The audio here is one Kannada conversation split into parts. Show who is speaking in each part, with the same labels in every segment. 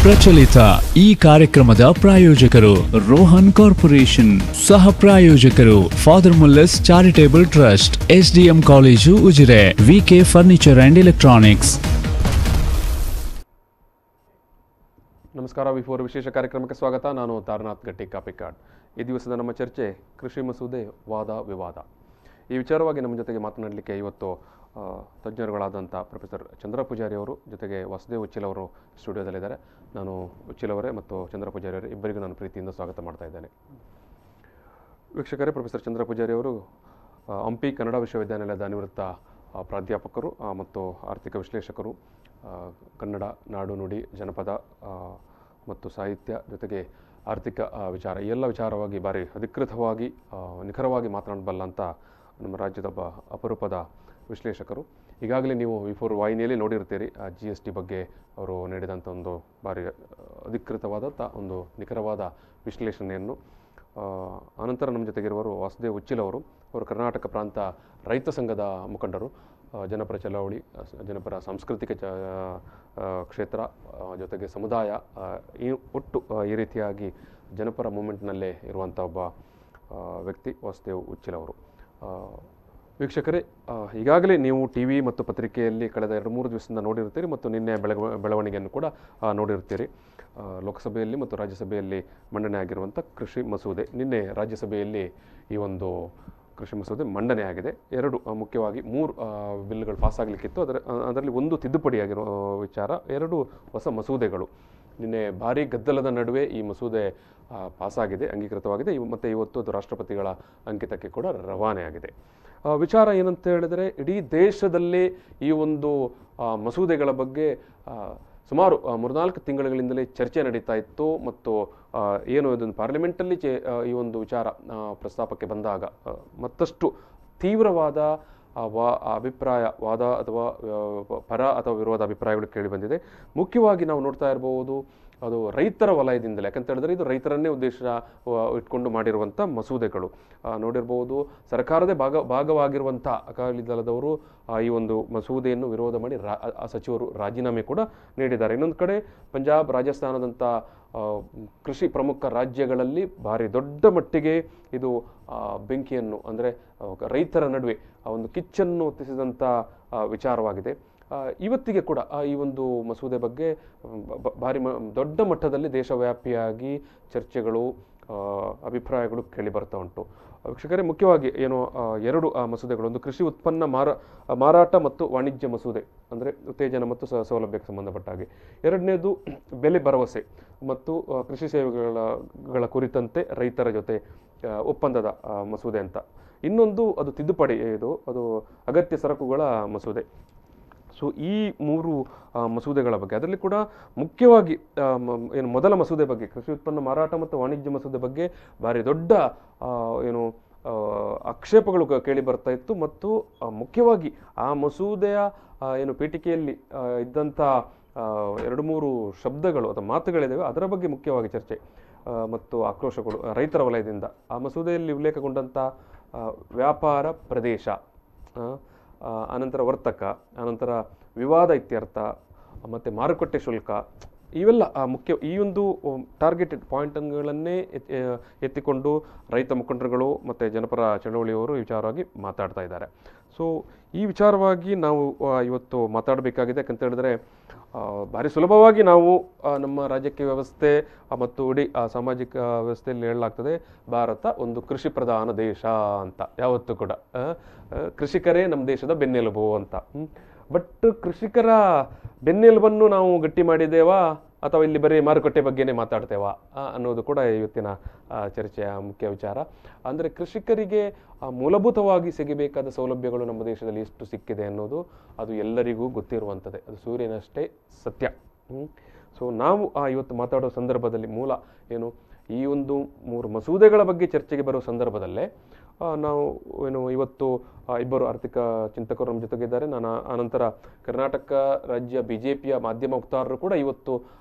Speaker 1: ಪ್ರಚಲಿತ ಈ ಕಾರ್ಯಕ್ರಮದ ಪ್ರಾಯೋಜಕರು ರೋಹನ್ ಕಾರ್ಪೊರೇಷನ್, ಸಹ ಪ್ರಾಯೋಜಕರು father Muller's charitable trust, SDM college Ujire, VK furniture and electronics.
Speaker 2: ನಮಸ್ಕಾರ. ವಿಫೋರ್ ವಿಶೇಷ ಕಾರ್ಯಕ್ರಮಕ್ಕೆ ಸ್ವಾಗತ. ನಾನು ತಾರನಾಥ್ ಗಟ್ಟಿ ಕಾಪಿಕಾಡ್. ಈ ದಿವಸದ ನಮ್ಮ ಚರ್ಚೆ ಕೃಷಿ ಮಸೂದೆ ವಾದ ವಿವಾದ. ಈ ವಿಚಾರವಾಗಿ ನಮ್ಮ ಜೊತೆಗೆ ಮಾತನಾಡಲಿಕ್ಕೆ ಇವತ್ತು ತಜ್ಞರುಗಳಾದಂಥ ಪ್ರೊಫೆಸರ್ ಚಂದ್ರ ಪೂಜಾರಿ ಅವರು, ಜೊತೆಗೆ ವಾಸುದೇವ್ ಉಚ್ಚಿಲ್ ಅವರು ಸ್ಟುಡಿಯೋದಲ್ಲಿದ್ದಾರೆ. ನಾನು ಉಚ್ಚಿಲ್ ಅವರೇ ಮತ್ತು ಚಂದ್ರ ಪೂಜಾರಿ ಅವರೇ ಇಬ್ಬರಿಗೂ ನಾನು ಪ್ರೀತಿಯಿಂದ ಸ್ವಾಗತ ಮಾಡ್ತಾ ಇದ್ದೇನೆ. ವೀಕ್ಷಕರೇ, ಪ್ರೊಫೆಸರ್ ಚಂದ್ರ ಪೂಜಾರಿ ಅವರು ಹಂಪಿ ಕನ್ನಡ ವಿಶ್ವವಿದ್ಯಾನಿಲಯದ ನಿವೃತ್ತ ಪ್ರಾಧ್ಯಾಪಕರು ಮತ್ತು ಆರ್ಥಿಕ ವಿಶ್ಲೇಷಕರು. ಕನ್ನಡ ನಾಡು ನುಡಿ, ಜನಪದ ಮತ್ತು ಸಾಹಿತ್ಯ, ಜೊತೆಗೆ ಆರ್ಥಿಕ ವಿಚಾರ, ಈ ಎಲ್ಲ ವಿಚಾರವಾಗಿ ಭಾರಿ ಅಧಿಕೃತವಾಗಿ ನಿಖರವಾಗಿ ಮಾತನಾಡಬಲ್ಲಂಥ ನಮ್ಮ ರಾಜ್ಯದ ಒಬ್ಬ ಅಪರೂಪದ ವಿಶ್ಲೇಷಕರು. ಈಗಾಗಲೇ ನೀವು ವಿಫೋರ್ ವಾಹಿನಿಯಲ್ಲಿ ನೋಡಿರ್ತೀರಿ GST ಬಗ್ಗೆ ಅವರು ನೀಡಿದಂಥ ಒಂದು ಭಾರಿ ಅಧಿಕೃತವಾದಂಥ ಒಂದು ನಿಖರವಾದ ವಿಶ್ಲೇಷಣೆಯನ್ನು. ಆನಂತರ ನಮ್ಮ ಜೊತೆಗಿರುವರು ವಾಸುದೇವ್ ಉಚ್ಚಿಲ್ ಅವರು. ಕರ್ನಾಟಕ ಪ್ರಾಂತ ರೈತ ಸಂಘದ ಮುಖಂಡರು. ಜನಪರ ಚಳವಳಿ, ಜನಪರ ಸಾಂಸ್ಕೃತಿಕ ಕ್ಷೇತ್ರ, ಜೊತೆಗೆ ಸಮುದಾಯ, ಒಟ್ಟು ಈ ರೀತಿಯಾಗಿ ಜನಪರ ಮೂಮೆಂಟ್ನಲ್ಲೇ ಇರುವಂಥ ಒಬ್ಬ ವ್ಯಕ್ತಿ ವಾಸುದೇವ್ ಉಚ್ಚಿಲ್ ಅವರು. ವೀಕ್ಷಕರೇ, ಈಗಾಗಲೇ ನೀವು TV ಮತ್ತು ಪತ್ರಿಕೆಯಲ್ಲಿ ಕಳೆದ 2-3 ದಿವಸದಿಂದ ನೋಡಿರ್ತೀರಿ ಮತ್ತು ನಿನ್ನೆ ಬೆಳವಣಿಗೆಯನ್ನು ಕೂಡ ನೋಡಿರ್ತೀರಿ. ಲೋಕಸಭೆಯಲ್ಲಿ ಮತ್ತು ರಾಜ್ಯಸಭೆಯಲ್ಲಿ ಮಂಡನೆ ಆಗಿರುವಂಥ ಕೃಷಿ ಮಸೂದೆ, ನಿನ್ನೆ ರಾಜ್ಯಸಭೆಯಲ್ಲಿ ಈ ಒಂದು ಕೃಷಿ ಮಸೂದೆ ಮಂಡನೆ ಆಗಿದೆ. ಮುಖ್ಯವಾಗಿ 3 ಬಿಲ್ಗಳು ಪಾಸಾಗಲಿಕ್ಕಿತ್ತು. ಅದರಲ್ಲಿ ಒಂದು ತಿದ್ದುಪಡಿಯಾಗಿರೋ ವಿಚಾರ, 2 ಹೊಸ ಮಸೂದೆಗಳು. ನಿನ್ನೆ ಭಾರೀ ಗದ್ದಲದ ನಡುವೆ ಈ ಮಸೂದೆ ಪಾಸಾಗಿದೆ, ಅಂಗೀಕೃತವಾಗಿದೆ. ಮತ್ತು ಇವತ್ತು ಅದು ರಾಷ್ಟ್ರಪತಿಗಳ ಅಂಕಿತಕ್ಕೆ ಕೂಡ ರವಾನೆ ಆಗಿದೆ. ವಿಚಾರ ಏನಂತ ಹೇಳಿದರೆ, ಇಡೀ ದೇಶದಲ್ಲಿ ಈ ಒಂದು ಮಸೂದೆಗಳ ಬಗ್ಗೆ ಸುಮಾರು 3-4 ತಿಂಗಳುಗಳಿಂದಲೇ ಚರ್ಚೆ ನಡೀತಾ ಇತ್ತು. ಮತ್ತು ಏನು ಇದೊಂದು ಪಾರ್ಲಿಮೆಂಟಲ್ಲಿ ಈ ಒಂದು ವಿಚಾರ ಪ್ರಸ್ತಾಪಕ್ಕೆ ಬಂದಾಗ ಮತ್ತಷ್ಟು ತೀವ್ರವಾದ ವಾದ ಅಥವಾ ಪರ ಅಥವಾ ವಿರೋಧ ಅಭಿಪ್ರಾಯಗಳು ಕೇಳಿಬಂದಿದೆ. ಮುಖ್ಯವಾಗಿ ನಾವು ನೋಡ್ತಾ ಇರಬಹುದು, ಅದು ರೈತರ ವಲಯದಿಂದಲೇ. ಯಾಕಂತ ಹೇಳಿದ್ರೆ ಇದು ರೈತರನ್ನೇ ಉದ್ದೇಶ ಇಟ್ಕೊಂಡು ಮಾಡಿರುವಂಥ ಮಸೂದೆಗಳು. ನೋಡಿರ್ಬೋದು, ಸರ್ಕಾರದೇ ಭಾಗವಾಗಿರುವಂಥ ಅಕಾಲಿ ದಳದವರು ಈ ಒಂದು ಮಸೂದೆಯನ್ನು ವಿರೋಧ ಮಾಡಿ ಸಚಿವರು ರಾಜೀನಾಮೆ ಕೂಡ ನೀಡಿದ್ದಾರೆ. ಇನ್ನೊಂದು ಕಡೆ ಪಂಜಾಬ್, ರಾಜಸ್ಥಾನದಂಥ ಕೃಷಿ ಪ್ರಮುಖ ರಾಜ್ಯಗಳಲ್ಲಿ ಭಾರಿ ದೊಡ್ಡ ಮಟ್ಟಿಗೆ ಇದು ಬೆಂಕಿಯನ್ನು, ಅಂದರೆ ರೈತರ ನಡುವೆ ಒಂದು ಕಿಚ್ಚನ್ನು ಹೊತ್ತಿಸಿದಂಥ ವಿಚಾರವಾಗಿದೆ. ಇವತ್ತಿಗೆ ಕೂಡ ಈ ಒಂದು ಮಸೂದೆ ಬಗ್ಗೆ ಭಾರಿ ದೊಡ್ಡ ಮಟ್ಟದಲ್ಲಿ ದೇಶವ್ಯಾಪಿಯಾಗಿ ಚರ್ಚೆಗಳು, ಅಭಿಪ್ರಾಯಗಳು ಕೇಳಿ ಬರ್ತಾ ಉಂಟು. ವೀಕ್ಷಕರೇ, ಮುಖ್ಯವಾಗಿ ಏನು 2 ಮಸೂದೆಗಳು, ಒಂದು ಕೃಷಿ ಉತ್ಪನ್ನ ಮಾರಾಟ ಮತ್ತು ವಾಣಿಜ್ಯ ಮಸೂದೆ, ಅಂದರೆ ಉತ್ತೇಜನ ಮತ್ತು ಸೌಲಭ್ಯಕ್ಕೆ ಸಂಬಂಧಪಟ್ಟ ಹಾಗೆ. 2ನೇದು ಬೆಲೆ ಭರವಸೆ ಮತ್ತು ಕೃಷಿ ಸೇವೆಗಳ ಕುರಿತಂತೆ ರೈತರ ಜೊತೆ ಒಪ್ಪಂದದ ಮಸೂದೆ ಅಂತ. ಇನ್ನೊಂದು ಅದು ತಿದ್ದುಪಡಿ, ಅದು ಅಗತ್ಯ ಸರಕುಗಳ ಮಸೂದೆ. ಸೊ ಈ 3 ಮಸೂದೆಗಳ ಬಗ್ಗೆ, ಅದರಲ್ಲಿ ಕೂಡ ಮುಖ್ಯವಾಗಿ ಮೊದಲ ಮಸೂದೆ ಬಗ್ಗೆ, ಕೃಷಿ ಉತ್ಪನ್ನ ಮಾರಾಟ ಮತ್ತು ವಾಣಿಜ್ಯ ಮಸೂದೆ ಬಗ್ಗೆ ಭಾರಿ ದೊಡ್ಡ ಆಕ್ಷೇಪಗಳು ಕೇಳಿ ಬರ್ತಾ ಇತ್ತು. ಮತ್ತು ಮುಖ್ಯವಾಗಿ ಆ ಮಸೂದೆಯ ಪೀಠಿಕೆಯಲ್ಲಿ ಇದ್ದಂಥ 2-3 ಶಬ್ದಗಳು ಅಥವಾ ಮಾತುಗಳಿದ್ದಾವೆ, ಅದರ ಬಗ್ಗೆ ಮುಖ್ಯವಾಗಿ ಚರ್ಚೆ ಮತ್ತು ಆಕ್ರೋಶಗಳು ರೈತರ ವಲಯದಿಂದ. ಆ ಮಸೂದೆಯಲ್ಲಿ ಉಲ್ಲೇಖಗೊಂಡಂಥ ವ್ಯಾಪಾರ ಪ್ರದೇಶ, ಅನಂತರ ವರ್ತಕ, ಅನಂತರ ವಿವಾದ ಇತ್ಯರ್ಥ ಮತ್ತು ಮಾರುಕಟ್ಟೆ ಶುಲ್ಕ, ಇವೆಲ್ಲ ಮುಖ್ಯ. ಈ ಒಂದು ಟಾರ್ಗೆಟೆಡ್ ಪಾಯಿಂಟ್ಗಳನ್ನೇ ಎತ್ತಿಕೊಂಡು ರೈತ ಮುಖಂಡರುಗಳು ಮತ್ತು ಜನಪರ ಚಳವಳಿಯವರು ವಿಚಾರವಾಗಿ ಮಾತಾಡ್ತಾ ಇದ್ದಾರೆ. ಸೊ ಈ ವಿಚಾರವಾಗಿ ನಾವು ಇವತ್ತು ಮಾತಾಡಬೇಕಾಗಿದೆ. ಯಾಕಂತ ಹೇಳಿದ್ರೆ, ಭಾರಿ ಸುಲಭವಾಗಿ ನಾವು ನಮ್ಮ ರಾಜಕೀಯ ವ್ಯವಸ್ಥೆ ಮತ್ತು ಇಡೀ ಸಾಮಾಜಿಕ ವ್ಯವಸ್ಥೆಯಲ್ಲಿ ಹೇಳಲಾಗ್ತದೆ, ಭಾರತ ಒಂದು ಕೃಷಿ ಪ್ರಧಾನ ದೇಶ ಅಂತ. ಯಾವತ್ತೂ ಕೂಡ ಕೃಷಿಕರೇ ನಮ್ಮ ದೇಶದ ಬೆನ್ನೆಲುಬು ಅಂತ. ಬಟ್ ಕೃಷಿಕರ ಬೆನ್ನೆಲುಬನ್ನು ನಾವು ಗಟ್ಟಿ ಮಾಡಿದ್ದೇವಾ ಅಥವಾ ಇಲ್ಲಿ ಬರೀ ಮಾರುಕಟ್ಟೆ ಬಗ್ಗೆನೇ ಮಾತಾಡ್ತೇವಾ ಅನ್ನೋದು ಕೂಡ ಇವತ್ತಿನ ಚರ್ಚೆಯ ಮುಖ್ಯ ವಿಚಾರ. ಅಂದರೆ ಕೃಷಿಕರಿಗೆ ಮೂಲಭೂತವಾಗಿ ಸಿಗಬೇಕಾದ ಸೌಲಭ್ಯಗಳು ನಮ್ಮ ದೇಶದಲ್ಲಿ ಎಷ್ಟು ಸಿಕ್ಕಿದೆ ಅನ್ನೋದು ಅದು ಎಲ್ಲರಿಗೂ ಗೊತ್ತಿರುವಂಥದ್ದೇ, ಅದು ಸೂರ್ಯನಷ್ಟೇ ಸತ್ಯ. ಸೊ ನಾವು ಇವತ್ತು ಮಾತಾಡೋ ಸಂದರ್ಭದಲ್ಲಿ ಮೂಲ ಈ ಒಂದು 3 ಮಸೂದೆಗಳ ಬಗ್ಗೆ ಚರ್ಚೆಗೆ ಬರೋ ಸಂದರ್ಭದಲ್ಲೇ ನಾವು ಇವತ್ತು ಇಬ್ಬರು ಆರ್ಥಿಕ ಚಿಂತಕರು ನಮ್ಮ ಜೊತೆಗಿದ್ದಾರೆ. ಆನಂತರ ಕರ್ನಾಟಕ ರಾಜ್ಯ BJPಯ ಮಾಧ್ಯಮ ವಕ್ತಾರರು ಕೂಡ ಇವತ್ತು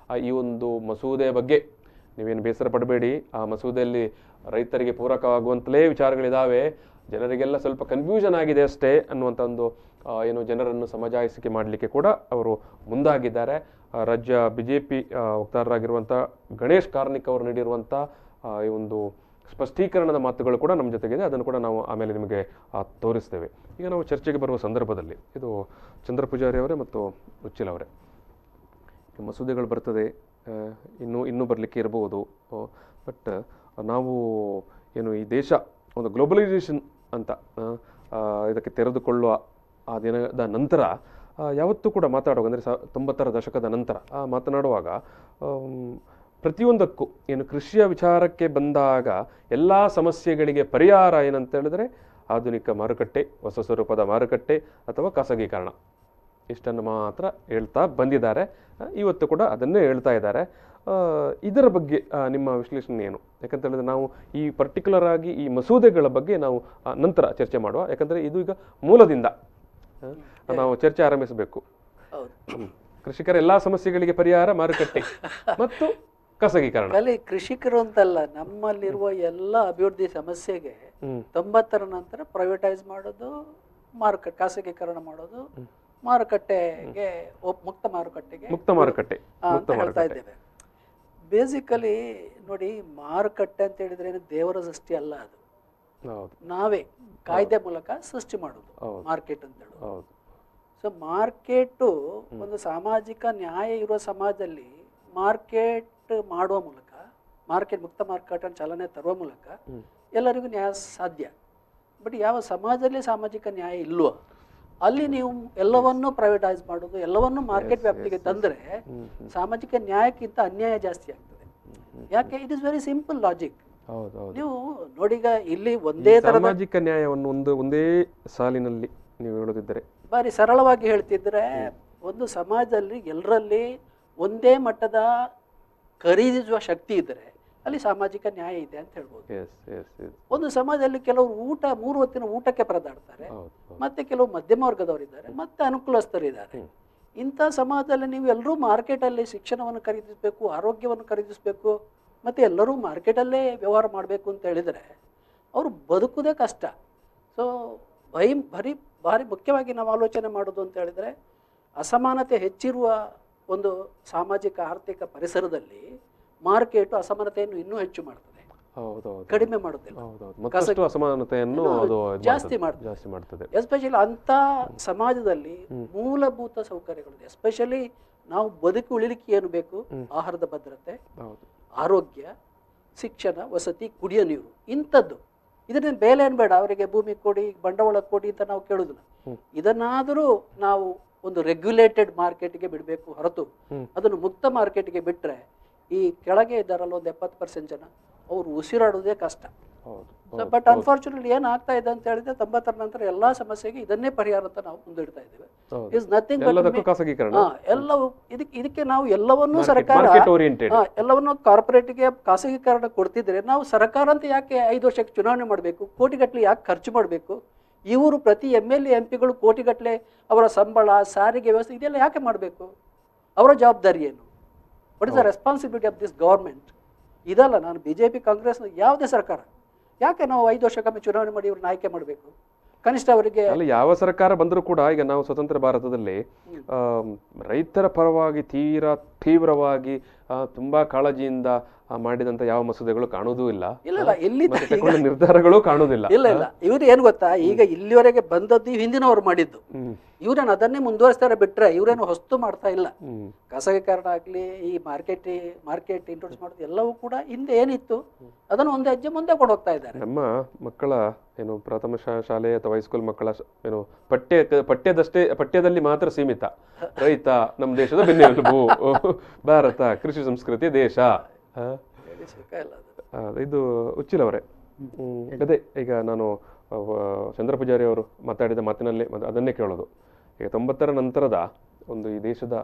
Speaker 2: ಈ ಒಂದು ಮಸೂದೆಯ ಬಗ್ಗೆ, ನೀವೇನು ಬೇಸರ ಪಡಬೇಡಿ, ಆ ಮಸೂದೆಯಲ್ಲಿ ರೈತರಿಗೆ ಪೂರಕವಾಗುವಂತಲೇ ವಿಚಾರಗಳಿದ್ದಾವೆ, ಜನರಿಗೆಲ್ಲ ಸ್ವಲ್ಪ ಕನ್ಫ್ಯೂಷನ್ ಆಗಿದೆ ಅಷ್ಟೇ ಅನ್ನುವಂಥ ಒಂದು ಏನು ಜನರನ್ನು ಸಮಜಾಯಿಸಿಕೆ ಮಾಡಲಿಕ್ಕೆ ಕೂಡ ಅವರು ಮುಂದಾಗಿದ್ದಾರೆ. ರಾಜ್ಯ BJP ವಕ್ತಾರರಾಗಿರುವಂಥ ಗಣೇಶ್ ಕಾರ್ಣಿಕ್ ಅವರು ನೀಡಿರುವಂಥ ಈ ಒಂದು ಸ್ಪಷ್ಟೀಕರಣದ ಮಾತುಗಳು ಕೂಡ ನಮ್ಮ ಜೊತೆಗಿದೆ. ಅದನ್ನು ಕೂಡ ನಾವು ಆಮೇಲೆ ನಿಮಗೆ ತೋರಿಸ್ತೇವೆ. ಈಗ ನಾವು ಚರ್ಚೆಗೆ ಬರುವ ಸಂದರ್ಭದಲ್ಲಿ ಇದು ಚಂದ್ರ ಪೂಜಾರಿ ಅವರೇ ಮತ್ತು ಉಚ್ಚಿಲ್ ಅವರೇ, ಮಸೂದೆಗಳು ಬರ್ತದೆ, ಇನ್ನೂ ಬರಲಿಕ್ಕೆ ಇರಬಹುದು. ಬಟ್ ನಾವು ಏನು ಈ ದೇಶ ಒಂದು ಗ್ಲೋಬಲೈಸೇಷನ್ ಅಂತ ಇದಕ್ಕೆ ತೆರೆದುಕೊಳ್ಳುವ ಆ ದಿನದ ನಂತರ ಯಾವತ್ತೂ ಕೂಡ ಮಾತಾಡುವಾಗ, ಅಂದರೆ 90ರ ದಶಕದ ನಂತರ ಮಾತನಾಡುವಾಗ ಪ್ರತಿಯೊಂದಕ್ಕೂ ಏನು ಕೃಷಿಯ ವಿಚಾರಕ್ಕೆ ಬಂದಾಗ ಎಲ್ಲ ಸಮಸ್ಯೆಗಳಿಗೆ ಪರಿಹಾರ ಏನಂತ ಹೇಳಿದ್ರೆ ಆಧುನಿಕ ಮಾರುಕಟ್ಟೆ, ಹೊಸ ಸ್ವರೂಪದ ಮಾರುಕಟ್ಟೆ ಅಥವಾ ಖಾಸಗೀಕರಣ, ಇಷ್ಟನ್ನು ಮಾತ್ರ ಹೇಳ್ತಾ ಬಂದಿದ್ದಾರೆ. ಇವತ್ತು ಕೂಡ ಅದನ್ನೇ ಹೇಳ್ತಾ ಇದ್ದಾರೆ. ಇದರ ಬಗ್ಗೆ ನಿಮ್ಮ ವಿಶ್ಲೇಷಣೆ ಏನು? ಯಾಕಂತ ಹೇಳಿದ್ರೆ ನಾವು ಈ ಪರ್ಟಿಕ್ಯುಲರ್ ಆಗಿ ಈ ಮಸೂದೆಗಳ ಬಗ್ಗೆ ನಾವು ನಂತರ ಚರ್ಚೆ ಮಾಡುವ. ಯಾಕಂದರೆ ಇದು ಈಗ ಮೂಲದಿಂದ ನಾವು ಚರ್ಚೆ ಆರಂಭಿಸಬೇಕು. ಕೃಷಿಕರ ಎಲ್ಲಾ ಸಮಸ್ಯೆಗಳಿಗೆ ಪರಿಹಾರ ಮಾರುಕಟ್ಟೆ ಮತ್ತು ಖಾಸಗೀಕರಣ.
Speaker 3: ಅಲ್ಲಿ ಕೃಷಿಕರು ಅಂತಲ್ಲ, ನಮ್ಮಲ್ಲಿರುವ ಎಲ್ಲ ಅಭಿವೃದ್ಧಿ ಸಮಸ್ಯೆಗೆ 90ರ ನಂತರ ಪ್ರೈವೇಟೈಸ್ ಮಾಡೋದು, ಖಾಸಗೀಕರಣ ಮಾಡೋದು, ಮಾರುಕಟ್ಟೆಗೆ ಮುಕ್ತ ಮಾರುಕಟ್ಟೆ ಅಂತ ಹೇಳ್ತಾ ಇದ್ದೇವೆ. ಬೇಸಿಕಲಿ ನೋಡಿ, ಮಾರುಕಟ್ಟೆ ಅಂತ ಹೇಳಿದ್ರೆ ಏನು ದೇವರ ಸೃಷ್ಟಿ ಅಲ್ಲ, ಅದು ನಾವೇ ಕಾಯ್ದೆ ಮೂಲಕ ಸೃಷ್ಟಿ ಮಾಡೋದು ಮಾರ್ಕೆಟ್ ಅಂತ ಹೇಳೋದು. ಸೊ ಮಾರ್ಕೆಟು ಒಂದು ಸಾಮಾಜಿಕ ನ್ಯಾಯ ಇರುವ ಸಮಾಜದಲ್ಲಿ ಮಾರ್ಕೆಟ್ ಮಾಡುವ ಮೂಲಕ, ಮುಕ್ತ ಮಾರುಕಟ್ಟೆ ಚಾಲನೆ ತರುವ ಮೂಲಕ ಎಲ್ಲರಿಗೂ ನ್ಯಾಯ ಸಾಧ್ಯ. ಬಟ್ ಯಾವ ಸಮಾಜದಲ್ಲಿ ಸಾಮಾಜಿಕ ನ್ಯಾಯ ಇಲ್ವೋ ಅಲ್ಲಿ ನೀವು ಎಲ್ಲವನ್ನೂ ಪ್ರೈವೇಟೈಸ್ ಮಾಡೋದು, ಎಲ್ಲವನ್ನೂ ಮಾರ್ಕೆಟ್ ವ್ಯಾಪ್ತಿಗೆ ತಂದರೆ ಸಾಮಾಜಿಕ ನ್ಯಾಯಕ್ಕಿಂತ ಅನ್ಯಾಯ ಜಾಸ್ತಿ ಆಗ್ತದೆ. ಯಾಕೆ? It is very simple logic. ನೀವು ನೋಡಿಗ ಇಲ್ಲಿ ಒಂದೇ ತರ
Speaker 2: ಸಾಮಾಜಿಕ ನ್ಯಾಯವನ್ನು ಒಂದೇ ಸಾಲಿನಲ್ಲಿ ನೀವು ಹೇಳೋದಿದ್ದರೆ,
Speaker 3: ಬಾರಿ ಸರಳವಾಗಿ ಹೇಳ್ತಿದ್ರೆ, ಒಂದು ಸಮಾಜದಲ್ಲಿ ಎಲ್ಲರಲ್ಲಿ ಒಂದೇ ಮಟ್ಟದ ಖರೀದಿಸುವ ಶಕ್ತಿ ಇದ್ದರೆ ಅಲ್ಲಿ ಸಾಮಾಜಿಕ ನ್ಯಾಯ ಇದೆ ಅಂತ ಹೇಳ್ಬೋದು. ಒಂದು ಸಮಾಜದಲ್ಲಿ ಕೆಲವರು 3 ಹೊತ್ತಿನ ಊಟಕ್ಕೆ ಪರದಾಡ್ತಾರೆ, ಮತ್ತೆ ಕೆಲವು ಮಧ್ಯಮ ವರ್ಗದವರಿದ್ದಾರೆ, ಮತ್ತೆ ಅನುಕೂಲಸ್ಥರಿದ್ದಾರೆ. ಇಂಥ ಸಮಾಜದಲ್ಲಿ ನೀವು ಎಲ್ಲರೂ ಮಾರ್ಕೆಟಲ್ಲಿ ಶಿಕ್ಷಣವನ್ನು ಖರೀದಿಸಬೇಕು, ಆರೋಗ್ಯವನ್ನು ಖರೀದಿಸಬೇಕು, ಮತ್ತು ಎಲ್ಲರೂ ಮಾರ್ಕೆಟಲ್ಲೇ ವ್ಯವಹಾರ ಮಾಡಬೇಕು ಅಂತ ಹೇಳಿದರೆ ಅವರು ಬದುಕುವುದೇ ಕಷ್ಟ. ಸೊ ಭಾರಿ ಮುಖ್ಯವಾಗಿ ನಾವು ಆಲೋಚನೆ ಮಾಡೋದು ಅಂತ ಹೇಳಿದರೆ, ಅಸಮಾನತೆ ಹೆಚ್ಚಿರುವ ಒಂದು ಸಾಮಾಜಿಕ ಆರ್ಥಿಕ ಪರಿಸರದಲ್ಲಿ ಮಾರ್ಕೆಟು ಅಸಮಾನತೆಯನ್ನು ಇನ್ನೂ ಹೆಚ್ಚು ಮಾಡ್ತದೆ, ಕಡಿಮೆ ಮಾಡುತ್ತಿಲ್ಲ,
Speaker 2: ಅಸಮಾನತೆಯನ್ನು
Speaker 3: ಜಾಸ್ತಿ ಮಾಡ್ತದೆ. ಎಸ್ಪೆಷಲಿ ಅಂಥ ಸಮಾಜದಲ್ಲಿ ಮೂಲಭೂತ ಸೌಕರ್ಯಗಳು, ಎಸ್ಪೆಷಲಿ ನಾವು ಬದುಕಿ ಉಳಿಲಿಕ್ಕೆ ಏನು ಬೇಕು, ಆಹಾರದ ಭದ್ರತೆ, ಆರೋಗ್ಯ, ಶಿಕ್ಷಣ, ವಸತಿ, ಕುಡಿಯೋ ನೀರು, ಇಂಥದ್ದು. ಇದನ್ನ ಬೇಲೆ ಏನು ಬೇಡ, ಅವರಿಗೆ ಭೂಮಿ ಕೊಡಿ, ಬಂಡವಾಳ ಕೊಡಿ ಅಂತ ನಾವು ಕೇಳುದಿಲ್ಲ. ಇದನ್ನಾದರೂ ನಾವು ಒಂದು ರೆಗ್ಯುಲೇಟೆಡ್ ಮಾರ್ಕೆಟ್ಗೆ ಬಿಡಬೇಕು ಹೊರತು ಅದನ್ನು ಮುಕ್ತ ಮಾರ್ಕೆಟ್ಗೆ ಬಿಟ್ಟರೆ ಈ ಕೆಳಗೆ ಇದ್ದಾರಲ್ಲ ಒಂದು 70% ಜನ, ಅವರು ಉಸಿರಾಡೋದೇ ಕಷ್ಟ. ಬಟ್ ಅನ್ಫಾರ್ಚುನೇಟ್ಲಿ ಏನಾಗ್ತಾ ಇದೆ ಅಂತ ಹೇಳಿದ್ರೆ 90ರ ನಂತರ ಎಲ್ಲಾ ಸಮಸ್ಯೆಗೆ ಇದನ್ನೇ ಪರಿಹಾರ ಅಂತ ನಾವು ಮುಂದಿಡ್ತಾ ಇದ್ದೇವೆ. ಇಸ್ ನಥಿಂಗ್ ಎಲ್ಲವೂ ಇದಕ್ಕೆ ನಾವು ಎಲ್ಲವನ್ನೂ ಸರ್ಕಾರ ಎಲ್ಲವನ್ನೂ ಕಾರ್ಪೊರೇಟ್ಗೆ ಖಾಸಗೀಕರಣ ಕೊಡ್ತಿದ್ರೆ ನಾವು ಸರ್ಕಾರ ಅಂತ ಯಾಕೆ 5 ವರ್ಷಕ್ಕೆ ಚುನಾವಣೆ ಮಾಡಬೇಕು, ಕೋಟಿಗಟ್ಟಲೆ ಯಾಕೆ ಖರ್ಚು ಮಾಡಬೇಕು? ಇವರು ಪ್ರತಿ MLA MP ಗಳು ಕೋಟಿಗಟ್ಟಲೆ ಅವರ ಸಂಬಳ, ಸಾರಿಗೆ ವ್ಯವಸ್ಥೆ ಇದೆಲ್ಲ ಯಾಕೆ ಮಾಡಬೇಕು? ಅವರ ಜವಾಬ್ದಾರಿ ಏನು? What is the responsibility of this government? ಇದಲ್ಲ. ನಾನು BJP ಕಾಂಗ್ರೆಸ್ ಯಾವುದೇ ಸರ್ಕಾರ ಯಾಕೆ ನಾವು 5 ವರ್ಷಕ್ಕೊಮ್ಮೆ ಚುನಾವಣೆ ಮಾಡಿ ಇವ್ರನ್ನ ಆಯ್ಕೆ ಮಾಡಬೇಕು? ಕನಿಷ್ಠ ಅವರಿಗೆ
Speaker 2: ಯಾವ ಸರ್ಕಾರ ಬಂದರೂ ಕೂಡ ಈಗ ನಾವು ಸ್ವತಂತ್ರ ಭಾರತದಲ್ಲಿ ರೈತರ ಪರವಾಗಿ ತೀವ್ರವಾಗಿ ತುಂಬಾ ಕಾಳಜಿಯಿಂದ ಮಾಡಿದಂತ ಯಾವ ಮಸೂದೆಗಳು ಕಾಣುವುದೂ ಇಲ್ಲ, ನಿರ್ಧಾರಗಳು ಕಾಣುವುದಿಲ್ಲ.
Speaker 3: ಇಲ್ಲ ಇವ್ರು ಏನ್ ಗೊತ್ತಾ, ಈಗ ಇಲ್ಲಿವರೆಗೆ ಬಂದದ್ದು ಹಿಂದಿನವರು ಮಾಡಿದ್ದು, ಇವ್ರೇನು ಅದನ್ನೇ ಮುಂದುವರಿಸ್ತಾರೆ ಬಿಟ್ರೆ ಇವ್ರೇನು ಹೊಸ್ತು ಮಾಡ್ತಾ ಇಲ್ಲ. ಖಾಸಗೀಕರಣ ಆಗ್ಲಿ, ಈ ಮಾರ್ಕೆಟ್ ಇಂಟ್ರೊಡ್ಯೂಸ್ ಮಾಡೋದು ಎಲ್ಲವೂ ಕೂಡ ಹಿಂದೆ ಏನಿತ್ತು ಅದನ್ನು ಒಂದು ಹೆಜ್ಜೆ ಮುಂದೆ ಕೊಂಡು ಹೋಗ್ತಾ ಇದ್ದಾರೆ.
Speaker 2: ನಮ್ಮ ಮಕ್ಕಳ ಏನು ಪ್ರಥಮ ಶಾಲೆ ಅಥವಾ ಹೈಸ್ಕೂಲ್ ಮಕ್ಕಳ ಏನು ಪಠ್ಯದಲ್ಲಿ ಮಾತ್ರ ಸೀಮಿತ. ರೈತ ನಮ್ಮ ದೇಶದ ಬೆನ್ನೆಲುಬು, ಭಾರತ ಕೃಷಿ ಸಂಸ್ಕೃತಿ ದೇಶ. ಇದು ಉಚ್ಚಿಲ್ ಅವರೇ, ಅದೇ ಈಗ ನಾನು ಚಂದ್ರ ಪೂಜಾರಿ ಅವರು ಮಾತಾಡಿದ ಮಾತಿನಲ್ಲಿ ಅದನ್ನೇ ಕೇಳೋದು. ಈಗ 90ರ ನಂತರದ ಒಂದು ಈ ದೇಶದ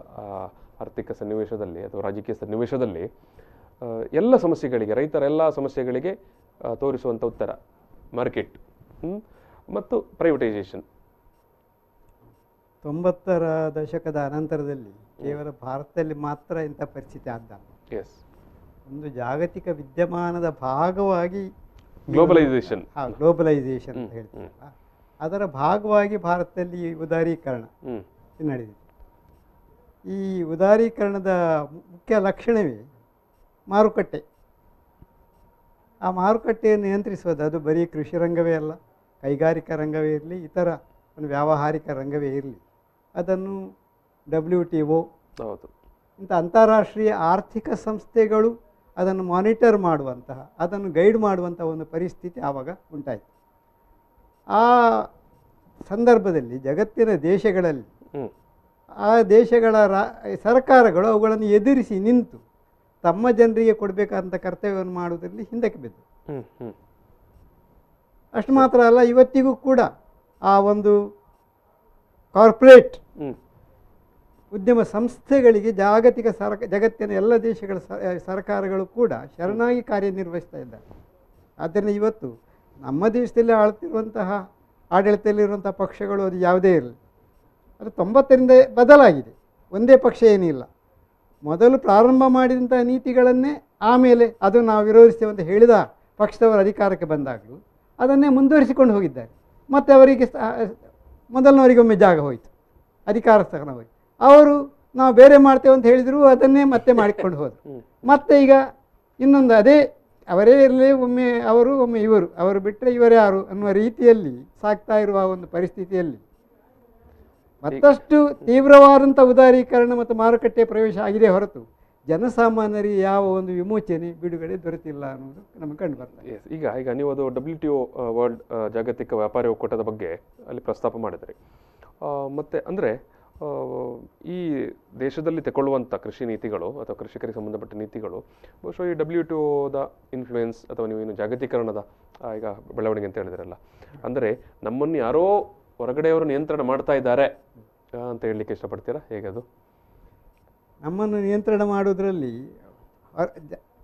Speaker 2: ಆರ್ಥಿಕ ಸನ್ನಿವೇಶದಲ್ಲಿ ಅಥವಾ ರಾಜಕೀಯ ಸನ್ನಿವೇಶದಲ್ಲಿ ಎಲ್ಲ ಸಮಸ್ಯೆಗಳಿಗೆ, ರೈತರ ಎಲ್ಲ ಸಮಸ್ಯೆಗಳಿಗೆ ತೋರಿಸುವಂಥ ಉತ್ತರ ಮಾರ್ಕೆಟ್ ಮತ್ತು ಪ್ರೈವೇಟೈಸೇಷನ್.
Speaker 4: 90ರ ದಶಕದ ಅನಂತರದಲ್ಲಿ ಕೇವಲ ಭಾರತದಲ್ಲಿ ಮಾತ್ರ ಇಂಥ ಪರಿಸ್ಥಿತಿ ಆದ. ಒಂದು ಜಾಗತಿಕ ವಿದ್ಯಮಾನದ ಭಾಗವಾಗಿ
Speaker 2: ಗ್ಲೋಬಲೈಸೇಷನ್
Speaker 4: ಗ್ಲೋಬಲೈಸೇಷನ್ ಅಂತ ಹೇಳ್ತೀವಲ್ಲ, ಅದರ ಭಾಗವಾಗಿ ಭಾರತದಲ್ಲಿ ಈ ಉದಾರೀಕರಣ ನಡೆದಿದೆ. ಈ ಉದಾರೀಕರಣದ ಮುಖ್ಯ ಲಕ್ಷಣವೇ ಮಾರುಕಟ್ಟೆ. ಆ ಮಾರುಕಟ್ಟೆಯನ್ನು ನಿಯಂತ್ರಿಸೋದು ಅದು ಬರೀ ಕೃಷಿ ರಂಗವೇ ಅಲ್ಲ, ಕೈಗಾರಿಕಾ ರಂಗವೇ ಇರಲಿ, ಇತರ ಒಂದು ವ್ಯಾವಹಾರಿಕ ರಂಗವೇ ಇರಲಿ, ಅದನ್ನು WTO ಇಂಥ ಅಂತಾರಾಷ್ಟ್ರೀಯ ಆರ್ಥಿಕ ಸಂಸ್ಥೆಗಳು ಅದನ್ನು ಮಾನಿಟರ್ ಮಾಡುವಂತಹ, ಅದನ್ನು ಗೈಡ್ ಮಾಡುವಂಥ ಒಂದು ಪರಿಸ್ಥಿತಿ ಆವಾಗ ಉಂಟಾಯಿತು. ಆ ಸಂದರ್ಭದಲ್ಲಿ ಜಗತ್ತಿನ ದೇಶಗಳಲ್ಲಿ ಆ ದೇಶಗಳ ಸರ್ಕಾರಗಳು ಅವುಗಳನ್ನು ಎದುರಿಸಿ ನಿಂತು ತಮ್ಮ ಜನರಿಗೆ ಕೊಡಬೇಕಾದಂಥ ಕರ್ತವ್ಯವನ್ನು ಮಾಡುವುದರಲ್ಲಿ ಹಿಂದಕ್ಕೆ ಬಿದ್ದು. ಅಷ್ಟು ಮಾತ್ರ ಅಲ್ಲ, ಇವತ್ತಿಗೂ ಕೂಡ ಆ ಒಂದು ಕಾರ್ಪೊರೇಟ್ ಉದ್ಯಮ ಸಂಸ್ಥೆಗಳಿಗೆ ಜಾಗತಿಕ ಜಗತ್ತಿನ ಎಲ್ಲ ದೇಶಗಳ ಸರ್ಕಾರಗಳು ಕೂಡ ಶರಣಾಗಿ ಕಾರ್ಯನಿರ್ವಹಿಸ್ತಾ ಇದ್ದಾರೆ. ಆದ್ದರಿಂದ ಇವತ್ತು ನಮ್ಮ ದೇಶದಲ್ಲಿ ಆಳ್ತಿರುವಂತಹ ಆಡಳಿತದಲ್ಲಿರುವಂಥ ಪಕ್ಷಗಳು ಅದು ಯಾವುದೇ ಇರಲಿ, ಅದು 90ರಿಂದ ಬದಲಾಗಿದೆ. ಒಂದೇ ಪಕ್ಷ ಏನಿಲ್ಲ. ಮೊದಲು ಪ್ರಾರಂಭ ಮಾಡಿದಂಥ ನೀತಿಗಳನ್ನೇ ಆಮೇಲೆ ಅದು ನಾವು ವಿರೋಧಿಸ್ತೇವೆ ಅಂತ ಹೇಳಿದ ಪಕ್ಷದವರ ಅಧಿಕಾರಕ್ಕೆ ಬಂದಾಗಲೂ ಅದನ್ನೇ ಮುಂದುವರಿಸಿಕೊಂಡು ಹೋಗಿದ್ದಾರೆ. ಮತ್ತು ಅವರಿಗೆ ಮೊದಲನವರಿಗೊಮ್ಮೆ ಜಾಗ ಹೋಯಿತು, ಅಧಿಕಾರ ಸ್ಥಾನ ಹೋಯಿತು. ಅವರು ನಾವು ಬೇರೆ ಮಾಡ್ತೇವೆ ಅಂತ ಹೇಳಿದರೂ ಅದನ್ನೇ ಮತ್ತೆ ಮಾಡಿಕೊಂಡು ಹೋದರು. ಮತ್ತು ಈಗ ಇನ್ನೊಂದು ಅದೇ ಅವರೇ ಇರಲಿ, ಒಮ್ಮೆ ಅವರು ಒಮ್ಮೆ ಇವರು, ಅವರು ಬಿಟ್ಟರೆ ಇವರೇ ಯಾರು ಅನ್ನುವ ರೀತಿಯಲ್ಲಿ ಸಾಗ್ತಾ ಇರುವ ಒಂದು ಪರಿಸ್ಥಿತಿಯಲ್ಲಿ ಮತ್ತಷ್ಟು ತೀವ್ರವಾದಂಥ ಉದಾರೀಕರಣ ಮತ್ತು ಮಾರುಕಟ್ಟೆ ಪ್ರವೇಶ ಆಗಿದೆ ಹೊರತು ಜನಸಾಮಾನ್ಯರಿಗೆ ಯಾವ ಒಂದು ವಿಮೋಚನೆ ಬಿಡುಗಡೆ ದೊರೆತಿಲ್ಲ ಅನ್ನೋದು ನಮಗೆ ಕಂಡು ಬರ್ತದೆ.
Speaker 2: ಈಗ ನೀವು ಅದು WTO ವರ್ಲ್ಡ್ ಜಾಗತಿಕ ವ್ಯಾಪಾರಿ ಒಕ್ಕೂಟದ ಬಗ್ಗೆ ಅಲ್ಲಿ ಪ್ರಸ್ತಾಪ ಮಾಡಿದ್ರಿ. ಮತ್ತು ಅಂದರೆ ಈ ದೇಶದಲ್ಲಿ ತಗೊಳ್ಳುವಂಥ ಕೃಷಿ ನೀತಿಗಳು ಅಥವಾ ಕೃಷಿಕರಿಗೆ ಸಂಬಂಧಪಟ್ಟ ನೀತಿಗಳು ಬಹುಶಃ ಈ WTOದ ಇನ್ಫ್ಲೂಯೆನ್ಸ್ ಅಥವಾ ನೀವು ಏನು ಜಾಗತೀಕರಣದ ಈಗ ಬೆಳವಣಿಗೆ ಅಂತ ಹೇಳಿದ್ರಲ್ಲ, ಅಂದರೆ ನಮ್ಮನ್ನು ಯಾರೋ ಹೊರಗಡೆಯವರು ನಿಯಂತ್ರಣ ಮಾಡ್ತಾ ಇದ್ದಾರೆ ಅಂತ ಹೇಳಲಿಕ್ಕೆ ಇಷ್ಟಪಡ್ತೀರಾ? ಹೇಗೆ ಅದು
Speaker 4: ನಮ್ಮನ್ನು ನಿಯಂತ್ರಣ ಮಾಡೋದ್ರಲ್ಲಿ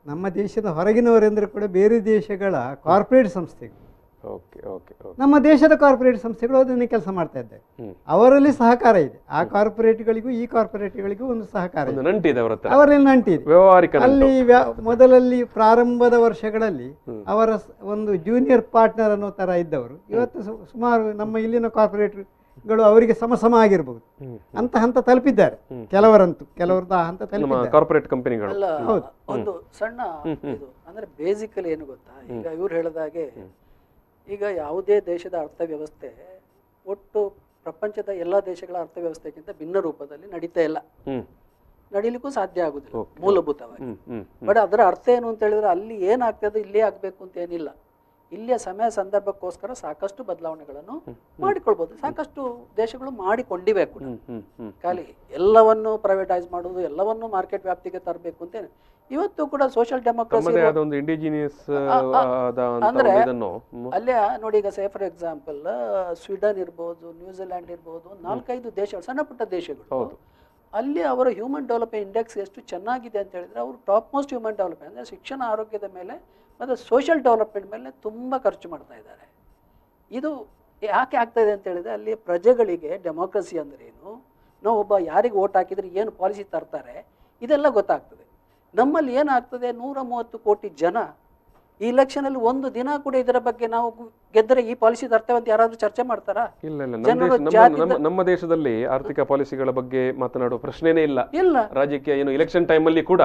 Speaker 4: ನಮ್ಮ ದೇಶದ ಹೊರಗಿನವರೆಂದರೆ ಕೂಡ ಬೇರೆ ದೇಶಗಳ ಕಾರ್ಪೊರೇಟ್ ಸಂಸ್ಥೆಗಳು, ನಮ್ಮ ದೇಶದ ಕಾರ್ಪೊರೇಟ್ ಸಂಸ್ಥೆಗಳು ಅದನ್ನೇ ಕೆಲಸ ಮಾಡ್ತಾ ಇದ್ದಾರೆ. ಅವರಲ್ಲಿ ಸಹಕಾರ ಇದೆ. ಆ ಕಾರ್ಪೊರೇಟ್ಗಳಿಗೂ ಈ ಕಾರ್ಪೊರೇಟ್ಗಳಿಗೂ ಒಂದು ಸಹಕಾರ ಇದೆ, ಅವರಲ್ಲಿ ನಂಟಿದೆ. ಅಲ್ಲಿ ಮೊದಲಲ್ಲಿ ಪ್ರಾರಂಭದ ವರ್ಷಗಳಲ್ಲಿ ಅವರ ಒಂದು ಜೂನಿಯರ್ ಪಾರ್ಟ್ನರ್ ಅನ್ನೋ ಥರ ಇದ್ದವರು ಇವತ್ತು ಸುಮಾರು ನಮ್ಮ ಇಲ್ಲಿನ ಕಾರ್ಪೊರೇಟ್ಗಳು ಅವರಿಗೆ ಸಮ ಆಗಿರ್ಬೋದು ಅಂತ ಹಂತ ತಲುಪಿದ್ದಾರೆ. ಕೆಲವರದ್ದು ಆ ಹಂತ ತಲುಪಿದ್ದಾರೆ
Speaker 2: ಕಾರ್ಪೊರೇಟ್ ಕಂಪನಿಗಳು.
Speaker 3: ಹೌದು. ಒಂದು ಸಣ್ಣ ಇದು ಅಂದ್ರೆ ಬೇಸಿಕಲಿ ಏನು ಗೊತ್ತಾ, ಈಗ ಇವ್ರು ಹೇಳಿದಾಗೆ ಈಗ ಯಾವುದೇ ದೇಶದ ಅರ್ಥವ್ಯವಸ್ಥೆ ಒಟ್ಟು ಪ್ರಪಂಚದ ಎಲ್ಲ ದೇಶಗಳ ಅರ್ಥವ್ಯವಸ್ಥೆಗಿಂತ ಭಿನ್ನ ರೂಪದಲ್ಲಿ ನಡೀತಾ ಇಲ್ಲ, ನಡೀಲಿಕ್ಕೂ ಸಾಧ್ಯ ಆಗುದಿಲ್ಲ ಮೂಲಭೂತವಾಗಿ. ಬಟ್ ಅದರ ಅರ್ಥ ಏನು ಅಂತ ಹೇಳಿದ್ರೆ ಅಲ್ಲಿ ಏನಾಗ್ತದೆ ಇಲ್ಲೇ ಆಗ್ಬೇಕು ಅಂತ ಏನಿಲ್ಲ. ಇಲ್ಲಿಯ ಸಮಯ ಸಂದರ್ಭಕ್ಕೋಸ್ಕರ ಸಾಕಷ್ಟು ಬದಲಾವಣೆಗಳನ್ನು ಮಾಡಿಕೊಳ್ಬಹುದು. ಸಾಕಷ್ಟು ದೇಶಗಳು ಮಾಡಿಕೊಂಡಿವೆ ಕೂಡ. ಖಾಲಿ ಎಲ್ಲವನ್ನು ಪ್ರೈವೇಟೈಸ್ ಮಾಡುವುದು, ಎಲ್ಲವನ್ನು ಮಾರ್ಕೆಟ್ ವ್ಯಾಪ್ತಿಗೆ ತರಬೇಕು ಅಂತ ಇವತ್ತು ಕೂಡ ಸೋಷಿಯಲ್ ಡೆಮೋಕ್ರಸಿ ಅಂದ್ರೆ ಅಲ್ಲೇ ನೋಡಿ. ಈಗ ಸೇ ಫಾರ್ ಎಕ್ಸಾಂಪಲ್ ಸ್ವೀಡನ್ ಇರ್ಬೋದು, ನ್ಯೂಜಿಲ್ಯಾಂಡ್ ಇರ್ಬೋದು, 4-5 ದೇಶಗಳು, ಸಣ್ಣ ಪುಟ್ಟ ದೇಶಗಳು, ಅಲ್ಲಿ ಅವರ ಹ್ಯೂಮನ್ ಡೆವಲಪ್ಮೆಂಟ್ ಇಂಡೆಕ್ಸ್ ಎಷ್ಟು ಚೆನ್ನಾಗಿದೆ ಅಂತ ಹೇಳಿದ್ರೆ ಅವರು ಟಾಪ್ ಮೋಸ್ಟ್ ಹ್ಯೂಮನ್ ಡೆವಲಪ್ಮೆಂಟ್ ಅಂದರೆ ಶಿಕ್ಷಣ, ಆರೋಗ್ಯದ ಮೇಲೆ ಮತ್ತು ಸೋಷಿಯಲ್ ಡೆವಲಪ್ಮೆಂಟ್ ಮೇಲೆ ತುಂಬ ಖರ್ಚು ಮಾಡ್ತಾ ಇದ್ದಾರೆ. ಇದು ಯಾಕೆ ಆಗ್ತಾ ಇದೆ ಅಂತ ಹೇಳಿದ್ರೆ ಅಲ್ಲಿ ಪ್ರಜೆಗಳಿಗೆ ಡೆಮೋಕ್ರಸಿ ಅಂದ್ರೆ ಏನು, ನಾವು ಒಬ್ಬ ಯಾರಿಗೆ ಓಟ್ ಹಾಕಿದ್ರೆ ಏನು ಪಾಲಿಸಿ ತರ್ತಾರೆ ಇದೆಲ್ಲ ಗೊತ್ತಾಗ್ತದೆ. ನಮ್ಮಲ್ಲಿ ಏನಾಗ್ತದೆ, 130 ಕೋಟಿ ಜನ ಈ ಇಲೆಕ್ಷನ್ ಅಲ್ಲಿ ಒಂದು ದಿನ ಕೂಡ ಇದರ ಬಗ್ಗೆ ನಾವು ಗೆದ್ದರೆ ಈ ಪಾಲಿಸಿ ತರ್ತೇವೆ ಅಂತ ಯಾರಾದ್ರೂ ಚರ್ಚೆ ಮಾಡ್ತಾರಾ?
Speaker 2: ನಮ್ಮ ದೇಶದಲ್ಲಿ ಆರ್ಥಿಕ ಪಾಲಿಸಿಗಳ ಬಗ್ಗೆ ಮಾತನಾಡುವ ಪ್ರಶ್ನೆನೇ ಇಲ್ಲ. ರಾಜ್ಯಕ್ಕೆ ಏನು ಇಲೆಕ್ಷನ್ ಟೈಮ್ ಅಲ್ಲಿ ಕೂಡ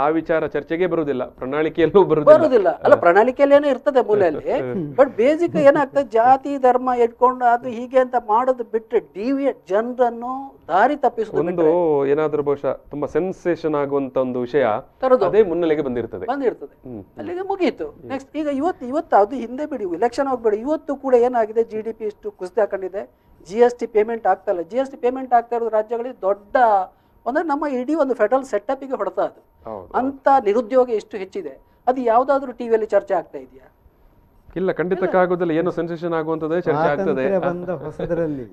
Speaker 2: ಆ ವಿಚಾರ ಚರ್ಚೆಗೆ ಬರುವುದಿಲ್ಲ, ಪ್ರಣಾಳಿಕೆಯಲ್ಲೂ ಬರುವುದಿಲ್ಲ.
Speaker 3: ಅಲ್ಲ, ಪ್ರಣಾಳಿಕೆಯಲ್ಲಿ ಏನೋ ಇರ್ತದೆ ಮೂಲೆಯಲ್ಲಿ, ಬಟ್ ಬೇಸಿಕ್ ಏನಾಗ್ತದೆ ಜಾತಿ ಧರ್ಮ ಇಟ್ಕೊಂಡು ಅದು ಹೀಗೆ ಅಂತ ಮಾಡೋದು ಬಿಟ್ಟರೆ ಡಿವಿಯೇಟ್ ಜನರನ್ನು ದಾರಿ ತಪ್ಪಿಸುವುದು.
Speaker 2: ಒಂದು ಏನಾದ್ರೂ ಬಹುಶಃ ತುಂಬಾ ಸೆನ್ಸೇಷನ್ ಆಗುವಂತ ಒಂದು ವಿಷಯ ಅದೇ ಮುನ್ನೆಲೆಗೆ ಬಂದಿರ್ತದೆ
Speaker 3: ಅಲ್ಲಿಗೆ ಮುಗೀತು. ನೆಕ್ಸ್ಟ್ ಈಗ ಇವತ್ತು ಅದು ಹಿಂದೆ ಬಿಡಿ, ಇಲೆಕ್ಷನ್ ಹೋಗ್ಬೇಡಿ. ಇವತ್ತು ಕೂಡ ಏನಾಗಿದೆ, GDP ಇಷ್ಟು ಕುಸಿತ ಕಂಡಿದೆ, GST ಪೇಮೆಂಟ್ ಆಗ್ತಾ ಇಲ್ಲ. GST ಪೇಮೆಂಟ್ ಆಗ್ತಾ ಇರೋದು ರಾಜ್ಯಗಳಿಗೆ ದೊಡ್ಡ ಅಂದ್ರೆ ನಮ್ಮ ಇಡೀ ಒಂದು ಫೆಡರಲ್ ಸೆಟಪ್ಗೆ ಹೊಡೆತ ಅದು. ಅಂತ ನಿರುದ್ಯೋಗ ಎಷ್ಟು ಹೆಚ್ಚಿದೆ, ಅದು ಯಾವ್ದಾದ್ರು ಟಿವಿಯಲ್ಲಿ ಚರ್ಚೆ ಆಗ್ತಾ ಇದೆಯಾ?
Speaker 2: ಇಲ್ಲ, ಖಂಡಿತಕ್ಕಾಗೋದಿಲ್ಲ. ಏನೋ ಸೆನ್ಸೇಷನ್ ಆಗುವಂತದ್ದೇ ಚರ್ಚೆ ಆಗ್ತದೆ.
Speaker 4: ಬಂದ ಹೊಸದರಲ್ಲಿ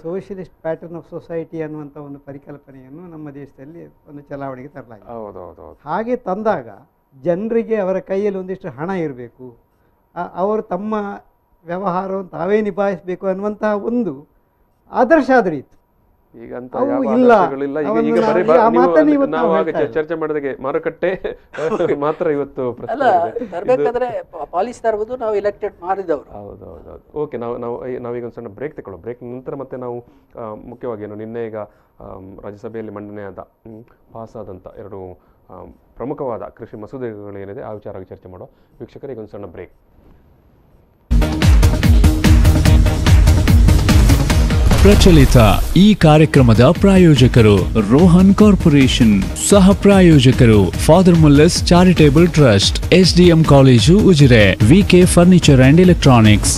Speaker 4: ಸೋಷಿಯಲಿಸ್ಟ್ ಪ್ಯಾಟರ್ನ್ ಆಫ್ ಸೊಸೈಟಿ ಅನ್ನುವಂಥ ಒಂದು ಪರಿಕಲ್ಪನೆಯನ್ನು ನಮ್ಮ ದೇಶದಲ್ಲಿ ಒಂದು ಚಲಾವಣೆಗೆ ತರಲಾಗಿದೆ. ಹಾಗೆ ತಂದಾಗ ಜನರಿಗೆ ಅವರ ಕೈಯಲ್ಲಿ ಒಂದಿಷ್ಟು ಹಣ ಇರಬೇಕು, ಅವರು ತಮ್ಮ ವ್ಯವಹಾರವನ್ನು ತಾವೇ ನಿಭಾಯಿಸಬೇಕು ಅನ್ನುವಂತಹ ಒಂದು ಆದರ್ಶ ಆದರೂ ಇತ್ತು.
Speaker 2: ಈಗ ಅಂತ
Speaker 4: ಅವು
Speaker 2: ಯಾವ
Speaker 4: ಇಲ್ಲ.
Speaker 2: ಆದರ್ಶಗಳಿಲ್ಲ. ಈಗ
Speaker 4: ಅವನ್ನು
Speaker 2: ಈಗ ಬರೀ
Speaker 4: ನಾವು ಆ ಮಾತನ್ನು
Speaker 2: ನೀವು
Speaker 4: ಇವತ್ತು
Speaker 2: ನಾವು
Speaker 4: ನಾವು
Speaker 2: ಆಗ
Speaker 4: ಹೇಳ್ತಾ ಇದ್ದೀವಿ.
Speaker 2: ಚರ್ಚೆ ಮಾಡಿದಾಗೆ ಮಾರುಕಟ್ಟೆ ಮಾತ್ರ ಇವತ್ತು ಪ್ರಶ್ನೆ
Speaker 3: ಅಲ್ಲ
Speaker 2: ಇದೆ.
Speaker 3: ತರಬೇಕಾದ್ರೆ ಪಾಲಿಸಿ ತರುವುದು ನಾವು ಎಲೆಕ್ಟೆಡ್ ಮಾಡಿದವರು.
Speaker 2: ಹೌದೌದು. ಓಕೆ, ನಾವೀಗ ಒಂದು ಸಣ್ಣ ಬ್ರೇಕ್ ತಗೊಳ್ಳೋ. ಬ್ರೇಕ್ ನಂತರ ಮತ್ತೆ ನಾವು ಮುಖ್ಯವಾಗಿ ಏನು ನಿನ್ನೆ ಈಗ ರಾಜ್ಯಸಭೆಯಲ್ಲಿ ಮಂಡನೆಯಾದ ಪಾಸಾದಂಥ 2 ಪ್ರಮುಖವಾದ ಕೃಷಿ ಮಸೂದೆಗಳೇನಿದೆ ಆ ವಿಚಾರವಾಗಿ ಚರ್ಚೆ ಮಾಡೋ. ವೀಕ್ಷಕರಿಗೆ ಒಂದು ಸಣ್ಣ ಬ್ರೇಕ್.
Speaker 1: ಪ್ರಚಲಿತ ಈ ಕಾರ್ಯಕ್ರಮದ ಪ್ರಾಯೋಜಕರು ರೋಹನ್ ಕಾರ್ಪೊರೇಷನ್, ಸಹ ಪ್ರಾಯೋಜಕರು father Muller's charitable trust, SDM college Ujire, VK furniture and electronics.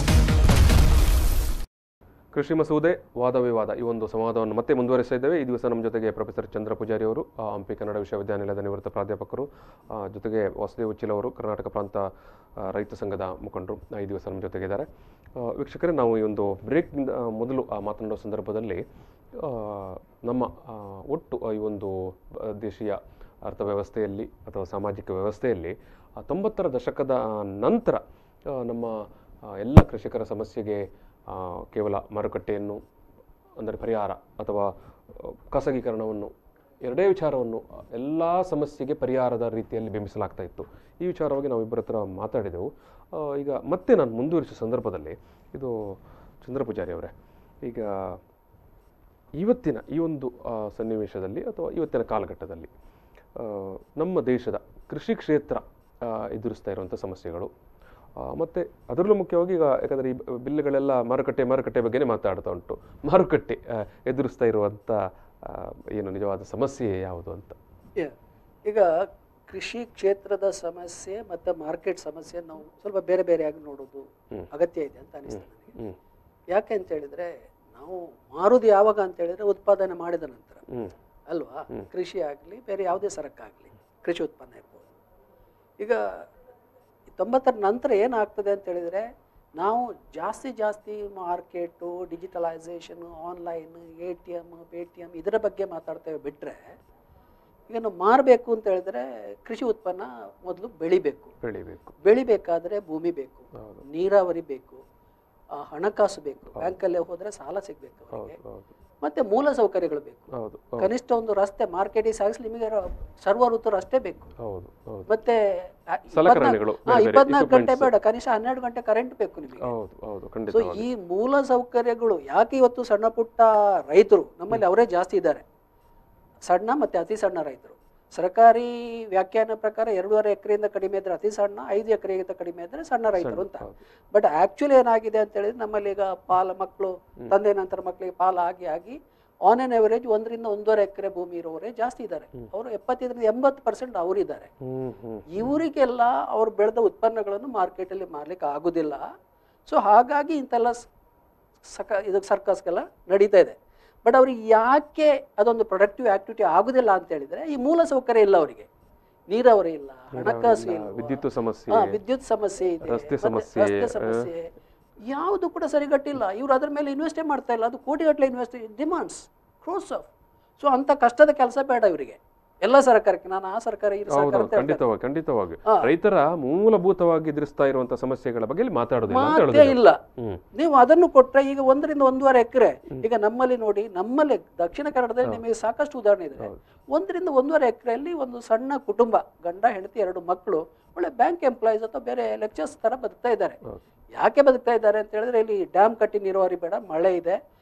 Speaker 2: ಕೃಷಿ ಮಸೂದೆ ವಾದ ವಿವಾದ ಈ ಒಂದು ಸಂವಾದವನ್ನು ಮತ್ತೆ ಮುಂದುವರಿಸ್ತಾ ಇದ್ದೇವೆ. ಈ ದಿವಸ ನಮ್ಮ ಜೊತೆಗೆ ಪ್ರೊಫೆಸರ್ ಚಂದ್ರ ಪೂಜಾರಿ ಅವರು, ಹಂಪಿ ಕನ್ನಡ ವಿಶ್ವವಿದ್ಯಾನಿಲಯದ ನಿವೃತ್ತ ಪ್ರಾಧ್ಯಾಪಕರು, ಜೊತೆಗೆ ವಾಸುದೇವ್ ಉಚ್ಚಿಲ್ ಅವರು, ಕರ್ನಾಟಕ ಪ್ರಾಂತ ರೈತ ಸಂಘದ ಮುಖಂಡರು ಈ ದಿವಸ ನಮ್ಮ ಜೊತೆಗಿದ್ದಾರೆ. ವೀಕ್ಷಕರೇ, ನಾವು ಈ ಒಂದು ಬ್ರೇಕ್ನಿಂದ ಮೊದಲು ಮಾತನಾಡುವ ಸಂದರ್ಭದಲ್ಲಿ ನಮ್ಮ ಒಟ್ಟು ಈ ಒಂದು ದೇಶೀಯ ಅರ್ಥವ್ಯವಸ್ಥೆಯಲ್ಲಿ ಅಥವಾ ಸಾಮಾಜಿಕ ವ್ಯವಸ್ಥೆಯಲ್ಲಿ 90ರ ದಶಕದ ನಂತರ ನಮ್ಮ ಎಲ್ಲ ಕೃಷಿಕರ ಸಮಸ್ಯೆಗೆ ಕೇವಲ ಮಾರುಕಟ್ಟೆಯನ್ನು ಅಂದರೆ ಪರಿಹಾರ ಅಥವಾ ಖಾಸಗೀಕರಣವನ್ನು ಎರಡೇ ವಿಚಾರವನ್ನು ಎಲ್ಲ ಸಮಸ್ಯೆಗೆ ಪರಿಹಾರದ ರೀತಿಯಲ್ಲಿ ಬಿಂಬಿಸಲಾಗ್ತಾ ಇತ್ತು. ಈ ವಿಚಾರವಾಗಿ ನಾವು ಇಬ್ಬರ ಹತ್ರ ಮಾತಾಡಿದೆವು. ಈಗ ಮತ್ತೆ ನಾನು ಮುಂದುವರಿಸುವ ಸಂದರ್ಭದಲ್ಲಿ ಇದು ಚಂದ್ರ ಪೂಜಾರಿ ಅವರೇ, ಈಗ ಇವತ್ತಿನ ಈ ಒಂದು ಸನ್ನಿವೇಶದಲ್ಲಿ ಅಥವಾ ಇವತ್ತಿನ ಕಾಲಘಟ್ಟದಲ್ಲಿ ನಮ್ಮ ದೇಶದ ಕೃಷಿ ಕ್ಷೇತ್ರ ಎದುರಿಸ್ತಾ ಇರುವಂಥ ಸಮಸ್ಯೆಗಳು ಮತ್ತು ಅದರಲ್ಲೂ ಮುಖ್ಯವಾಗಿ ಈಗ ಯಾಕಂದರೆ ಈ ಬಿಲ್ಗಳೆಲ್ಲ ಮಾರುಕಟ್ಟೆ ಬಗ್ಗೆನೇ ಮಾತಾಡ್ತಾ ಉಂಟು. ಮಾರುಕಟ್ಟೆ ಎದುರಿಸ್ತಾ ಇರುವಂಥ ಏನು ನಿಜವಾದ ಸಮಸ್ಯೆ ಯಾವುದು ಅಂತ.
Speaker 3: ಈಗ ಕೃಷಿ ಕ್ಷೇತ್ರದ ಸಮಸ್ಯೆ ಮತ್ತು ಮಾರ್ಕೆಟ್ ಸಮಸ್ಯೆ ನಾವು ಸ್ವಲ್ಪ ಬೇರೆ ಬೇರೆಯಾಗಿ ನೋಡೋದು ಅಗತ್ಯ ಇದೆ ಅಂತ ಅನಿಸ್ತದೆ ನನಗೆ. ಯಾಕೆ ಅಂತ ಹೇಳಿದ್ರೆ, ನಾವು ಮಾರುದು ಯಾವಾಗ ಅಂತ ಹೇಳಿದ್ರೆ ಉತ್ಪಾದನೆ ಮಾಡಿದ ನಂತರ ಅಲ್ವಾ. ಕೃಷಿ ಆಗಲಿ ಬೇರೆ ಯಾವುದೇ ಸರಕಾಗಲಿ ಕೃಷಿ ಉತ್ಪನ್ನ ಇರ್ಬೋದು. ಈಗ 90ರ ನಂತರ ಏನಾಗ್ತದೆ ಅಂತ ಹೇಳಿದರೆ, ನಾವು ಜಾಸ್ತಿ ಮಾರ್ಕೆಟು, ಡಿಜಿಟಲೈಸೇಷನು, ಆನ್ಲೈನ್, ATM, ಪೇಟಿಎಮ್ ಇದರ ಬಗ್ಗೆ ಮಾತಾಡ್ತೇವೆ ಬಿಟ್ಟರೆ, ಈಗ ನಾವು ಮಾರಬೇಕು ಅಂತ ಹೇಳಿದ್ರೆ ಕೃಷಿ ಉತ್ಪನ್ನ ಮೊದಲು ಬೆಳಿಬೇಕಾದ್ರೆ ಭೂಮಿ ಬೇಕು, ನೀರಾವರಿ ಬೇಕು, ಹಣಕಾಸು ಬೇಕು, ಬ್ಯಾಂಕಲ್ಲೇ ಹೋದರೆ ಸಾಲ ಸಿಗಬೇಕು ಅವರಿಗೆ, ಮತ್ತೆ ಮೂಲ ಸೌಕರ್ಯಗಳು ಬೇಕು. ಕನಿಷ್ಠ ಒಂದು ರಸ್ತೆ ಮಾರ್ಕೆಟಿಗೆ ಸಾಗಿಸಲಿ ನಿಮಗೆ ಸರ್ವ ಋತು ರಸ್ತೆ ಬೇಕು. ಮತ್ತೆ 24 ಗಂಟೆ ಬೇಡ, ಕನಿಷ್ಠ 12 ಗಂಟೆ ಕರೆಂಟ್ ಬೇಕು ನಿಮಗೆ. ಸೊ ಈ ಮೂಲ ಸೌಕರ್ಯಗಳು ಯಾಕೆ ಇವತ್ತು ಸಣ್ಣ ಪುಟ್ಟ ರೈತರು ನಮ್ಮಲ್ಲಿ ಅವರೇ ಜಾಸ್ತಿ ಇದ್ದಾರೆ, ಸಣ್ಣ ಮತ್ತೆ ಅತಿ ಸಣ್ಣ ರೈತರು. ಸರ್ಕಾರಿ ವ್ಯಾಖ್ಯಾನ ಪ್ರಕಾರ 2.5 ಎಕರೆಯಿಂದ ಕಡಿಮೆ ಇದ್ರೆ ಅತಿ ಸಣ್ಣ, 5 ಎಕರೆಗಿಂತ ಕಡಿಮೆ ಇದ್ರೆ ಸಣ್ಣ ರೈತರು ಅಂತ. ಬಟ್ ಆಕ್ಚುಲಿ ಏನಾಗಿದೆ ಅಂತ ಹೇಳಿದ್ರೆ, ನಮ್ಮಲ್ಲಿ ಈಗ ಮಕ್ಕಳು ತಂದೆ ನಂತರ ಮಕ್ಕಳಿಗೆ ಆಗಿ ಆನ್ ಆನ್ ಅವರೇಜ್ 1 ರಿಂದ 1.5 ಎಕರೆ ಭೂಮಿ ಇರೋವರೇ ಜಾಸ್ತಿ ಇದ್ದಾರೆ. ಅವರು 75% 80% ಅವರಿದ್ದಾರೆ. ಇವರಿಗೆಲ್ಲ ಅವ್ರು ಬೆಳೆದ ಉತ್ಪನ್ನಗಳನ್ನು ಮಾರ್ಕೆಟಲ್ಲಿ ಮಾರ್ಲಿಕ್ಕೆ ಆಗುದಿಲ್ಲ. ಸೊ ಹಾಗಾಗಿ ಇಂತೆಲ್ಲ ಇದಕ್ಕೆ ಸರ್ಕಸ್ಗೆಲ್ಲ ನಡೀತಾ ಇದೆ. ಬಟ್ ಅವ್ರಿಗೆ ಯಾಕೆ ಅದೊಂದು ಪ್ರೊಡಕ್ಟಿವ್ ಆಕ್ಟಿವಿಟಿ ಆಗುದಿಲ್ಲ ಅಂತ ಹೇಳಿದ್ರೆ, ಈ ಮೂಲ ಸೌಕರ್ಯ ಇಲ್ಲ ಅವರಿಗೆ. ನೀರಾವರಿ ಇಲ್ಲ, ಹಣಕಾಸು ಇಲ್ಲ, ವಿದ್ಯುತ್ ಸಮಸ್ಯೆ ಇದೆ, ರಸ್ತೆ ಸಮಸ್ಯೆ, ಯಾವುದು ಕೂಡ ಸರಿಗಟ್ಟಿಲ್ಲ. ಇವ್ರು ಅದ್ರ ಮೇಲೆ ಇನ್ವೆಸ್ಟೇ ಮಾಡ್ತಾ ಇಲ್ಲ. ಅದು ಕೋಟಿಗಟ್ಟಲೆ invest demands crores of. So ಅಂತ ಕಷ್ಟದ ಕೆಲಸ ಬೇಡ ಇವರಿಗೆ. ಎಲ್ಲ ಸರ್ಕಾರಕ್ಕೆ ನಾನು ಆ ಸರ್ಕಾರ ಈ ಸರ್ಕಾರ
Speaker 2: ಖಂಡಿತವಾಗಿ ರೈತರ ಮೂಲಭೂತವಾಗಿ ಎದುರಿಸ್ತಾ ಇರುವಂತಹ ಸಮಸ್ಯೆಗಳ ಬಗ್ಗೆ
Speaker 3: ಮಾತೇ ಇಲ್ಲ. ನೀವು ಅದನ್ನು ಕೊಟ್ರೆ ಈಗ 1 ರಿಂದ 1.5 ಎಕರೆ ಈಗ ನಮ್ಮಲ್ಲಿ ನೋಡಿ, ನಮ್ಮಲ್ಲಿ ದಕ್ಷಿಣ ಕನ್ನಡದಲ್ಲಿ ನಿಮಗೆ ಸಾಕಷ್ಟು ಉದಾಹರಣೆ ಇದೆ. 1 ರಿಂದ 1.5 ಎಕರೆಯಲ್ಲಿ ಒಂದು ಸಣ್ಣ ಕುಟುಂಬ, ಗಂಡ ಹೆಂಡತಿ 2 ಮಕ್ಕಳು, ಒಳ್ಳೆ ಬ್ಯಾಂಕ್ ಎಂಪ್ಲಾಯೀಸ್ ಅಥವಾ ಬೇರೆ ಲೆಕ್ಚರ್ಸ್ ತರ ಬದುಕ್ತಾ ಇದ್ದಾರೆ. ಯಾಕೆ ಬದುಕ್ತಾ ಇದ್ದಾರೆ ಅಂತ ಹೇಳಿದ್ರೆ, ಇಲ್ಲಿ ಡ್ಯಾಮ್ ಕಟ್ಟಿ ನೀರಾವರಿ ಬೇಡ, ಮಳೆ ಇದೆ,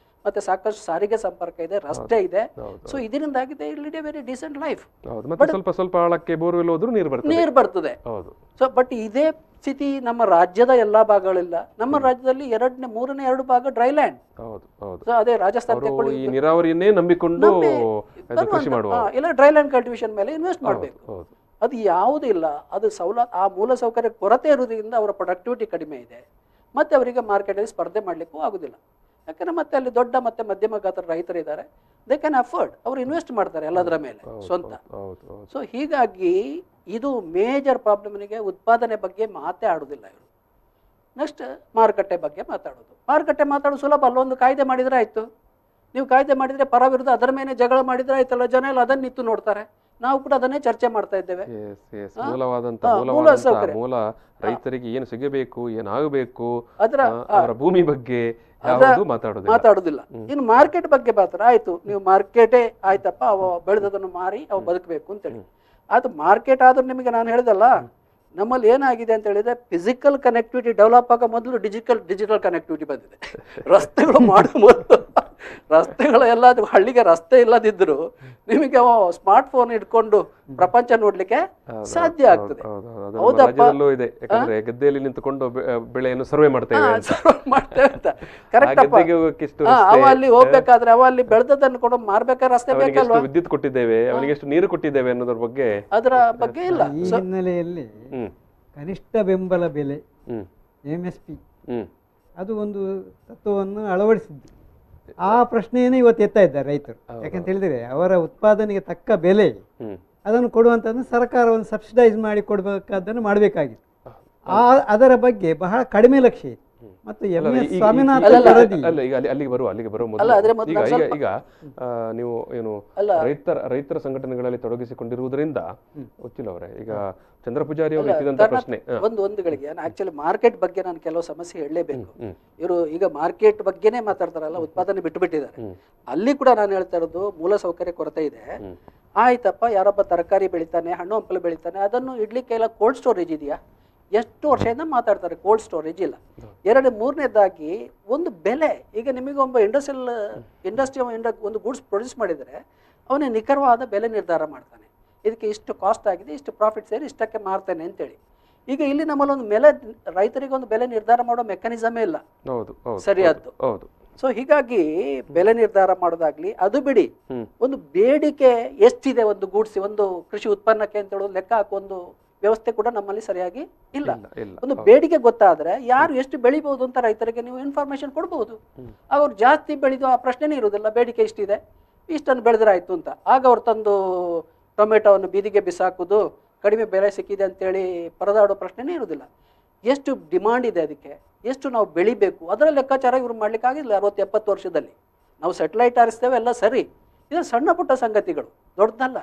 Speaker 3: ಮತ್ತೆ ಸಾಕಷ್ಟು ಸಾರಿಗೆ ಸಂಪರ್ಕ ಇದೆ, ರಸ್ತೆ ಇದೆ. ಸೊ ಇದರಿಂದಾಗಿದೆ ಇಲ್ಲಿ ವೆರಿ ಡಿಸೆಂಟ್ ಲೈಫ್.
Speaker 2: ಸ್ವಲ್ಪ ಆಳಕ್ಕೆ ಬೋರ್ವೆಲ್ ಹೋದ್ರೂ ನೀರು ಬರ್ತದೆ.
Speaker 3: ಸೊ ಬಟ್ ಇದೇ ಸ್ಥಿತಿ ನಮ್ಮ ರಾಜ್ಯದ ಎಲ್ಲಾ ಭಾಗಗಳಿಲ್ಲ. ನಮ್ಮ ರಾಜ್ಯದಲ್ಲಿ 2/3 ಭಾಗ ಡ್ರೈ ಲ್ಯಾಂಡ್. ಸೊ ಅದೇ ರಾಜಸ್ಥಾನ
Speaker 2: ನೀರಾವರಿಯನ್ನೇ ನಂಬಿಕೊಂಡು
Speaker 3: ಇಲ್ಲ, ಡ್ರೈ ಲ್ಯಾಂಡ್ ಕಲ್ಟಿವೇಶನ್ ಮೇಲೆ ಇನ್ವೆಸ್ಟ್ ಮಾಡಬೇಕು. ಅದು ಯಾವುದೂ ಇಲ್ಲ. ಅದು ಆ ಮೂಲ ಸೌಕರ್ಯ ಕೊರತೆ ಇರುವುದರಿಂದ ಅವರ ಪ್ರೊಡಕ್ಟಿವಿಟಿ ಕಡಿಮೆ ಇದೆ. ಮತ್ತೆ ಅವರಿಗೆ ಮಾರ್ಕೆಟಲ್ಲಿ ಸ್ಪರ್ಧೆ ಮಾಡಲಿಕ್ಕೂ ಆಗುದಿಲ್ಲ. ಯಾಕಂದ್ರೆ ಮತ್ತೆ ಅಲ್ಲಿ ದೊಡ್ಡ ಮತ್ತೆ ಮಧ್ಯಮ ಗಾತ್ರದ ರೈತರು ಇದ್ದಾರೆ, ದೇ ಕ್ಯಾನ್ ಅಫೋರ್ಡ್, ಅವರು ಇನ್ವೆಸ್ಟ್ ಮಾಡ್ತಾರೆ ಎಲ್ಲದರ ಮೇಲೆ ಸ್ವಂತ. ಸೊ ಹೀಗಾಗಿ ಇದು ಮೇಜರ್ ಪ್ರಾಬ್ಲಮ್ನಿಗೆ ಉತ್ಪಾದನೆ ಬಗ್ಗೆ ಮಾತೇ ಆಡುದಿಲ್ಲ ಇವರು. ನೆಕ್ಸ್ಟ್ ಮಾರುಕಟ್ಟೆ ಬಗ್ಗೆ ಮಾತಾಡೋದು ಸುಲಭ. ಅಲ್ಲೊಂದು ಕಾಯ್ದೆ ಮಾಡಿದ್ರೆ ಆಯ್ತು. ನೀವು ಕಾಯ್ದೆ ಮಾಡಿದ್ರೆ ಪರ ವಿರುದ್ಧ ಅದರ ಮೇಲೆ ಜಗಳ ಮಾಡಿದ್ರೆ ಆಯ್ತಲ್ಲ, ಜನ ಎಲ್ಲ ಅದನ್ನ ನಿಂತು ನೋಡ್ತಾರೆ. ನಾವು ಕೂಡ ಅದನ್ನೇ ಚರ್ಚೆ ಮಾಡ್ತಾ ಇದ್ದೇವೆ.
Speaker 2: ಮೂಲ ರೈತರಿಗೆ ಏನು ಸಿಗಬೇಕು, ಏನಾಗಬೇಕು, ಅವರ ಭೂಮಿ ಬಗ್ಗೆ
Speaker 3: ಮಾತಾಡುದಿಲ್ಲ. ಇನ್ನು ಮಾರ್ಕೆಟ್ ಬಗ್ಗೆ ಮಾತ್ರ ಆಯ್ತು, ನೀವು ಮಾರ್ಕೆಟೇ ಆಯ್ತಪ್ಪ, ಅವ ಬೆಳೆದದನ್ನು ಮಾರಿ ಅವ ಬದುಕಬೇಕು ಅಂತೇಳಿ. ಅದು ಮಾರ್ಕೆಟ್ ಆದ್ರೂ ನಿಮಗೆ ನಾನು ಹೇಳಿದಲ್ಲ, ನಮ್ಮಲ್ಲಿ ಏನಾಗಿದೆ ಅಂತ ಹೇಳಿದ್ರೆ ಫಿಸಿಕಲ್ ಕನೆಕ್ಟಿವಿಟಿ ಡೆವಲಪ್ ಆಗೋ ಮೊದಲು ಡಿಜಿಟಲ್ ಕನೆಕ್ಟಿವಿಟಿ ಬಂದಿದೆ. ರಸ್ತೆಗಳು ಮಾಡೋ ಮೊದಲು ರಸ್ತೆಗಳೆಲ್ಲ ಹಳ್ಳಿಗೆ ರಸ್ತೆ ಇಲ್ಲದಿದ್ರು ನಿಮಗೆ ಸ್ಮಾರ್ಟ್ ಫೋನ್ ಇಟ್ಕೊಂಡು ಪ್ರಪಂಚ ನೋಡ್ಲಿಕ್ಕೆ ಸಾಧ್ಯ ಆಗ್ತದೆ. ಹೌದಪ್ಪ,
Speaker 2: ಗದ್ದೆಯಲ್ಲಿ ನಿಂತುಕೊಂಡು ಬೆಳೆಯನ್ನು ಸರ್ವೆ ಮಾಡ್ತೇವೆ
Speaker 3: ಅಂತ ಕರೆಕ್ಟ್ ಅಪ್ಪ. ಅವ ಅಲ್ಲಿ ಹೋಗ್ಬೇಕಾದ್ರೆ ಅವ ಅಲ್ಲಿ ಬೆಳೆದದನ್ನು ಕೂಡ ಮಾರ್ಬೇಕಾದ್ರೆ ರಸ್ತೆ ಬೇಕಲ್ವಾ,
Speaker 2: ವಿದ್ಯುತ್ ಕೊಟ್ಟಿದ್ದೇವೆ, ಅವನಿಗೆ ಎಷ್ಟು ನೀರು ಕೊಟ್ಟಿದ್ದೇವೆ ಅನ್ನೋದ್ರ ಬಗ್ಗೆ
Speaker 3: ಅದರ ಬಗ್ಗೆ ಇಲ್ಲ.
Speaker 4: ಈ ಹಿನ್ನೆಲೆಯಲ್ಲಿ ಕನಿಷ್ಠ ಬೆಂಬಲ ಬೆಲೆ MSP ಅದು ಒಂದು ತತ್ವವನ್ನು ಅಳವಡಿಸಿದ್ದು. ಆ ಪ್ರಶ್ನೆಯನ್ನೇ ಇವತ್ತು ಎತ್ತಾ ಇದ್ದಾರೆ ರೈತರು. ಯಾಕಂತ ಹೇಳಿದ್ರೆ ಅವರ ಉತ್ಪಾದನೆಗೆ ತಕ್ಕ ಬೆಲೆ ಅದನ್ನು ಕೊಡುವಂಥದ್ದು ಸರ್ಕಾರ ಒಂದು ಸಬ್ಸಿಡೈಸ್ ಮಾಡಿ ಕೊಡಬೇಕಾದನ್ನು ಮಾಡಬೇಕಾಗಿತ್ತು. ಅದರ ಬಗ್ಗೆ ಬಹಳ ಕಡಿಮೆ ಲಕ್ಷ್ಯ ಇತ್ತು. ಮತ್ತು ಸ್ವಾಮಿನಾಥನ್ ವರದಿ
Speaker 2: ಅಲ್ಲಿಗೆ ಬರುವ ಈಗ ನೀವು ಏನು ರೈತರ ಸಂಘಟನೆಗಳಲ್ಲಿ ತೊಡಗಿಸಿಕೊಂಡಿರುವುದರಿಂದ ಗೊತ್ತಿಲ್ಲ ಅವರೇ, ಈಗ ಚಂದ್ರ ಪೂಜಾರಿ ಅವರು ಎತ್ತಿದಂತ ಪ್ರಶ್ನೆ
Speaker 3: ಒಂದು ಗಳಿಗೆ ಆಕ್ಚುಲಿ ಮಾರ್ಕೆಟ್ ಬಗ್ಗೆ ನಾನು ಕೆಲವು ಸಮಸ್ಯೆ ಹೇಳಲೇಬೇಕು. ಇವರು ಈಗ ಮಾರ್ಕೆಟ್ ಬಗ್ಗೆನೇ ಮಾತಾಡ್ತಾರಲ್ಲ, ಉತ್ಪಾದನೆ ಬಿಟ್ಟು ಬಿಟ್ಟಿದ್ದಾರೆ. ಅಲ್ಲಿ ಕೂಡ ನಾನು ಹೇಳ್ತಾ ಇರೋದು ಮೂಲ ಸೌಕರ್ಯ ಕೊರತೆ ಇದೆ. ಆಯ್ತಪ್ಪ, ಯಾರೊಬ್ಬ ತರಕಾರಿ ಬೆಳಿತಾನೆ, ಹಣ್ಣು ಹಂಪಲು ಬೆಳಿತಾನೆ, ಅದನ್ನು ಇಡ್ಲಿಕ್ಕೆ ಎಲ್ಲ ಕೋಲ್ಡ್ ಸ್ಟೋರೇಜ್ ಇದೆಯಾ? ಎಷ್ಟು ವರ್ಷದಿಂದ ಮಾತಾಡ್ತಾರೆ, ಕೋಲ್ಡ್ ಸ್ಟೋರೇಜ್ ಇಲ್ಲ. ಮೂರನೇದಾಗಿ ಒಂದು ಬೆಲೆ. ಈಗ ನಿಮಗೊಬ್ಬ ಇಂಡಸ್ಟ್ರಿ ಒಂದು ಗೂಡ್ಸ್ ಪ್ರೊಡ್ಯೂಸ್ ಮಾಡಿದರೆ ಅವನೇ ನಿಖರವಾದ ಬೆಲೆ ನಿರ್ಧಾರ ಮಾಡ್ತಾನೆ. ಇದಕ್ಕೆ ಇಷ್ಟು ಕಾಸ್ಟ್ ಆಗಿದೆ, ಇಷ್ಟು ಪ್ರಾಫಿಟ್ ಸೇರಿ ಇಷ್ಟಕ್ಕೆ ಮಾರ್ತೇನೆ ಅಂತೇಳಿ. ಈಗ ಇಲ್ಲಿ ನಮ್ಮಲ್ಲಿ ಒಂದು ರೈತರಿಗೆ ಒಂದು ಬೆಲೆ ನಿರ್ಧಾರ ಮಾಡೋ ಮೆಕ್ಯಾನಿಸಮೇ ಇಲ್ಲ ಸರಿಯಾದ್ದು. ಸೊ ಹೀಗಾಗಿ ಬೆಲೆ ನಿರ್ಧಾರ ಮಾಡೋದಾಗ್ಲಿ ಅದು ಬಿಡಿ, ಒಂದು ಬೇಡಿಕೆ ಎಷ್ಟಿದೆ ಒಂದು ಗೂಡ್ಸ್, ಒಂದು ಕೃಷಿ ಉತ್ಪನ್ನಕ್ಕೆ ಅಂತ ಹೇಳೋದು ಲೆಕ್ಕ ಹಾಕೋ ಒಂದು ವ್ಯವಸ್ಥೆ ಕೂಡ ನಮ್ಮಲ್ಲಿ ಸರಿಯಾಗಿ ಇಲ್ಲ. ಒಂದು ಬೇಡಿಕೆ ಗೊತ್ತಾದ್ರೆ ಯಾರು ಎಷ್ಟು ಬೆಳಿಬಹುದು ಅಂತ ರೈತರಿಗೆ ನೀವು ಇನ್ಫಾರ್ಮೇಶನ್ ಕೊಡ್ಬಹುದು. ಅವ್ರು ಜಾಸ್ತಿ ಬೆಳೆದು ಆ ಪ್ರಶ್ನೆನೇ ಇರುವುದಿಲ್ಲ, ಬೇಡಿಕೆ ಇಷ್ಟಿದೆ, ಇಷ್ಟನ್ನು ಬೆಳೆದ್ರೆ ಆಯ್ತು ಅಂತ. ಆಗ ಅವ್ರು ತಂದು ಟೊಮೆಟೊವನ್ನು ಬೀದಿಗೆ ಬಿಸಾಕುದು, ಕಡಿಮೆ ಬೆಲೆ ಸಿಕ್ಕಿದೆ ಅಂತೇಳಿ ಪರದಾಡೋ ಪ್ರಶ್ನೆನೇ ಇರುವುದಿಲ್ಲ. ಎಷ್ಟು ಡಿಮಾಂಡ್ ಇದೆ, ಅದಕ್ಕೆ ಎಷ್ಟು ನಾವು ಬೆಳಿಬೇಕು, ಅದರ ಲೆಕ್ಕಾಚಾರ ಇವ್ರು ಮಾಡ್ಲಿಕ್ಕೆ ಆಗಿಲ್ಲ 60-70 ವರ್ಷದಲ್ಲಿ. ನಾವು ಸ್ಯಾಟಲೈಟ್ ಆರಿಸ್ತೇವೆ ಎಲ್ಲ ಸರಿ, ಇದು ಸಣ್ಣ ಪುಟ್ಟ ಸಂಗತಿಗಳು, ದೊಡ್ಡದಲ್ಲ.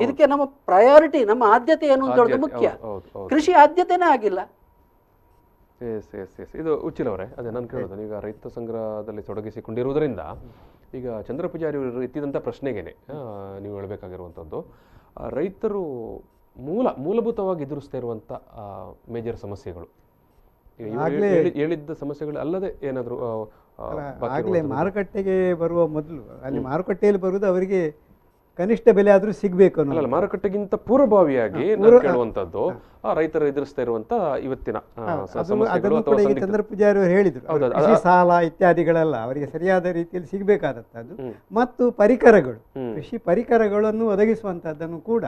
Speaker 3: ಇದಕ್ಕೆ ನಮ್ಮ ಪ್ರಯಾರಿಟಿ, ನಮ್ಮ ಆದ್ಯತೆ ಏನು ದೊಡ್ಡ ಮುಖ್ಯ. ಕೃಷಿ ಆದ್ಯತೆನೇ ಆಗಿಲ್ಲ.
Speaker 2: ಇದು ಉಚ್ಚಿಲವರೇ, ಅದೇ ನಾನು ಕೇಳೋದು, ಈಗ ರೈತ ಸಂಗ್ರಹದಲ್ಲಿ ತೊಡಗಿಸಿಕೊಂಡಿರುವುದರಿಂದ ಈಗ ಚಂದ್ರ ಪೂಜಾರಿ ಅವರು ಎತ್ತಿದಂಥ ಪ್ರಶ್ನೆಗೇನೆ ನೀವು ಹೇಳಬೇಕಾಗಿರುವಂಥದ್ದು, ರೈತರು ಮೂಲಭೂತವಾಗಿ ಎದುರಿಸ್ತಾ ಇರುವಂಥ ಮೇಜರ್ ಸಮಸ್ಯೆಗಳು, ಹೇಳಿದ್ದ ಸಮಸ್ಯೆಗಳು ಅಲ್ಲದೆ ಏನಾದರೂ
Speaker 4: ಆಗಲೇ ಮಾರುಕಟ್ಟೆಗೆ ಬರುವ ಮೊದಲು ಅಲ್ಲಿ ಮಾರುಕಟ್ಟೆಯಲ್ಲಿ ಬರುವುದು ಅವರಿಗೆ ಕನಿಷ್ಠ ಬೆಲೆ ಆದರೂ ಸಿಗಬೇಕು ಅನ್ನೋಲ್ಲ,
Speaker 2: ಮಾರುಕಟ್ಟೆಗಿಂತ ಪೂರ್ವಭಾವಿಯಾಗಿ ಕೇಳುವಂಥದ್ದು ರೈತರು ಎದುರಿಸ್ತಾ ಇರುವಂತ ಇವತ್ತಿನ
Speaker 4: ಅದನ್ನು ಕೂಡ ಈಗ ಚಂದ್ರ ಪೂಜಾರಿ ಅವರು ಹೇಳಿದ್ರು, ಕೃಷಿ ಸಾಲ ಇತ್ಯಾದಿಗಳೆಲ್ಲ ಅವರಿಗೆ ಸರಿಯಾದ ರೀತಿಯಲ್ಲಿ ಸಿಗಬೇಕಾದದ್ದು. ಮತ್ತು ಪರಿಕರಗಳು, ಕೃಷಿ ಪರಿಕರಗಳನ್ನು ಒದಗಿಸುವಂತಹದ್ದನ್ನು ಕೂಡ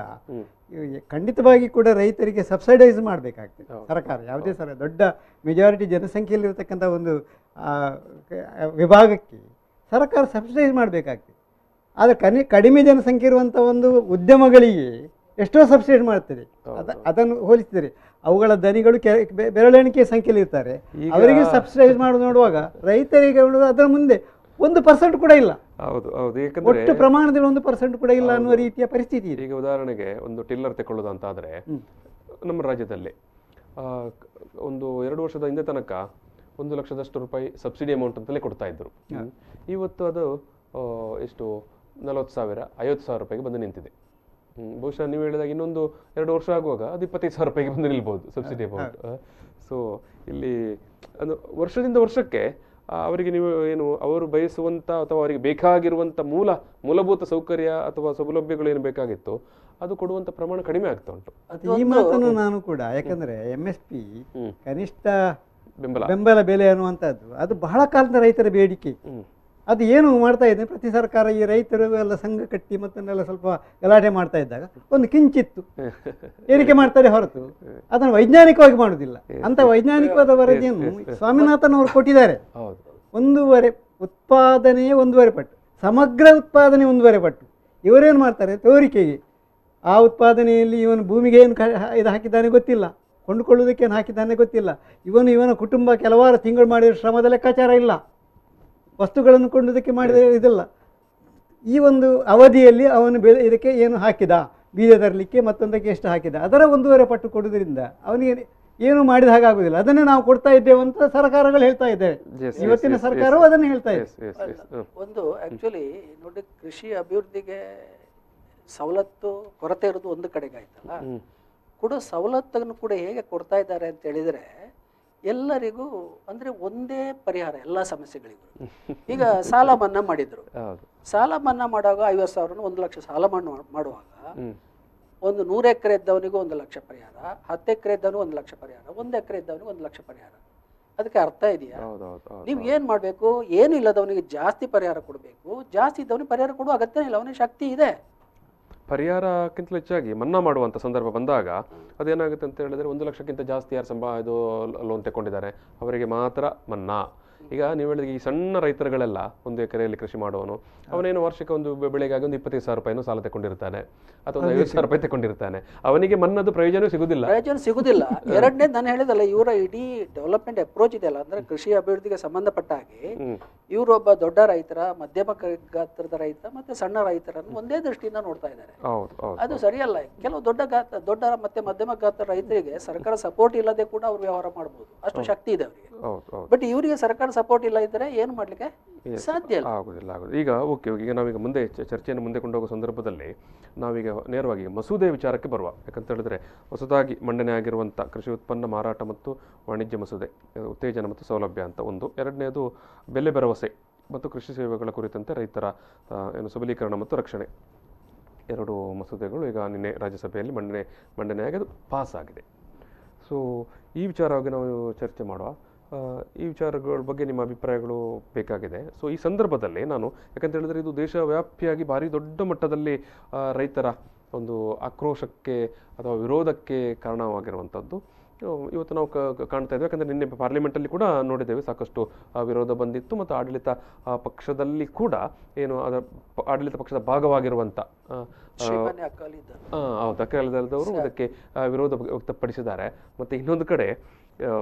Speaker 4: ಖಂಡಿತವಾಗಿ ಕೂಡ ರೈತರಿಗೆ ಸಬ್ಸಿಡೈಸ್ ಮಾಡಬೇಕಾಗ್ತದೆ ಸರ್ಕಾರ. ಯಾವುದೇ ದೊಡ್ಡ ಮೆಜಾರಿಟಿ ಜನಸಂಖ್ಯೆಯಲ್ಲಿರತಕ್ಕಂಥ ಒಂದು ವಿಭಾಗಕ್ಕೆ ಸರ್ಕಾರ ಸಬ್ಸಿಡೈಸ್ ಮಾಡಬೇಕಾಗ್ತದೆ. ಆದರೆ ಕಡಿಮೆ ಜನಸಂಖ್ಯೆ ಇರುವಂಥ ಒಂದು ಉದ್ಯಮಗಳಿಗೆ ಎಷ್ಟೋ ಸಬ್ಸಿಡಿ ಮಾಡ್ತದೆ. ಅದನ್ನು ಹೋಲಿಸಿದರೆ ಅವುಗಳ ದನಿಗಳು ಬೆರಳೆಣಿಕೆ ಸಂಖ್ಯೆಯಲ್ಲಿ ಇರ್ತಾರೆ, ಅವರಿಗೆ ಸಬ್ಸಿಡೈಸ್ ಮಾಡೋದು ನೋಡುವಾಗ ರೈತರಿಗೆ ಅದರ ಮುಂದೆ 1% ಕೂಡ ಇಲ್ಲ.
Speaker 2: ಹೌದು ಹೌದು,
Speaker 4: ಒಟ್ಟು ಪ್ರಮಾಣದಲ್ಲಿ 1% ಕೂಡ ಇಲ್ಲ ಅನ್ನುವ ರೀತಿಯ ಪರಿಸ್ಥಿತಿ ಇದೆ.
Speaker 2: ಈಗ ಉದಾಹರಣೆಗೆ ಒಂದು ಟಿಲ್ಲರ್ ತಗೊಳ್ಳೋದು ಅಂತ ಆದರೆ ನಮ್ಮ ರಾಜ್ಯದಲ್ಲಿ ಒಂದು 2 ವರ್ಷದ ಹಿಂದೆ ತನಕ 1 ಲಕ್ಷದಷ್ಟು ರೂಪಾಯಿ ಸಬ್ಸಿಡಿ ಅಮೌಂಟ್ ಅಂತಲೇ ಕೊಡ್ತಾ ಇದ್ರು. ಇವತ್ತು ಅದು ಎಷ್ಟು 40,000 50,000 ರೂಪಾಯಿಗೆ ಬಂದು ನಿಂತಿದೆ. ಬಹುಶಃ ನೀವು ಹೇಳಿದಾಗ ಇನ್ನೊಂದು 2 ವರ್ಷ ಆಗುವಾಗ ಅದು 25,000 ರೂಪಾಯಿಗೆ ಬಂದು ನಿಲ್ಬಹುದು ಸಬ್ಸಿಡಿ ಅಮೌಂಟ್. ಸೊ ಇಲ್ಲಿ ಅದು ವರ್ಷದಿಂದ ವರ್ಷಕ್ಕೆ ಅವರಿಗೆ ನೀವು ಏನು ಅವರು ಬಯಸುವಂಥ ಅಥವಾ ಅವರಿಗೆ ಬೇಕಾಗಿರುವಂಥ ಮೂಲಭೂತ ಸೌಕರ್ಯ ಅಥವಾ ಸೌಲಭ್ಯಗಳು ಏನು ಬೇಕಾಗಿತ್ತು ಅದು ಕೊಡುವಂಥ ಪ್ರಮಾಣ ಕಡಿಮೆ ಆಗ್ತಾ ಉಂಟು.
Speaker 4: ಈ ಮಾತನ್ನು ನಾನು ಕೂಡ, ಯಾಕಂದ್ರೆ MSP ಕನಿಷ್ಠ ಬೆಂಬಲ ಬೆಲೆ ಅನ್ನುವಂಥದ್ದು ಅದು ಬಹಳ ಕಾಲದ ರೈತರ ಬೇಡಿಕೆ. ಅದು ಏನು ಮಾಡ್ತಾ ಇದೆ, ಪ್ರತಿ ಸರ್ಕಾರ ಈ ರೈತರು ಎಲ್ಲ ಸಂಘ ಕಟ್ಟಿ ಮತ್ತನ್ನೆಲ್ಲ ಸ್ವಲ್ಪ ಗಲಾಟೆ ಮಾಡ್ತಾ ಇದ್ದಾಗ ಒಂದು ಕಿಂಚಿತ್ತು ಏರಿಕೆ ಮಾಡ್ತಾರೆ ಹೊರತು ಅದನ್ನು ವೈಜ್ಞಾನಿಕವಾಗಿ ಮಾಡುವುದಿಲ್ಲ. ಅಂತ ವೈಜ್ಞಾನಿಕವಾದ ವರದಿಯನ್ನು ಸ್ವಾಮಿನಾಥನ್ ಅವರು ಕೊಟ್ಟಿದ್ದಾರೆ. 1.5 ಉತ್ಪಾದನೆಯೇ 1.5 ಪಟ್ಟು, ಸಮಗ್ರ ಉತ್ಪಾದನೆ 1.5 ಪಟ್ಟು. ಇವರೇನು ಮಾಡ್ತಾರೆ, ತೋರಿಕೆಗೆ ಆ ಉತ್ಪಾದನೆಯಲ್ಲಿ ಇವನು ಭೂಮಿಗೆ ಏನು ಇದು ಹಾಕಿದ್ದಾನೆ ಗೊತ್ತಿಲ್ಲ, ಕೊಂಡುಕೊಳ್ಳುವುದಕ್ಕೆ ಏನು ಹಾಕಿದ್ದಾನೆ ಗೊತ್ತಿಲ್ಲ, ಇವನ ಕುಟುಂಬ ಕೆಲವಾರು ತಿಂಗಳು ಮಾಡಿದ ಶ್ರಮದ ಲೆಕ್ಕಾಚಾರ ಇಲ್ಲ, ವಸ್ತುಗಳನ್ನು ಕೊಂಡುವುದಕ್ಕೆ ಮಾಡಿದ ಇದಿಲ್ಲ. ಈ ಒಂದು ಅವಧಿಯಲ್ಲಿ ಅವನು ಇದಕ್ಕೆ ಏನು ಹಾಕಿದ, ಬೀಜ ತರಲಿಕ್ಕೆ ಮತ್ತೊಂದಕ್ಕೆ ಎಷ್ಟು ಹಾಕಿದ ಅದರ 1.5 ಪಟ್ಟು ಕೊಡೋದ್ರಿಂದ ಅವನಿಗೆ ಏನು ಮಾಡಿದ ಹಾಗಾಗುದಿಲ್ಲ. ಅದನ್ನೇ ನಾವು ಕೊಡ್ತಾ ಇದ್ದೇವೆ ಅಂತ ಸರ್ಕಾರಗಳು ಹೇಳ್ತಾ ಇದ್ದೇವೆ. ಇವತ್ತಿನ ಸರ್ಕಾರವು ಅದನ್ನು ಹೇಳ್ತಾ ಇದೆ.
Speaker 3: ಒಂದು ಆಕ್ಚುಲಿ ನೋಡಿ, ಕೃಷಿ ಅಭಿವೃದ್ಧಿಗೆ ಸವಲತ್ತು ಕೊರತೆ ಇರೋದು ಒಂದು ಕಡೆಗೆ ಆಯ್ತಲ್ಲ, ಕೂಡ ಸವಲತ್ತನ್ನು ಕೂಡ ಹೇಗೆ ಕೊಡ್ತಾ ಇದ್ದಾರೆ ಅಂತ ಹೇಳಿದರೆ ಎಲ್ಲರಿಗೂ ಅಂದರೆ ಒಂದೇ ಪರಿಹಾರ ಎಲ್ಲ ಸಮಸ್ಯೆಗಳಿಗೂ. ಈಗ ಸಾಲ ಮನ್ನಾ ಮಾಡಿದ್ರು, ಸಾಲ ಮನ್ನಾ ಮಾಡುವಾಗ 50,000 1 ಲಕ್ಷ ಸಾಲ ಮನ್ನಾ ಮಾಡುವಾಗ ಒಂದು 100 ಎಕರೆ ಇದ್ದವನಿಗೂ 1 ಲಕ್ಷ ಪರಿಹಾರ, 10 ಎಕರೆ ಇದ್ದವನಿಗೂ 1 ಲಕ್ಷ ಪರಿಹಾರ, 1 ಎಕರೆ ಇದ್ದವನಿಗೂ 1 ಲಕ್ಷ ಪರಿಹಾರ. ಅದಕ್ಕೆ ಅರ್ಥ ಇದೆಯಾ? ನೀವು ಏನು ಮಾಡಬೇಕು, ಏನು ಇಲ್ಲದವನಿಗೆ ಜಾಸ್ತಿ ಪರಿಹಾರ ಕೊಡಬೇಕು, ಜಾಸ್ತಿ ಇದ್ದವನಿಗೆ ಪರಿಹಾರ ಕೊಡುವ ಅಗತ್ಯ ಇಲ್ಲ, ಅವನಿಗೆ ಶಕ್ತಿ ಇದೆ.
Speaker 2: ಪರಿಹಾರಕ್ಕಿಂತಲೂ ಹೆಚ್ಚಾಗಿ ಮನ್ನಾ ಮಾಡುವಂಥ ಸಂದರ್ಭ ಬಂದಾಗ ಅದೇನಾಗುತ್ತೆ ಅಂತ ಹೇಳಿದ್ರೆ 1 ಲಕ್ಷಕ್ಕಿಂತ ಜಾಸ್ತಿ ಯಾರು ಇದು ಲೋನ್ ತಗೊಂಡಿದ್ದಾರೆ ಅವರಿಗೆ ಮಾತ್ರ ಮನ್ನಾ. ಈಗ ನೀವು ಹೇಳಿದ ಈ ಸಣ್ಣ ರೈತರುಗಳೆಲ್ಲ 1 ಎಕರೆಯಲ್ಲಿ ಕೃಷಿ ಮಾಡುವನು, ಅವನೇನು ವರ್ಷಕ್ಕೆ ಒಂದು ಬೆಳೆಗಾಗಿ ಒಂದು 25,000 ರೂಪಾಯಿನೂ ಸಾಲ ತಗೊಂಡಿರ್ತಾನೆ ಅಥವಾ ಒಂದು 50,000 ರೂಪಾಯಿ ತಗೊಂಡಿರ್ತಾನೆ, ಅವನಿಗೆ ಮನ್ನದು ಪ್ರಯೋಜನ ಸಿಗುದಿಲ್ಲ.
Speaker 3: ಎರಡನೇದು ನಾನು ಹೇಳಿದಲ್ಲ, ಇವರ ಇಡೀ ಡೆವಲಪ್ಮೆಂಟ್ ಅಪ್ರೋಚ್ ಇದೆಯಲ್ಲ, ಅಂದ್ರೆ ಕೃಷಿ ಅಭಿವೃದ್ಧಿಗೆ ಸಂಬಂಧಪಟ್ಟ ಹಾಗೆ ಇವರೊಬ್ಬ ದೊಡ್ಡ ರೈತರ, ಮಧ್ಯಮ ಗಾತ್ರದ ರೈತ ಮತ್ತೆ ಸಣ್ಣ ರೈತರನ್ನು ಒಂದೇ ದೃಷ್ಟಿಯಿಂದ ನೋಡ್ತಾ ಇದ್ದಾರೆ. ಅದು ಸರಿಯಲ್ಲ. ಕೆಲವು ದೊಡ್ಡ ಮತ್ತೆ ಮಧ್ಯಮ ಗಾತ್ರದ ರೈತರಿಗೆ ಸರ್ಕಾರ ಸಪೋರ್ಟ್ ಇಲ್ಲದೆ ಕೂಡ ಅವ್ರು ವ್ಯವಹಾರ ಮಾಡಬಹುದು, ಅಷ್ಟು ಶಕ್ತಿ ಇದೆ ಅವರಿಗೆ. ಬಟ್ ಇವರಿಗೆ ಸರ್ಕಾರ ಸಪೋರ್ಟ್ ಇಲ್ಲ ಇದ್ದರೆ ಏನು ಮಾಡ್ಲಿಕ್ಕೆ ಸಾಧ್ಯ
Speaker 2: ಆಗುದಿಲ್ಲ. ಈಗ ಈಗ ನಾವೀಗ ಮುಂದೆ ಚರ್ಚೆಯನ್ನು ಮುಂದೆ ಕೊಂಡೋಗೋ ಸಂದರ್ಭದಲ್ಲಿ ನಾವೀಗ ನೇರವಾಗಿ ಮಸೂದೆ ವಿಚಾರಕ್ಕೆ ಬರುವ. ಯಾಕಂತ ಹೇಳಿದ್ರೆ ಹೊಸದಾಗಿ ಮಂಡನೆ ಆಗಿರುವಂಥ ಕೃಷಿ ಉತ್ಪನ್ನ ಮಾರಾಟ ಮತ್ತು ವಾಣಿಜ್ಯ ಮಸೂದೆ, ಉತ್ತೇಜನ ಮತ್ತು ಸೌಲಭ್ಯ ಅಂತ ಒಂದು, ಎರಡನೇದು ಬೆಲೆ ಭರವಸೆ ಮತ್ತು ಕೃಷಿ ಸೇವೆಗಳ ಕುರಿತಂತೆ ರೈತರ ಸಬಲೀಕರಣ ಮತ್ತು ರಕ್ಷಣೆ, 2 ಮಸೂದೆಗಳು ಈಗ ನಿನ್ನೆ ರಾಜ್ಯಸಭೆಯಲ್ಲಿ ಮಂಡನೆಯಾಗಿ ಅದು ಪಾಸ್ ಆಗಿದೆ. ಸೊ ಈ ವಿಚಾರವಾಗಿ ನಾವು ಚರ್ಚೆ ಮಾಡುವ. ಈ ವಿಚಾರಗಳ ಬಗ್ಗೆ ನಿಮ್ಮ ಅಭಿಪ್ರಾಯಗಳು ಬೇಕಾಗಿದೆ. ಸೊ ಈ ಸಂದರ್ಭದಲ್ಲಿ ನಾನು ಯಾಕಂತ ಹೇಳಿದ್ರೆ ಇದು ದೇಶವ್ಯಾಪಿಯಾಗಿ ಭಾರಿ ದೊಡ್ಡ ಮಟ್ಟದಲ್ಲಿ ರೈತರ ಒಂದು ಆಕ್ರೋಶಕ್ಕೆ ಅಥವಾ ವಿರೋಧಕ್ಕೆ ಕಾರಣವಾಗಿರುವಂಥದ್ದು ಇವತ್ತು ನಾವು ಕಾಣ್ತಾ ಇದ್ದೇವೆ. ಯಾಕಂದರೆ ನಿನ್ನೆ ಪಾರ್ಲಿಮೆಂಟಲ್ಲಿ ಕೂಡ ನೋಡಿದ್ದೇವೆ, ಸಾಕಷ್ಟು ವಿರೋಧ ಬಂದಿತ್ತು ಮತ್ತು ಆಡಳಿತ ಪಕ್ಷದಲ್ಲಿ ಕೂಡ ಅದರ ಆಡಳಿತ ಪಕ್ಷದ ಭಾಗವಾಗಿರುವಂಥ ಅಕಾಲಿದಳದವರು ಅದಕ್ಕೆ ವಿರೋಧ ವ್ಯಕ್ತಪಡಿಸಿದ್ದಾರೆ. ಮತ್ತು ಇನ್ನೊಂದು ಕಡೆ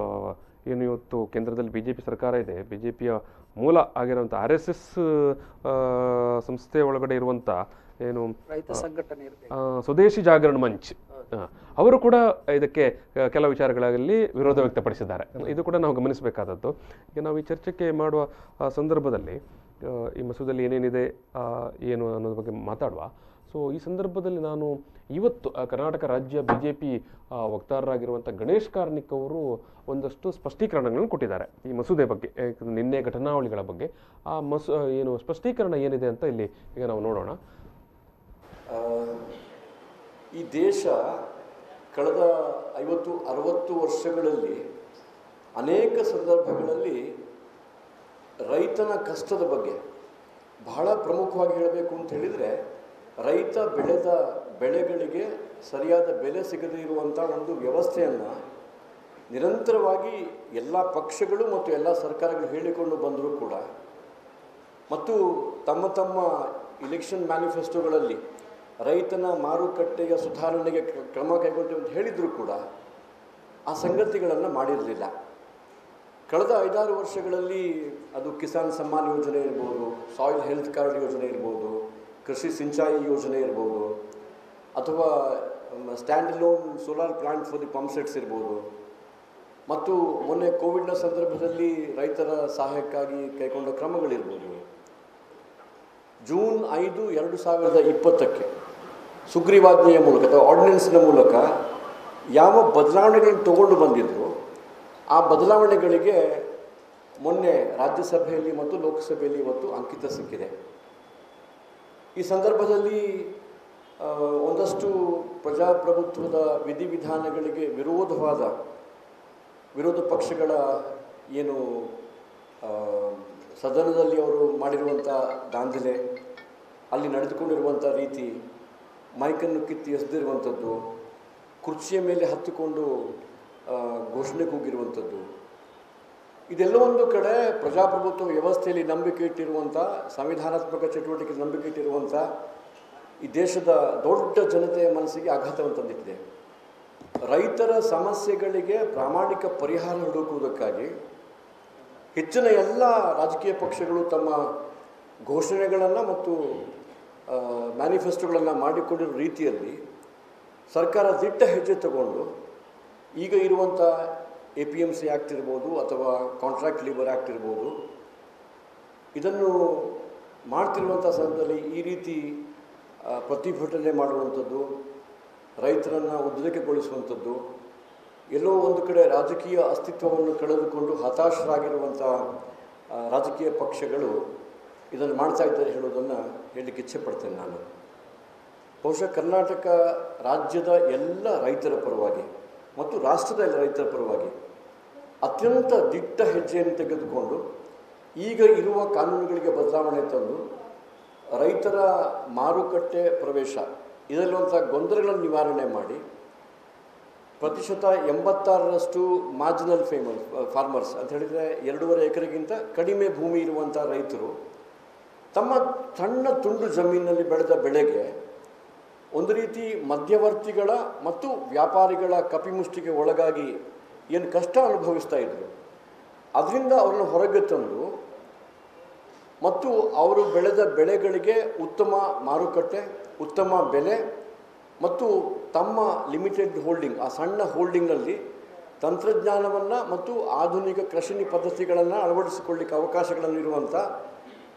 Speaker 2: ಏನು ಇವತ್ತು ಕೇಂದ್ರದಲ್ಲಿ BJP ಸರ್ಕಾರ ಇದೆ, BJPಯ ಮೂಲ ಆಗಿರುವಂಥ RSS ಸಂಸ್ಥೆ ಒಳಗಡೆ ಇರುವಂಥ ಏನು ಸ್ವದೇಶಿ ಜಾಗರಣ ಮಂಚ್, ಅವರು ಕೂಡ ಇದಕ್ಕೆ ಕೆಲವು ವಿಚಾರಗಳಲ್ಲಿ ವಿರೋಧ ವ್ಯಕ್ತಪಡಿಸಿದ್ದಾರೆ. ಇದು ಕೂಡ ನಾವು ಗಮನಿಸಬೇಕಾದದ್ದು. ಈಗ ನಾವು ಈ ಚರ್ಚೆಗೆ ಮಾಡುವ ಸಂದರ್ಭದಲ್ಲಿ ಈ ಮಸೂದೆಯಲ್ಲಿ ಏನೇನಿದೆ ಏನು ಅನ್ನೋದ್ರ ಬಗ್ಗೆ ಮಾತಾಡುವ. ಸೊ ಈ ಸಂದರ್ಭದಲ್ಲಿ ನಾನು ಇವತ್ತು ಕರ್ನಾಟಕ ರಾಜ್ಯ BJP ವಕ್ತಾರರಾಗಿರುವಂಥ ಗಣೇಶ್ ಕಾರ್ಣಿಕ್ ಅವರು ಒಂದಷ್ಟು ಸ್ಪಷ್ಟೀಕರಣಗಳನ್ನು ಕೊಟ್ಟಿದ್ದಾರೆ ಈ ಮಸೂದೆ ಬಗ್ಗೆ, ನಿನ್ನೆ ಘಟನಾವಳಿಗಳ ಬಗ್ಗೆ. ಆ ಸ್ಪಷ್ಟೀಕರಣ ಏನಿದೆ ಅಂತ ಇಲ್ಲಿ ಈಗ ನಾವು ನೋಡೋಣ.
Speaker 5: ಈ ದೇಶ ಕಳೆದ 50-60 ವರ್ಷಗಳಲ್ಲಿ ಅನೇಕ ಸಂದರ್ಭಗಳಲ್ಲಿ ರೈತನ ಕಷ್ಟದ ಬಗ್ಗೆ ಬಹಳ ಪ್ರಮುಖವಾಗಿ ಹೇಳಬೇಕು ಅಂತ ಹೇಳಿದರೆ, ರೈತ ಬೆಳೆದ ಬೆಳೆಗಳಿಗೆ ಸರಿಯಾದ ಬೆಲೆ ಸಿಗದೇ ಇರುವಂಥ ಒಂದು ವ್ಯವಸ್ಥೆಯನ್ನು ನಿರಂತರವಾಗಿ ಎಲ್ಲ ಪಕ್ಷಗಳು ಮತ್ತು ಎಲ್ಲ ಸರ್ಕಾರಗಳು ಹೇಳಿಕೊಂಡು ಬಂದರೂ ಕೂಡ, ಮತ್ತು ತಮ್ಮ ಇಲೆಕ್ಷನ್ ಮ್ಯಾನಿಫೆಸ್ಟೋಗಳಲ್ಲಿ ರೈತನ ಮಾರುಕಟ್ಟೆಯ ಸುಧಾರಣೆಗೆ ಕ್ರಮ ಕೈಗೊಳ್ತೇವೆ ಅಂತ ಹೇಳಿದರೂ ಕೂಡ ಆ ಸಂಗತಿಗಳನ್ನು ಮಾಡಿರಲಿಲ್ಲ. ಕಳೆದ 5-6 ವರ್ಷಗಳಲ್ಲಿ ಅದು ಕಿಸಾನ್ ಸಮ್ಮಾನ್ ಯೋಜನೆ ಇರ್ಬೋದು, ಸಾಯಿಲ್ ಹೆಲ್ತ್ ಕಾರ್ಡ್ ಯೋಜನೆ ಇರ್ಬೋದು, ಕೃಷಿ ಸಿಂಚಾಯಿ ಯೋಜನೆ ಇರ್ಬೋದು, ಅಥವಾ stand alone solar plant for the pump sets ಇರ್ಬೋದು, ಮತ್ತು ಮೊನ್ನೆ ಕೋವಿಡ್ನ ಸಂದರ್ಭದಲ್ಲಿ ರೈತರ ಸಹಾಯಕ್ಕಾಗಿ ಕೈಗೊಂಡ ಕ್ರಮಗಳಿರ್ಬೋದು. ಜೂನ್ 5, 2020 ಸುಗ್ರೀವಾಜ್ಞೆಯ ಮೂಲಕ ಅಥವಾ ಆರ್ಡಿನೆನ್ಸ್ನ ಮೂಲಕ ಯಾವ ಬದಲಾವಣೆಗಳನ್ನು ತಗೊಂಡು ಬಂದಿದ್ರು, ಆ ಬದಲಾವಣೆಗಳಿಗೆ ಮೊನ್ನೆ ರಾಜ್ಯಸಭೆಯಲ್ಲಿ ಮತ್ತು ಲೋಕಸಭೆಯಲ್ಲಿ ಇವತ್ತು ಅಂಕಿತ ಸಿಕ್ಕಿದೆ. ಈ ಸಂದರ್ಭದಲ್ಲಿ ಒಂದಷ್ಟು ಪ್ರಜಾಪ್ರಭುತ್ವದ ವಿಧಿವಿಧಾನಗಳಿಗೆ ವಿರೋಧ ಪಕ್ಷಗಳ ಏನು ಸದನದಲ್ಲಿ ಅವರು ಮಾಡಿರುವಂಥ ದಾಂಧಲೆ, ಅಲ್ಲಿ ನಡೆದುಕೊಂಡಿರುವಂಥ ರೀತಿ, ಮೈಕನ್ನು ಕಿತ್ತಿ ಎಸೆದಿರುವಂಥದ್ದು, ಕುರ್ಚಿಯ ಮೇಲೆ ಹತ್ತಿಕೊಂಡು ಘೋಷಣೆ ಕೂಗಿರುವಂಥದ್ದು, ಇದೆಲ್ಲ ಒಂದು ಕಡೆ ಪ್ರಜಾಪ್ರಭುತ್ವ ವ್ಯವಸ್ಥೆಯಲ್ಲಿ ನಂಬಿಕೆ ಇಟ್ಟಿರುವಂಥ, ಸಂವಿಧಾನಾತ್ಮಕ ಚಟುವಟಿಕೆ ನಂಬಿಕೆ ಇಟ್ಟಿರುವಂಥ ಈ ದೇಶದ ದೊಡ್ಡ ಜನತೆಯ ಮನಸ್ಸಿಗೆ ಆಘಾತವನ್ನು ತಂದಿಟ್ಟಿದೆ. ರೈತರ ಸಮಸ್ಯೆಗಳಿಗೆ ಪ್ರಾಮಾಣಿಕ ಪರಿಹಾರ ಹುಡುಕುವುದಕ್ಕಾಗಿ ಹೆಚ್ಚಿನ ಎಲ್ಲ ರಾಜಕೀಯ ಪಕ್ಷಗಳು ತಮ್ಮ ಘೋಷಣೆಗಳನ್ನು ಮತ್ತು ಮ್ಯಾನಿಫೆಸ್ಟೋಗಳನ್ನು ಮಾಡಿಕೊಂಡಿರೋ ರೀತಿಯಲ್ಲಿ ಸರ್ಕಾರ ದಿಟ್ಟ ಹೆಜ್ಜೆ ತಗೊಂಡು ಈಗ ಇರುವಂಥ APMC ಆ್ಯಕ್ಟ್ ಇರ್ಬೋದು ಅಥವಾ ಕಾಂಟ್ರಾಕ್ಟ್ ಲೇಬರ್ ಆ್ಯಕ್ಟ್ ಇರ್ಬೋದು, ಇದನ್ನು ಮಾಡ್ತಿರುವಂಥ ಸಂದರ್ಭದಲ್ಲಿ ಈ ರೀತಿ ಪ್ರತಿಭಟನೆ ಮಾಡುವಂಥದ್ದು, ರೈತರನ್ನು ಉದ್ರೇಕಗೊಳಿಸುವಂಥದ್ದು, ಎಲ್ಲೋ ಒಂದು ಕಡೆ ರಾಜಕೀಯ ಅಸ್ತಿತ್ವವನ್ನು ಕಳೆದುಕೊಂಡು ಹತಾಶರಾಗಿರುವಂಥ ರಾಜಕೀಯ ಪಕ್ಷಗಳು ಇದನ್ನು ಮಾಡ್ತಾ ಇದ್ದಾರೆ ಹೇಳೋದನ್ನು ಹೇಳಲಿಕ್ಕೆ ಇಚ್ಛೆಪಡ್ತೇನೆ ನಾನು. ಬಹುಶಃ ಕರ್ನಾಟಕ ರಾಜ್ಯದ ಎಲ್ಲ ರೈತರ ಪರವಾಗಿ ಮತ್ತು ರಾಷ್ಟ್ರದ ಎಲ್ಲ ರೈತರ ಪರವಾಗಿ ಅತ್ಯಂತ ದಿಟ್ಟ ಹೆಜ್ಜೆಯನ್ನು ತೆಗೆದುಕೊಂಡು ಈಗ ಇರುವ ಕಾನೂನುಗಳಿಗೆ ಬದಲಾವಣೆ ತಂದು ರೈತರ ಮಾರುಕಟ್ಟೆ ಪ್ರವೇಶ ಇದರಲ್ಲಿರುವಂಥ ಗೊಂದಲಗಳನ್ನು ನಿವಾರಣೆ ಮಾಡಿ 86% ಮಾರ್ಜಿನಲ್ ಫಾರ್ಮರ್ಸ್ ಅಂತ ಹೇಳಿದರೆ 2.5 ಎಕರೆಗಿಂತ ಕಡಿಮೆ ಭೂಮಿ ಇರುವಂಥ ರೈತರು ತಮ್ಮ ಸಣ್ಣ ತುಂಡು ಜಮೀನಿನಲ್ಲಿ ಬೆಳೆದ ಬೆಳೆಗೆ ಒಂದು ರೀತಿ ಮಧ್ಯವರ್ತಿಗಳ ಮತ್ತು ವ್ಯಾಪಾರಿಗಳ ಕಪಿಮುಷ್ಟಿಗೆ ಒಳಗಾಗಿ ಏನು ಕಷ್ಟ ಅನುಭವಿಸ್ತಾ ಇದ್ರು, ಅದರಿಂದ ಅವರನ್ನು ಹೊರಗೆ ತಂದು ಮತ್ತು ಅವರು ಬೆಳೆದ ಬೆಳೆಗಳಿಗೆ ಉತ್ತಮ ಮಾರುಕಟ್ಟೆ, ಉತ್ತಮ ಬೆಲೆ ಮತ್ತು ತಮ್ಮ ಲಿಮಿಟೆಡ್ ಹೋಲ್ಡಿಂಗ್, ಆ ಸಣ್ಣ ಹೋಲ್ಡಿಂಗ್ನಲ್ಲಿ ತಂತ್ರಜ್ಞಾನವನ್ನು ಮತ್ತು ಆಧುನಿಕ ಕೃಷಿ ಪದ್ಧತಿಗಳನ್ನು ಅಳವಡಿಸಿಕೊಳ್ಳಿಕ್ಕೆ ಅವಕಾಶಗಳನ್ನಿರುವಂಥ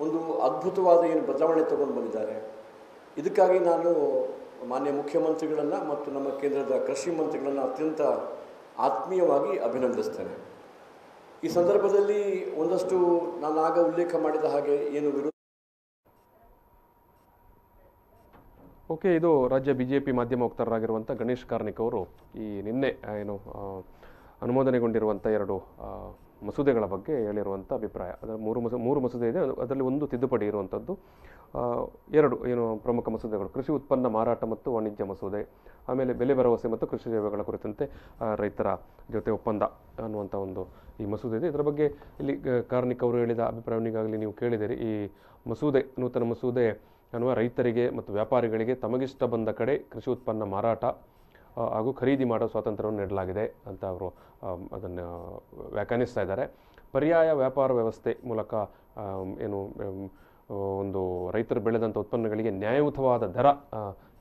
Speaker 5: ಒಂದು ಅದ್ಭುತವಾದ ಏನು ಬದಲಾವಣೆ ತಗೊಂಡು ಬಂದಿದ್ದಾರೆ. ಇದಕ್ಕಾಗಿ ನಾನು ಮಾನ್ಯ ಮುಖ್ಯಮಂತ್ರಿಗಳನ್ನು ಮತ್ತು ನಮ್ಮ ಕೇಂದ್ರದ ಕೃಷಿ ಮಂತ್ರಿಗಳನ್ನು ಅತ್ಯಂತ ಆತ್ಮೀಯವಾಗಿ ಅಭಿನಂದಿಸ್ತೇನೆ. ಈ ಸಂದರ್ಭದಲ್ಲಿ ಒಂದಷ್ಟು ನಾನು ಆಗ ಉಲ್ಲೇಖ ಮಾಡಿದ ಹಾಗೆ ಏನು
Speaker 2: ಓಕೆ, ಇದು ರಾಜ್ಯ BJP ಮಾಧ್ಯಮ ವಕ್ತಾರರಾಗಿರುವಂಥ ಗಣೇಶ್ ಕಾರ್ಣಿಕ್ ಅವರು ಈ ನಿನ್ನೆ ಏನು ಅನುಮೋದನೆಗೊಂಡಿರುವಂಥ 2 ಮಸೂದೆಗಳ ಬಗ್ಗೆ ಹೇಳಿರುವಂಥ ಅಭಿಪ್ರಾಯ. ಅದರ 3 ಮಸೂದೆ ಇದೆ, ಅದರಲ್ಲಿ ಒಂದು ತಿದ್ದುಪಡಿ ಇರುವಂಥದ್ದು. 2 ಏನು ಪ್ರಮುಖ ಮಸೂದೆಗಳು, ಕೃಷಿ ಉತ್ಪನ್ನ ಮಾರಾಟ ಮತ್ತು ವಾಣಿಜ್ಯ ಮಸೂದೆ, ಆಮೇಲೆ ಬೆಲೆ ಭರವಸೆ ಮತ್ತು ಕೃಷಿ ಸೇವೆಗಳ ಕುರಿತಂತೆ ರೈತರ ಜೊತೆ ಒಪ್ಪಂದ ಅನ್ನುವಂಥ ಒಂದು ಈ ಮಸೂದೆ ಇದೆ. ಇದರ ಬಗ್ಗೆ ಇಲ್ಲಿ ಕಾರ್ಣಿಕ್ ಅವರು ಹೇಳಿದ ಅಭಿಪ್ರಾಯವನ್ನು ಈಗಾಗಲೇ ನೀವು ಕೇಳಿದಿರಿ. ಈ ಮಸೂದೆ, ನೂತನ ಮಸೂದೆ ಅನ್ನುವ ರೈತರಿಗೆ ಮತ್ತು ವ್ಯಾಪಾರಿಗಳಿಗೆ ತಮಗಿಷ್ಟ ಬಂದ ಕಡೆ ಕೃಷಿ ಉತ್ಪನ್ನ ಮಾರಾಟ ಹಾಗೂ ಖರೀದಿ ಮಾಡೋ ಸ್ವಾತಂತ್ರ್ಯವನ್ನು ನೀಡಲಾಗಿದೆ ಅಂತ ಅವರು ಅದನ್ನು ವ್ಯಾಖ್ಯಾನಿಸ್ತಾ ಇದ್ದಾರೆ. ಪರ್ಯಾಯ ವ್ಯಾಪಾರ ವ್ಯವಸ್ಥೆ ಮೂಲಕ ಏನು ಒಂದು ರೈತರು ಬೆಳೆದಂಥ ಉತ್ಪನ್ನಗಳಿಗೆ ನ್ಯಾಯಯುತವಾದ ದರ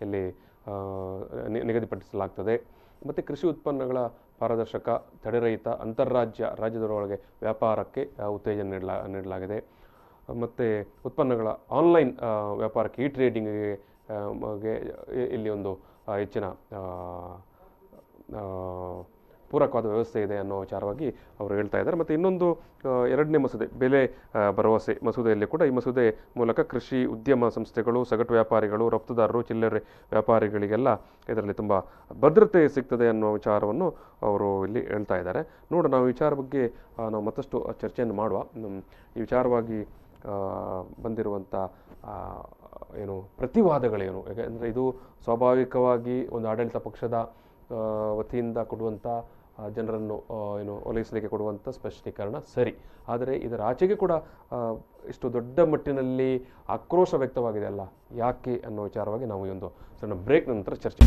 Speaker 2: ಇಲ್ಲಿ ನಿಗದಿಪಡಿಸಲಾಗ್ತದೆ. ಮತ್ತು ಕೃಷಿ ಉತ್ಪನ್ನಗಳ ಪಾರದರ್ಶಕ, ತಡೆರಹಿತ, ರಾಜ್ಯದೊಳಗೆ ವ್ಯಾಪಾರಕ್ಕೆ ಉತ್ತೇಜನ ನೀಡಲಾಗಿದೆ. ಮತ್ತು ಉತ್ಪನ್ನಗಳ ಆನ್ಲೈನ್ ವ್ಯಾಪಾರಕ್ಕೆ, ಈ ಟ್ರೇಡಿಂಗಿಗೆ ಇಲ್ಲಿ ಒಂದು ಹೆಚ್ಚಿನ ಪೂರಕವಾದ ವ್ಯವಸ್ಥೆ ಇದೆ ಅನ್ನೋ ವಿಚಾರವಾಗಿ ಅವರು ಹೇಳ್ತಾ ಇದ್ದಾರೆ. ಮತ್ತು ಇನ್ನೊಂದು 2ನೇ ಮಸೂದೆ, ಬೆಲೆ ಭರವಸೆ ಮಸೂದೆಯಲ್ಲಿ ಕೂಡ ಈ ಮಸೂದೆ ಮೂಲಕ ಕೃಷಿ ಉದ್ಯಮ ಸಂಸ್ಥೆಗಳು, ಸಗಟು ವ್ಯಾಪಾರಿಗಳು, ರಫ್ತುದಾರರು, ಚಿಲ್ಲರೆ ವ್ಯಾಪಾರಿಗಳಿಗೆಲ್ಲ ಇದರಲ್ಲಿ ತುಂಬ ಭದ್ರತೆ ಸಿಗ್ತದೆ ಅನ್ನೋ ವಿಚಾರವನ್ನು ಅವರು ಇಲ್ಲಿ ಹೇಳ್ತಾ ಇದ್ದಾರೆ. ನೋಡೋಣ, ನಾವು ವಿಚಾರ ಬಗ್ಗೆ ನಾವು ಮತ್ತಷ್ಟು ಚರ್ಚೆಯನ್ನು ಮಾಡುವ. ಈ ವಿಚಾರವಾಗಿ ಬಂದಿರುವಂಥ ಏನು ಪ್ರತಿವಾದಗಳೇನು, ಯಾಕೆಂದರೆ ಇದು ಸ್ವಾಭಾವಿಕವಾಗಿ ಒಂದು ಆಡಳಿತ ಪಕ್ಷದ ವತಿಯಿಂದ ಕೊಡುವಂಥ ಜನರನ್ನು ಏನು ಓಲೈಸಲಿಕ್ಕೆ ಕೊಡುವಂಥ ಸ್ಪಷ್ಟೀಕರಣ ಸರಿ. ಆದರೆ ಇದರ ಆಚೆಗೆ ಕೂಡ ಇಷ್ಟು ದೊಡ್ಡ ಮಟ್ಟಿನಲ್ಲಿ ಆಕ್ರೋಶ ವ್ಯಕ್ತವಾಗಿದೆ ಅಲ್ಲ, ಯಾಕೆ ಅನ್ನೋ ವಿಚಾರವಾಗಿ ನಾವು ಈ ಒಂದು ಸಣ್ಣ ಬ್ರೇಕ್ ನಂತರ ಚರ್ಚೆ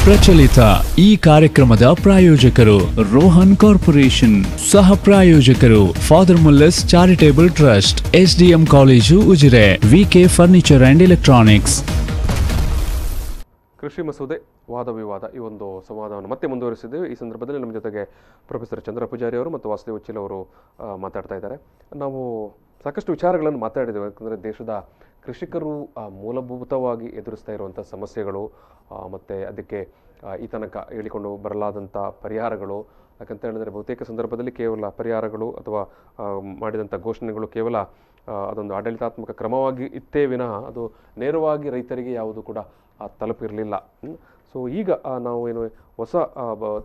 Speaker 1: ಪ್ರಚಲಿತ. ಈ ಕಾರ್ಯಕ್ರಮದ ಪ್ರಾಯೋಜಕರು ರೋಹನ್ ಕಾರ್ಪೊರೇಷನ್, ಸಹ ಪ್ರಾಯೋಜಕರು father Muller's charitable trust, SDM college Ujire, VK furniture and electronics.
Speaker 2: ಕೃಷಿ ಮಸೂದೆ ವಾದ ವಿವಾದ, ಈ ಒಂದು ಸಂವಾದವನ್ನು ಮತ್ತೆ ಮುಂದುವರಿಸಿದ್ದೇವೆ. ಈ ಸಂದರ್ಭದಲ್ಲಿ ನಮ್ಮ ಜೊತೆಗೆ ಪ್ರೊಫೆಸರ್ ಚಂದ್ರ ಪೂಜಾರಿ ಅವರು ಮತ್ತು ವಾಸುದೇವ್ ಉಚ್ಚಿಲ್ ಅವರು ಮಾತಾಡ್ತಾ ಇದ್ದಾರೆ. ನಾವು ಸಾಕಷ್ಟು ವಿಚಾರಗಳನ್ನು ಮಾತಾಡಿದ್ದೇವೆ. ಯಾಕಂದರೆ ದೇಶದ ಕೃಷಿಕರು ಮೂಲಭೂತವಾಗಿ ಎದುರಿಸ್ತಾ ಇರುವಂಥ ಸಮಸ್ಯೆಗಳು ಮತ್ತು ಅದಕ್ಕೆ ಈ ತನಕ ಹೇಳಿಕೊಂಡು ಬರಲಾದಂಥ ಪರಿಹಾರಗಳು. ಯಾಕಂತ ಹೇಳಿದರೆ ಬಹುತೇಕ ಸಂದರ್ಭದಲ್ಲಿ ಕೇವಲ ಪರಿಹಾರಗಳು ಅಥವಾ ಮಾಡಿದಂಥ ಘೋಷಣೆಗಳು ಕೇವಲ ಅದೊಂದು ಆಡಳಿತಾತ್ಮಕ ಕ್ರಮವಾಗಿ ಇತ್ತೇ ವಿನಃ ಅದು ನೇರವಾಗಿ ರೈತರಿಗೆ ಯಾವುದು ಕೂಡ ತಲುಪಿರಲಿಲ್ಲ. ಸೊ ಈಗ ನಾವು ಏನು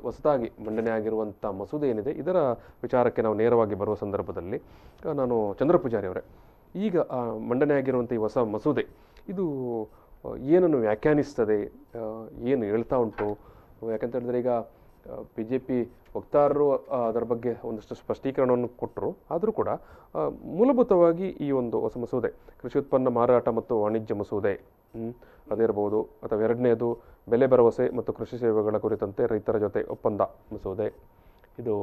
Speaker 2: ಹೊಸದಾಗಿ ಮಂಡನೆ ಆಗಿರುವಂಥ ಮಸೂದೆ ಏನಿದೆ, ಇದರ ವಿಚಾರಕ್ಕೆ ನಾವು ನೇರವಾಗಿ ಬರುವ ಸಂದರ್ಭದಲ್ಲಿ ನಾನು ಚಂದ್ರ ಪೂಜಾರಿ ಅವರೇ, ಈಗ ಮಂಡನೆ ಆಗಿರುವಂಥ ಈ ಹೊಸ ಮಸೂದೆ ಇದು ಏನನ್ನು ವ್ಯಾಖ್ಯಾನಿಸ್ತದೆ, ಏನು ಹೇಳ್ತಾ ಉಂಟು? ಯಾಕಂತ ಹೇಳಿದ್ರೆ ಈಗ BJP ವಕ್ತಾರರು ಅದರ ಬಗ್ಗೆ ಒಂದಷ್ಟು ಸ್ಪಷ್ಟೀಕರಣವನ್ನು ಕೊಟ್ಟರು. ಆದರೂ ಕೂಡ ಮೂಲಭೂತವಾಗಿ ಈ ಒಂದು ಹೊಸ ಮಸೂದೆ, ಕೃಷಿ ಉತ್ಪನ್ನ ಮಾರಾಟ ಮತ್ತು ವಾಣಿಜ್ಯ ಮಸೂದೆ ಅದಿರ್ಬೋದು, ಅಥವಾ 2ನೇದು ಬೆಲೆ ಭರವಸೆ ಮತ್ತು ಕೃಷಿ ಸೇವೆಗಳ ಕುರಿತಂತೆ ರೈತರ ಜೊತೆ ಒಪ್ಪಂದ ಮಸೂದೆ, ಇದು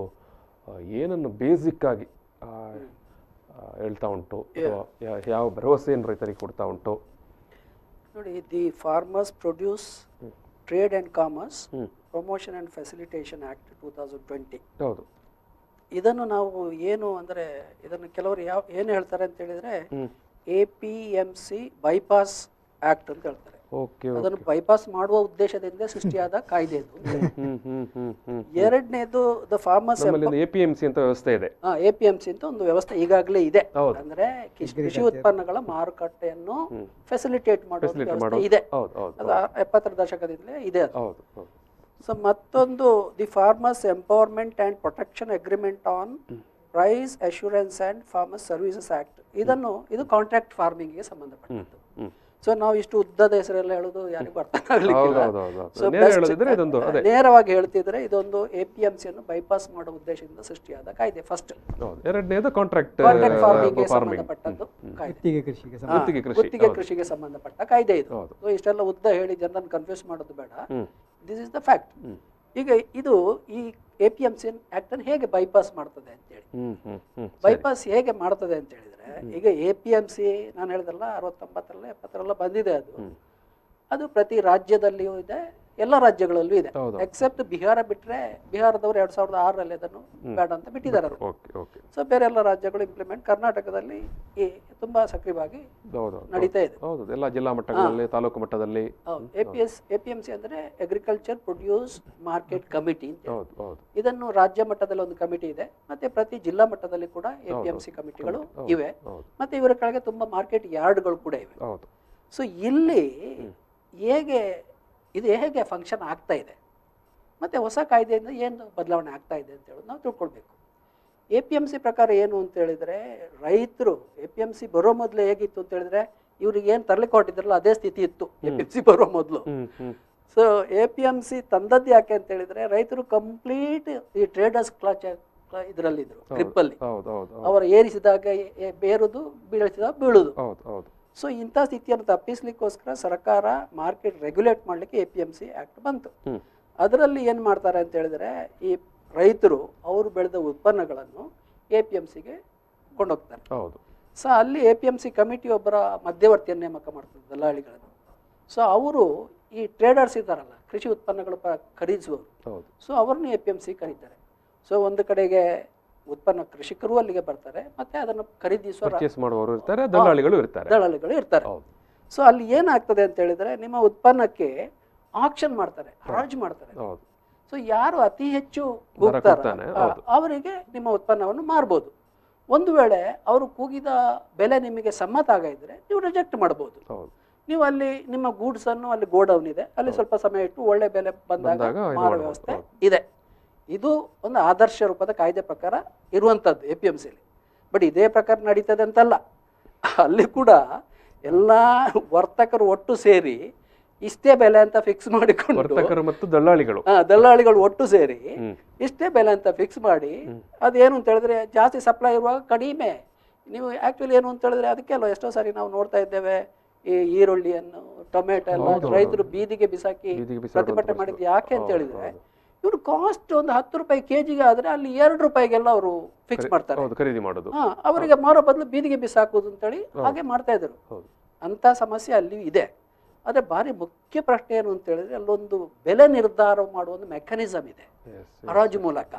Speaker 2: ಏನನ್ನು ಬೇಸಿಕ್ಕಾಗಿ ಹೇಳ್ತಾ ಉಂಟು ಅಥವಾ ಯಾವ ಭರವಸೆಯನ್ನು ರೈತರಿಗೆ ಕೊಡ್ತಾ ಉಂಟು?
Speaker 3: ನೋಡಿ, the farmers produce trade and commerce promotion and facilitation act 2020.
Speaker 2: ಹೌದು.
Speaker 3: ಇದನ್ನು ನಾವು ಏನು ಅಂದರೆ ಇದನ್ನು ಕೆಲವರು ಏನು ಹೇಳ್ತಾರೆ ಅಂತ ಹೇಳಿದರೆ APMC ಬೈಪಾಸ್ ಆ್ಯಕ್ಟ್ ಅಂತ ಹೇಳ್ತಾರೆ. ಅದನ್ನು ಬೈಪಾಸ್ ಮಾಡುವ ಉದ್ದೇಶದಿಂದ ಸೃಷ್ಟಿಯಾದ ಕಾಯ್ದೆ ಇದು. ಎರಡನೇದು ದ ಫಾರ್ಮರ್ಸ್
Speaker 2: APMC ಅಂತ ವ್ಯವಸ್ಥೆ ಇದೆ.
Speaker 3: APMC ಅಂತ ಒಂದು ವ್ಯವಸ್ಥೆ ಈಗಾಗಲೇ ಇದೆ. ಅಂದ್ರೆ ಕೃಷಿ ಉತ್ಪನ್ನಗಳ ಮಾರುಕಟ್ಟೆಯನ್ನು ಫೆಸಿಲಿಟೇಟ್ ಮಾಡುವ ವ್ಯವಸ್ಥೆ ಇದೆ. ಅದು 70ರ ದಶಕದಿಂದಲೇ ಇದೆ ಅದು. ಸೊ ಮತ್ತೊಂದು the farmers empowerment and protection agreement on price assurance and farmers services act. ಇದು ಕಾಂಟ್ರಾಕ್ಟ್ ಫಾರ್ಮಿಂಗ್ಗೆ ಸಂಬಂಧಪಟ್ಟದ್ದು. ಸೊ ನಾವು ಇಷ್ಟು ಉದ್ದದ ಹೆಸರೆಲ್ಲ ಹೇಳೋದು ಯಾರಿಗೂ ಅರ್ಥ ಆಗಲಿಕ್ಕಿಲ್ಲ. ಸೊ ನೇರವಾಗಿ ಹೇಳ್ತಿದ್ರೆ ಇದೊಂದು APMC ಅನ್ನು ಬೈಪಾಸ್ ಮಾಡುವ ಉದ್ದೇಶದಿಂದ ಸೃಷ್ಟಿಯಾದ ಕಾಯ್ದೆ ಫಸ್ಟ್.
Speaker 2: ಎರಡನೇದು ಕಾಂಟ್ರಾಕ್ಟ್
Speaker 3: ಫಾರ್ಮಿಂಗ್ಗೆ ಸಂಬಂಧಪಟ್ಟದ್ದು ಕಾಯ್ದೆ, ಗುತ್ತಿಗೆ ಕೃಷಿಗೆ ಸಂಬಂಧಪಟ್ಟ ಕಾಯ್ದೆ ಇದು. ಸೊ ಇಷ್ಟೆಲ್ಲ ಉದ್ದ ಹೇಳಿ ಜನರನ್ನು ಕನ್ಫ್ಯೂಸ್ ಮಾಡೋದು ಬೇಡ. This is the fact. ಈಗ ಇದು ಈ APMC ಆಕ್ಟ್ ಅನ್ನು ಹೇಗೆ ಬೈಪಾಸ್ ಮಾಡ್ತದೆ ಅಂತೇಳಿ, ಬೈಪಾಸ್ ಹೇಗೆ ಮಾಡ್ತದೆ ಅಂತ ಹೇಳಿದ್ರೆ, ಈಗ APMC ನಾನು ಹೇಳಿದಲ್ಲ 69ರಲ್ಲಿ 70ರಲ್ಲಿ ಬಂದಿದೆ. ಅದು ಪ್ರತಿ ರಾಜ್ಯದಲ್ಲಿಯೂ ಇದೆ, ಎಲ್ಲ ರಾಜ್ಯಗಳಲ್ಲೂ ಇದೆ, ಎಕ್ಸೆಪ್ಟ್ ಬಿಹಾರ ಬಿಟ್ಟರೆ ಬಿಹಾರದವರು 2006ರಲ್ಲಿ ಅದನ್ನು ಬೇಡ ಅಂತ ಬಿಟ್ಟಿದ್ದಾರೆ. ಸೊ ಬೇರೆ ಎಲ್ಲ ರಾಜ್ಯಗಳು ಇಂಪ್ಲಿಮೆಂಟ್, ಕರ್ನಾಟಕದಲ್ಲಿ ತುಂಬಾ ಸಕ್ರಿಯವಾಗಿ ನಡೀತಾ ಇದೆ.
Speaker 2: ಎಲ್ಲ ಜಿಲ್ಲಾ ಮಟ್ಟಗಳಲ್ಲಿ, ತಾಲೂಕು ಮಟ್ಟದಲ್ಲಿ.
Speaker 3: APMC ಅಂದ್ರೆ ಅಗ್ರಿಕಲ್ಚರ್ ಪ್ರೊಡ್ಯೂಸ್ ಮಾರ್ಕೆಟ್ ಕಮಿಟಿ. ಇದನ್ನು ರಾಜ್ಯ ಮಟ್ಟದಲ್ಲಿ ಒಂದು ಕಮಿಟಿ ಇದೆ, ಮತ್ತೆ ಪ್ರತಿ ಜಿಲ್ಲಾ ಮಟ್ಟದಲ್ಲಿ ಕೂಡ APMC ಕಮಿಟಿಗಳು ಇವೆ, ಮತ್ತೆ ಇವರ ಕೆಳಗೆ ತುಂಬಾ ಮಾರ್ಕೆಟ್ ಯಾರ್ಡ್ಗಳು ಕೂಡ ಇವೆ. ಸೊ ಇಲ್ಲಿ ಇದು ಹೇಗೆ ಫಂಕ್ಷನ್ ಆಗ್ತಾ ಇದೆ, ಮತ್ತು ಹೊಸ ಕಾಯ್ದೆಯಿಂದ ಏನು ಬದಲಾವಣೆ ಆಗ್ತಾ ಇದೆ ಅಂತ ಹೇಳೋದು ನಾವು ತಿಳ್ಕೊಳ್ಬೇಕು. APMC ಪ್ರಕಾರ ಏನು ಅಂತ ಹೇಳಿದರೆ, ರೈತರು APMC ಬರೋ ಮೊದಲು ಹೇಗಿತ್ತು ಅಂತ ಹೇಳಿದ್ರೆ, ಇವ್ರಿಗೆ ಏನು ತರಲಿಕ್ಕೆ ಹೊರಟಿದ್ರಲ್ಲ ಅದೇ ಸ್ಥಿತಿ ಇತ್ತು APMC ಬರೋ ಮೊದಲು. ಸೊ APMC ತಂದದ್ದು ಯಾಕೆ ಅಂತ ಹೇಳಿದ್ರೆ, ರೈತರು ಕಂಪ್ಲೀಟ್ ಈ ಟ್ರೇಡರ್ಸ್ ಕ್ಲಾಚ್ ಇದರಲ್ಲಿದ್ರು, ಗ್ರಿಪ್ಪಲ್ಲಿ. ಅವರು ಏರಿಸಿದಾಗ ಬೇರುದು, ಬೀಳಿಸಿದಾಗ ಬೀಳುದು. ಸೊ ಇಂಥ ಸ್ಥಿತಿಯನ್ನು ತಪ್ಪಿಸ್ಲಿಕ್ಕೋಸ್ಕರ ಸರ್ಕಾರ ಮಾರ್ಕೆಟ್ ರೆಗ್ಯುಲೇಟ್ ಮಾಡಲಿಕ್ಕೆ APMC ಆಕ್ಟ್ ಬಂತು. ಅದರಲ್ಲಿ ಏನು ಮಾಡ್ತಾರೆ ಅಂತ ಹೇಳಿದ್ರೆ, ಈ ರೈತರು ಅವರು ಬೆಳೆದ ಉತ್ಪನ್ನಗಳನ್ನು APMCಗೆ ಕೊಂಡೋಗ್ತಾರೆ. ಸೊ ಅಲ್ಲಿ APMC ಕಮಿಟಿ ಒಬ್ಬರ ಮಧ್ಯವರ್ತಿಯನ್ನು ನೇಮಕ ಮಾಡ್ತಾರೆ, ದಲ್ಲಾಳಿಗಳನ್ನು. ಸೊ ಅವರು ಈ ಟ್ರೇಡರ್ಸ್ ಇದ್ದಾರಲ್ಲ, ಕೃಷಿ ಉತ್ಪನ್ನಗಳು ಖರೀದಿಸುವವರು, ಸೊ ಅವ್ರನ್ನ APMC ಕರೀತಾರೆ. ಸೊ ಒಂದು ಕಡೆಗೆ ಉತ್ಪನ್ನ ಕೃಷಿಕರು ಅಲ್ಲಿಗೆ ಬರ್ತಾರೆ, ಮತ್ತೆ ಅದನ್ನು ಖರೀದಿಸುವವರು ಇರ್ತಾರೆ, ದಲ್ಲಾಳಿಗಳು ಇರ್ತಾರೆ. ಸೊ ಅಲ್ಲಿ ಏನಾಗ್ತದೆ ಅಂತ ಹೇಳಿದ್ರೆ, ನಿಮ್ಮ ಉತ್ಪನ್ನಕ್ಕೆ ಆಕ್ಷನ್ ಮಾಡ್ತಾರೆ, ಹರಾಜು ಮಾಡ್ತಾರೆ. ಸೊ ಯಾರು ಅತಿ ಹೆಚ್ಚು ಕೂಗ್ತಾರೆ ಅವರಿಗೆ ನಿಮ್ಮ ಉತ್ಪನ್ನವನ್ನು ಮಾರ್ಬೋದು. ಒಂದು ವೇಳೆ ಅವರು ಕೂಗಿದ ಬೆಲೆ ನಿಮಗೆ ಸಮ್ಮತ ಆಗಿದ್ರೆ ನೀವು ರಿಜೆಕ್ಟ್ ಮಾಡಬಹುದು. ನೀವು ಅಲ್ಲಿ ನಿಮ್ಮ ಗೂಡ್ಸ್ ಅನ್ನು, ಅಲ್ಲಿ ಗೋಡೌನ್ ಇದೆ, ಅಲ್ಲಿ ಸ್ವಲ್ಪ ಸಮಯ ಇಟ್ಟು ಒಳ್ಳೆ ಬೆಲೆ ಬಂದಾಗ ಮಾರೋ ವ್ಯವಸ್ಥೆ ಇದೆ. ಇದು ಒಂದು ಆದರ್ಶ ರೂಪದ ಕಾಯ್ದೆ ಪ್ರಕಾರ ಇರುವಂಥದ್ದು APMCಲಿ. ಬಟ್ ಇದೇ ಪ್ರಕಾರ ನಡೀತದೆ ಅಂತಲ್ಲ, ಅಲ್ಲಿ ಕೂಡ ಎಲ್ಲ ವರ್ತಕರು ಒಟ್ಟು ಸೇರಿ ಇಷ್ಟೇ ಬೆಲೆ ಅಂತ ಫಿಕ್ಸ್ ಮಾಡಿಕೊಂಡು,
Speaker 2: ಮತ್ತು
Speaker 3: ದಲ್ಲಾಳಿಗಳು ಒಟ್ಟು ಸೇರಿ ಇಷ್ಟೇ ಬೆಲೆ ಅಂತ ಫಿಕ್ಸ್ ಮಾಡಿ, ಅದೇನು ಅಂತ ಹೇಳಿದ್ರೆ ಜಾಸ್ತಿ ಸಪ್ಲೈ ಇರುವಾಗ ಕಡಿಮೆ. ನೀವು ಆ್ಯಕ್ಚುಲಿ ಏನು ಅಂತ ಹೇಳಿದ್ರೆ, ಅದಕ್ಕೆ ಅಲ್ವ ಎಷ್ಟೋ ಸಾರಿ ನಾವು ನೋಡ್ತಾ ಇದ್ದೇವೆ, ಈ ಈರುಳ್ಳಿಯನ್ನು, ಟೊಮೆಟೊ ಎಲ್ಲ ರೈತರು ಬೀದಿಗೆ ಬಿಸಾಕಿ ಪ್ರತಿಭಟನೆ ಮಾಡಿದ್ದು ಯಾಕೆ ಅಂತ ಹೇಳಿದ್ರೆ, ಇವರು ಕಾಸ್ಟ್ ಒಂದು 10 ರೂಪಾಯಿ ಕೆಜಿಗೆ ಆದ್ರೆ ಅಲ್ಲಿ 2 ರೂಪಾಯಿಗೆಲ್ಲ ಅವರು ಫಿಕ್ಸ್ ಮಾಡ್ತಾರೆ,
Speaker 2: ಖರೀದಿ ಮಾಡೋದು.
Speaker 3: ಅವರಿಗೆ ಮಾರೋ ಬದಲು ಬೀದಿಗೆ ಬಿಸಾಕೋದು ಅಂತೇಳಿ ಹಾಗೆ ಮಾಡ್ತಾ ಇದ್ರು. ಅಂತ ಸಮಸ್ಯೆ ಅಲ್ಲಿ ಇದೆ. ಆದರೆ ಭಾರಿ ಮುಖ್ಯ ಪ್ರಶ್ನೆ ಏನು ಅಂತ ಹೇಳಿದ್ರೆ, ಅಲ್ಲೊಂದು ಬೆಲೆ ನಿರ್ಧಾರ ಮಾಡುವ ಒಂದು ಮೆಕ್ಯಾನಿಸಮ್ ಇದೆ ಹರಾಜು ಮೂಲಕ.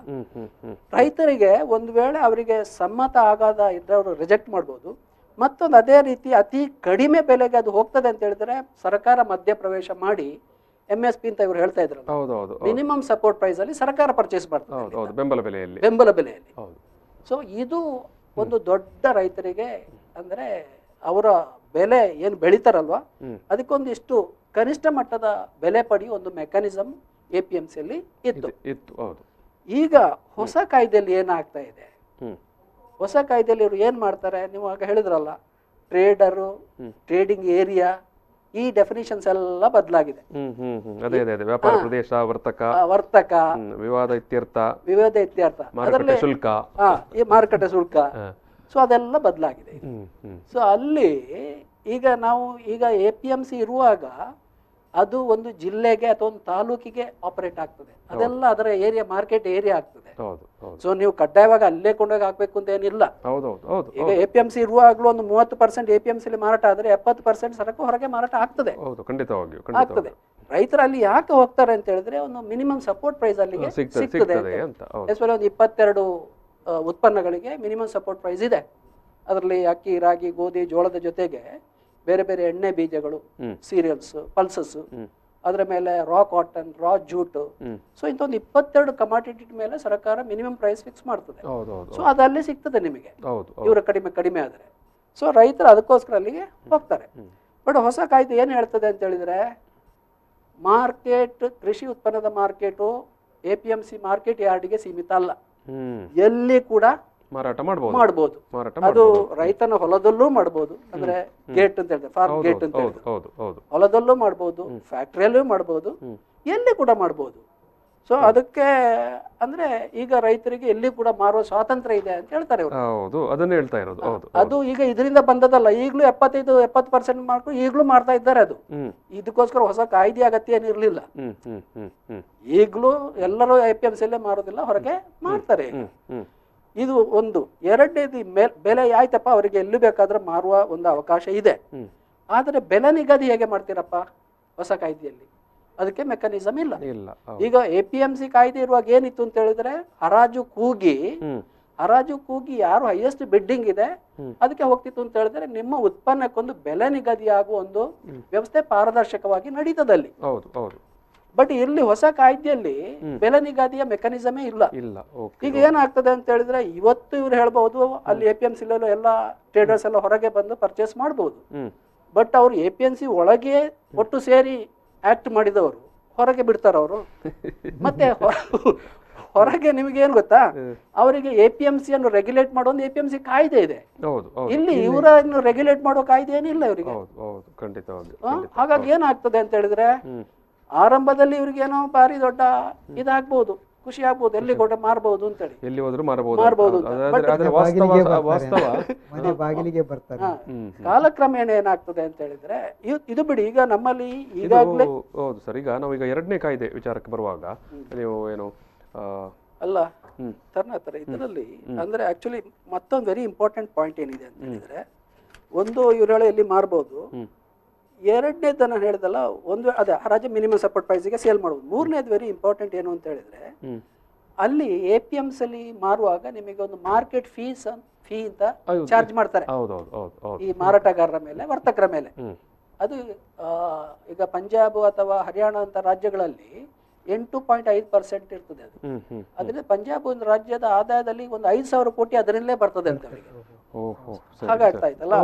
Speaker 3: ರೈತರಿಗೆ ಒಂದು ವೇಳೆ ಅವರಿಗೆ ಸಮ್ಮತ ಆಗಾದ ಇದ್ರೆ ಅವರು ರಿಜೆಕ್ಟ್ ಮಾಡ್ಬೋದು. ಮತ್ತೊಂದು ಅದೇ ರೀತಿ ಅತಿ ಕಡಿಮೆ ಬೆಲೆಗೆ ಅದು ಹೋಗ್ತದೆ ಅಂತ ಹೇಳಿದ್ರೆ ಸರ್ಕಾರ ಮಧ್ಯ ಪ್ರವೇಶ ಮಾಡಿ MSP ಅಂತ ಇವರು ಹೇಳ್ತಾ ಇದ್ರು, ಮಿನಿಮಮ್ ಸಪೋರ್ಟ್ ಪ್ರೈಸ್ ಅಲ್ಲಿ ಸರ್ಕಾರ ಪರ್ಚೇಸ್ ಮಾಡ್ತಾರೆ, ಬೆಂಬಲ ಬೆಲೆಯಲ್ಲಿ. ಸೊ ಇದು ಒಂದು ದೊಡ್ಡ ರೈತರಿಗೆ, ಅಂದ್ರೆ ಅವರ ಬೆಲೆ ಏನು ಬೆಳಿತಾರಲ್ವಾ ಅದಕ್ಕೊಂದಿಷ್ಟು ಕನಿಷ್ಠ ಮಟ್ಟದ ಬೆಲೆ ಪಡೆಯುವ ಒಂದು ಮೆಕ್ಯಾನಿಸಮ್ APMCಯಲ್ಲಿ ಇತ್ತು. ಈಗ ಹೊಸ ಕಾಯ್ದೆಯಲ್ಲಿ ಏನಾಗ್ತಾ ಇದೆ, ಹೊಸ ಕಾಯ್ದೆಯಲ್ಲಿ ಇವರು ಏನ್ ಮಾಡ್ತಾರೆ, ನೀವು ಆಗ ಹೇಳಿದ್ರಲ್ಲ ಟ್ರೇಡರು, ಟ್ರೇಡಿಂಗ್ ಏರಿಯಾ, ಈ ಡೆಫಿನಿಷನ್ಸ್ ಎಲ್ಲ ಬದಲಾಗಿದೆ.
Speaker 2: ವ್ಯಾಪಾರ ಪ್ರದೇಶ, ವರ್ತಕ, ವಿವಾದ ಇತ್ಯರ್ಥ,
Speaker 3: ಅದರಲ್ಲಿ ಈ ಮಾರುಕಟ್ಟೆ ಶುಲ್ಕ, ಸೊ ಅದೆಲ್ಲ ಬದಲಾಗಿದೆ. ಸೊ ಅಲ್ಲಿ ಈಗ ನಾವು APMC ಇರುವಾಗ ಅದು ಒಂದು ಜಿಲ್ಲೆಗೆ ಅಥವಾ ಒಂದು ತಾಲೂಕಿಗೆ ಆಪರೇಟ್ ಆಗ್ತದೆ, ಅದೆಲ್ಲ ಅದರ ಏರಿಯಾ ಮಾರ್ಕೆಟ್ ಏರಿಯಾ ಆಗ್ತದೆ. ಸೊ ನೀವು ಕಡ್ಡಾಯವಾಗಿ ಅಲ್ಲೇ ಕೊಂಡೋಗಿ ಹಾಕ್ಬೇಕು ಅಂತ ಏನಿಲ್ಲ. ಈಗ APMC ಇರುವಾಗಲೂ ಒಂದು 30% APMC ಮಾರಾಟ ಆದ್ರೆ 70% ಸರಕು ಹೊರಗೆ ಮಾರಾಟ ಆಗ್ತದೆ. ಆಗ್ತದೆ. ರೈತರಲ್ಲಿ ಯಾಕೆ ಹೋಗ್ತಾರೆ ಅಂತ ಹೇಳಿದ್ರೆ ಒಂದು ಮಿನಿಮಮ್ ಸಪೋರ್ಟ್ ಪ್ರೈಸ್ ಅಲ್ಲಿಗೆ ಸಿಗ್ತದೆ ಅಂತ. ಎಸ್ಪೆಷಲಿ ಒಂದು 22 ಉತ್ಪನ್ನಗಳಿಗೆ ಮಿನಿಮಮ್ ಸಪೋರ್ಟ್ ಪ್ರೈಸ್ ಇದೆ. ಅದರಲ್ಲಿ ಅಕ್ಕಿ, ರಾಗಿ, ಗೋಧಿ, ಜೋಳದ ಜೊತೆಗೆ ಬೇರೆ ಬೇರೆ ಎಣ್ಣೆ ಬೀಜಗಳು, ಸೀರಿಯಲ್ಸ್, ಪಲ್ಸಸ್, ಅದರ ಮೇಲೆ ರಾ ಕಾಟನ್, ರಾ ಜೂಟ್, ಸೊ ಇಂಥ ಒಂದು 22 ಕಮಾಡಿಟಿ ಮೇಲೆ ಸರ್ಕಾರ ಮಿನಿಮಮ್ ಪ್ರೈಸ್ ಫಿಕ್ಸ್ ಮಾಡ್ತದೆ. ಸೊ ಅದಲ್ಲೇ ಸಿಗ್ತದೆ ನಿಮಗೆ, ಇವರ ಕಡಿಮೆ ಆದರೆ. ಸೊ ರೈತರು ಅದಕ್ಕೋಸ್ಕರ ಅಲ್ಲಿಗೆ ಹೋಗ್ತಾರೆ. ಬಟ್ ಹೊಸ ಕಾಯ್ದೆ ಏನು ಹೇಳ್ತದೆ ಅಂತ ಹೇಳಿದ್ರೆ, ಮಾರ್ಕೆಟ್, ಕೃಷಿ ಉತ್ಪನ್ನದ ಮಾರ್ಕೆಟು APMC ಮಾರ್ಕೆಟ್ ಯಾರ್ಡ್ಗೆ ಸೀಮಿತ ಅಲ್ಲ, ಎಲ್ಲಿ ಕೂಡ ಮಾರಾಟ ಮಾಡಬಹುದು. ಅದು ರೈತನ ಹೊಲದಲ್ಲೂ ಮಾಡಬಹುದು, ಅಂದ್ರೆ ಗೇಟ್ ಅಂತ ಹೇಳ್ತಾರೆ, ಫಾರ್ಮ್ ಗೇಟ್ ಅಂತ ಹೇಳ್ತಾರೆ, ಹೊಲದಲ್ಲೂ ಮಾಡಬಹುದು, ಫ್ಯಾಕ್ಟ್ರಿಯಲ್ಲೂ ಮಾಡಬಹುದು, ಎಲ್ಲಿ ಕೂಡ ಮಾಡಬಹುದು. ಸೊ ಅದಕ್ಕೆ ಅಂದ್ರೆ ಈಗ ರೈತರಿಗೆ ಎಲ್ಲಿ ಕೂಡ ಮಾರುವ ಸ್ವಾತಂತ್ರ್ಯ ಇದೆ ಅಂತ ಹೇಳ್ತಾರೆ ಅವರು.
Speaker 2: ಅದನ್ನೇ ಹೇಳ್ತಾ ಇರೋದು.
Speaker 3: ಅದು ಈಗ ಇದರಿಂದ ಬಂದದಲ್ಲ, ಈಗಲೂ 75-70% ಮಾರ್ಕು ಈಗಲೂ ಮಾಡ್ತಾ ಇದ್ದಾರೆ. ಅದು ಇದಕ್ಕೋಸ್ಕರ ಹೊಸ ಕಾಯ್ದೆ ಅಗತ್ಯ ಏನಿರ್ಲಿಲ್ಲ. ಈಗಲೂ ಎಲ್ಲರೂ APMC ಮಾರೋದಿಲ್ಲ, ಹೊರಗೆ ಮಾಡ್ತಾರೆ. ಇದು ಒಂದು. ಎರಡನೇದು ಬೆಲೆ ಆಯ್ತಪ್ಪ, ಅವರಿಗೆ ಎಲ್ಲಿ ಬೇಕಾದ್ರೆ ಮಾರುವ ಒಂದು ಅವಕಾಶ ಇದೆ. ಆದರೆ ಬೆಲೆ ನಿಗದಿ ಹೇಗೆ ಮಾಡ್ತೀರಪ್ಪ ಹೊಸ ಕಾಯ್ದೆಯಲ್ಲಿ? ಅದಕ್ಕೆ ಮೆಕ್ಯಾನಿಸಮ್ ಇಲ್ಲ. ಈಗ APMC ಕಾಯ್ದೆ ಇರುವಾಗ ಏನಿತ್ತು ಅಂತ ಹೇಳಿದ್ರೆ, ಹರಾಜು ಕೂಗಿ ಯಾರು ಹೈಯೆಸ್ಟ್ ಬಿಡ್ಡಿಂಗ್ ಇದೆ ಅದಕ್ಕೆ ಹೋಗ್ತಿತ್ತು ಅಂತ ಹೇಳಿದ್ರೆ, ನಿಮ್ಮ ಉತ್ಪನ್ನಕ್ಕೊಂದು ಬೆಲೆ ನಿಗದಿ ಆಗುವ ಒಂದು ವ್ಯವಸ್ಥೆ ಪಾರದರ್ಶಕವಾಗಿ ನಡೀತದಲ್ಲಿ. ಬಟ್ ಇಲ್ಲಿ ಹೊಸ ಕಾಯ್ದೆಯಲ್ಲಿ ಬೆಲೆ ನಿಗದಿಯ ಮೆಕ್ಯಾನಿಸಮೇ ಇಲ್ಲ. ಈಗ ಏನಾಗ್ತದೆ ಅಂತ ಹೇಳಿದ್ರೆ, ಇವತ್ತು ಇವ್ರು ಹೇಳ್ಬಹುದು ಅಲ್ಲಿ APMC ಎಲ್ಲ ಟ್ರೇಡರ್ಸ್ ಎಲ್ಲ ಹೊರಗೆ ಬಂದು ಪರ್ಚೇಸ್ ಮಾಡಬಹುದು. ಬಟ್ ಅವ್ರು APMC ಒಳಗೆ ಒಟ್ಟು ಸೇರಿ ಆಕ್ಟ್ ಮಾಡಿದವರು ಹೊರಗೆ ಬಿಡ್ತಾರ ಅವರು. ಮತ್ತೆ ಹೊರಗೆ ನಿಮಗೆ ಏನ್ ಗೊತ್ತಾ, ಅವರಿಗೆ APMC ಅನ್ನು ರೆಗ್ಯುಲೇಟ್ ಮಾಡೋ ಒಂದು APMC ಕಾಯ್ದೆ ಇದೆ. ಇಲ್ಲಿ ಇವರನ್ನು ರೆಗ್ಯುಲೇಟ್ ಮಾಡೋ ಕಾಯ್ದೆ ಏನಿಲ್ಲ ಇವರಿಗೆ. ಹಾಗಾಗಿ ಏನಾಗ್ತದೆ ಅಂತ ಹೇಳಿದ್ರೆ, ಆರಂಭದಲ್ಲಿ ಇವ್ರಿಗೆ ಏನೋ ಬಾರಿ ದೊಡ್ಡ ಇದಾಗ್ಬಹುದು, ಖುಷಿ ಆಗ್ಬಹುದು, ಎಲ್ಲಿ ಕೂಡ ಮಾರಬಹುದು ಅಂತೇಳಿ,
Speaker 2: ಎಲ್ಲಿ ಹೋದ್ರು ಮಾರಬಹುದು.
Speaker 4: ಬಾಗಿಲಿಗೆ ಬರ್ತಾರೆ.
Speaker 3: ಕಾಲಕ್ರಮೇಣ ಏನಾಗ್ತದೆ ಅಂತ ಹೇಳಿದ್ರೆ, ಇದು ಬಿಡಿ, ಈಗ ನಮ್ಮಲ್ಲಿ ಈಗಾಗಲೇ
Speaker 2: ಹೌದು ಸರ್. ಈಗ ನಾವು ಈಗ 2ನೇ ಕಾಯ್ದೆ ವಿಚಾರಕ್ಕೆ ಬರುವಾಗ ನೀವು ಏನು
Speaker 3: ಅಲ್ಲ ತರ್ನಾತರ ಇದರಲ್ಲಿ ಅಂದ್ರೆ ಆಕ್ಚುಲಿ ಮತ್ತೊಂದು ವೆರಿ ಇಂಪಾರ್ಟೆಂಟ್ ಪಾಯಿಂಟ್ ಏನಿದೆ ಅಂತ ಹೇಳಿದ್ರೆ, ಒಂದು ಇವ್ರು ಎಲ್ಲಿ ಮಾರಬಹುದು, ಎರಡನೇದು ನಾನು ಹೇಳಿದಲ್ಲ, ಒಂದು ಅದೇ ಹರಾಜು ಮಿನಿಮಮ್ ಸಪೋರ್ಟ್ ಪ್ರೈಸ್ಗೆ ಸೇಲ್ ಮಾಡ್ಬೋದು. ಮೂರನೇದು ವೆರಿ ಇಂಪಾರ್ಟೆಂಟ್ ಏನು ಅಂತ ಹೇಳಿದ್ರೆ, ಅಲ್ಲಿ APMC ಮಾರುವಾಗ ನಿಮಗೆ ಒಂದು ಮಾರ್ಕೆಟ್ ಫೀ ಅಂತ ಚಾರ್ಜ್ ಮಾಡ್ತಾರೆ ಈ ಮಾರಾಟಗಾರರ ಮೇಲೆ, ವರ್ತಕರ ಮೇಲೆ. ಅದು ಈಗ ಪಂಜಾಬ್ ಅಥವಾ ಹರಿಯಾಣ ಅಂತ ರಾಜ್ಯಗಳಲ್ಲಿ 8.5% ಇರ್ತದೆ. ಅದು ಅದರಿಂದ ಪಂಜಾಬ್ ಒಂದು ರಾಜ್ಯದ ಆದಾಯದಲ್ಲಿ ಒಂದು 5,000 ಕೋಟಿ ಅದರಿಂದಲೇ ಬರ್ತದೆ ಅಂತ ಅವರಿಗೆ. ಹಾಗಾಗ್ತಾ ಇತ್ತಲ್ಲ.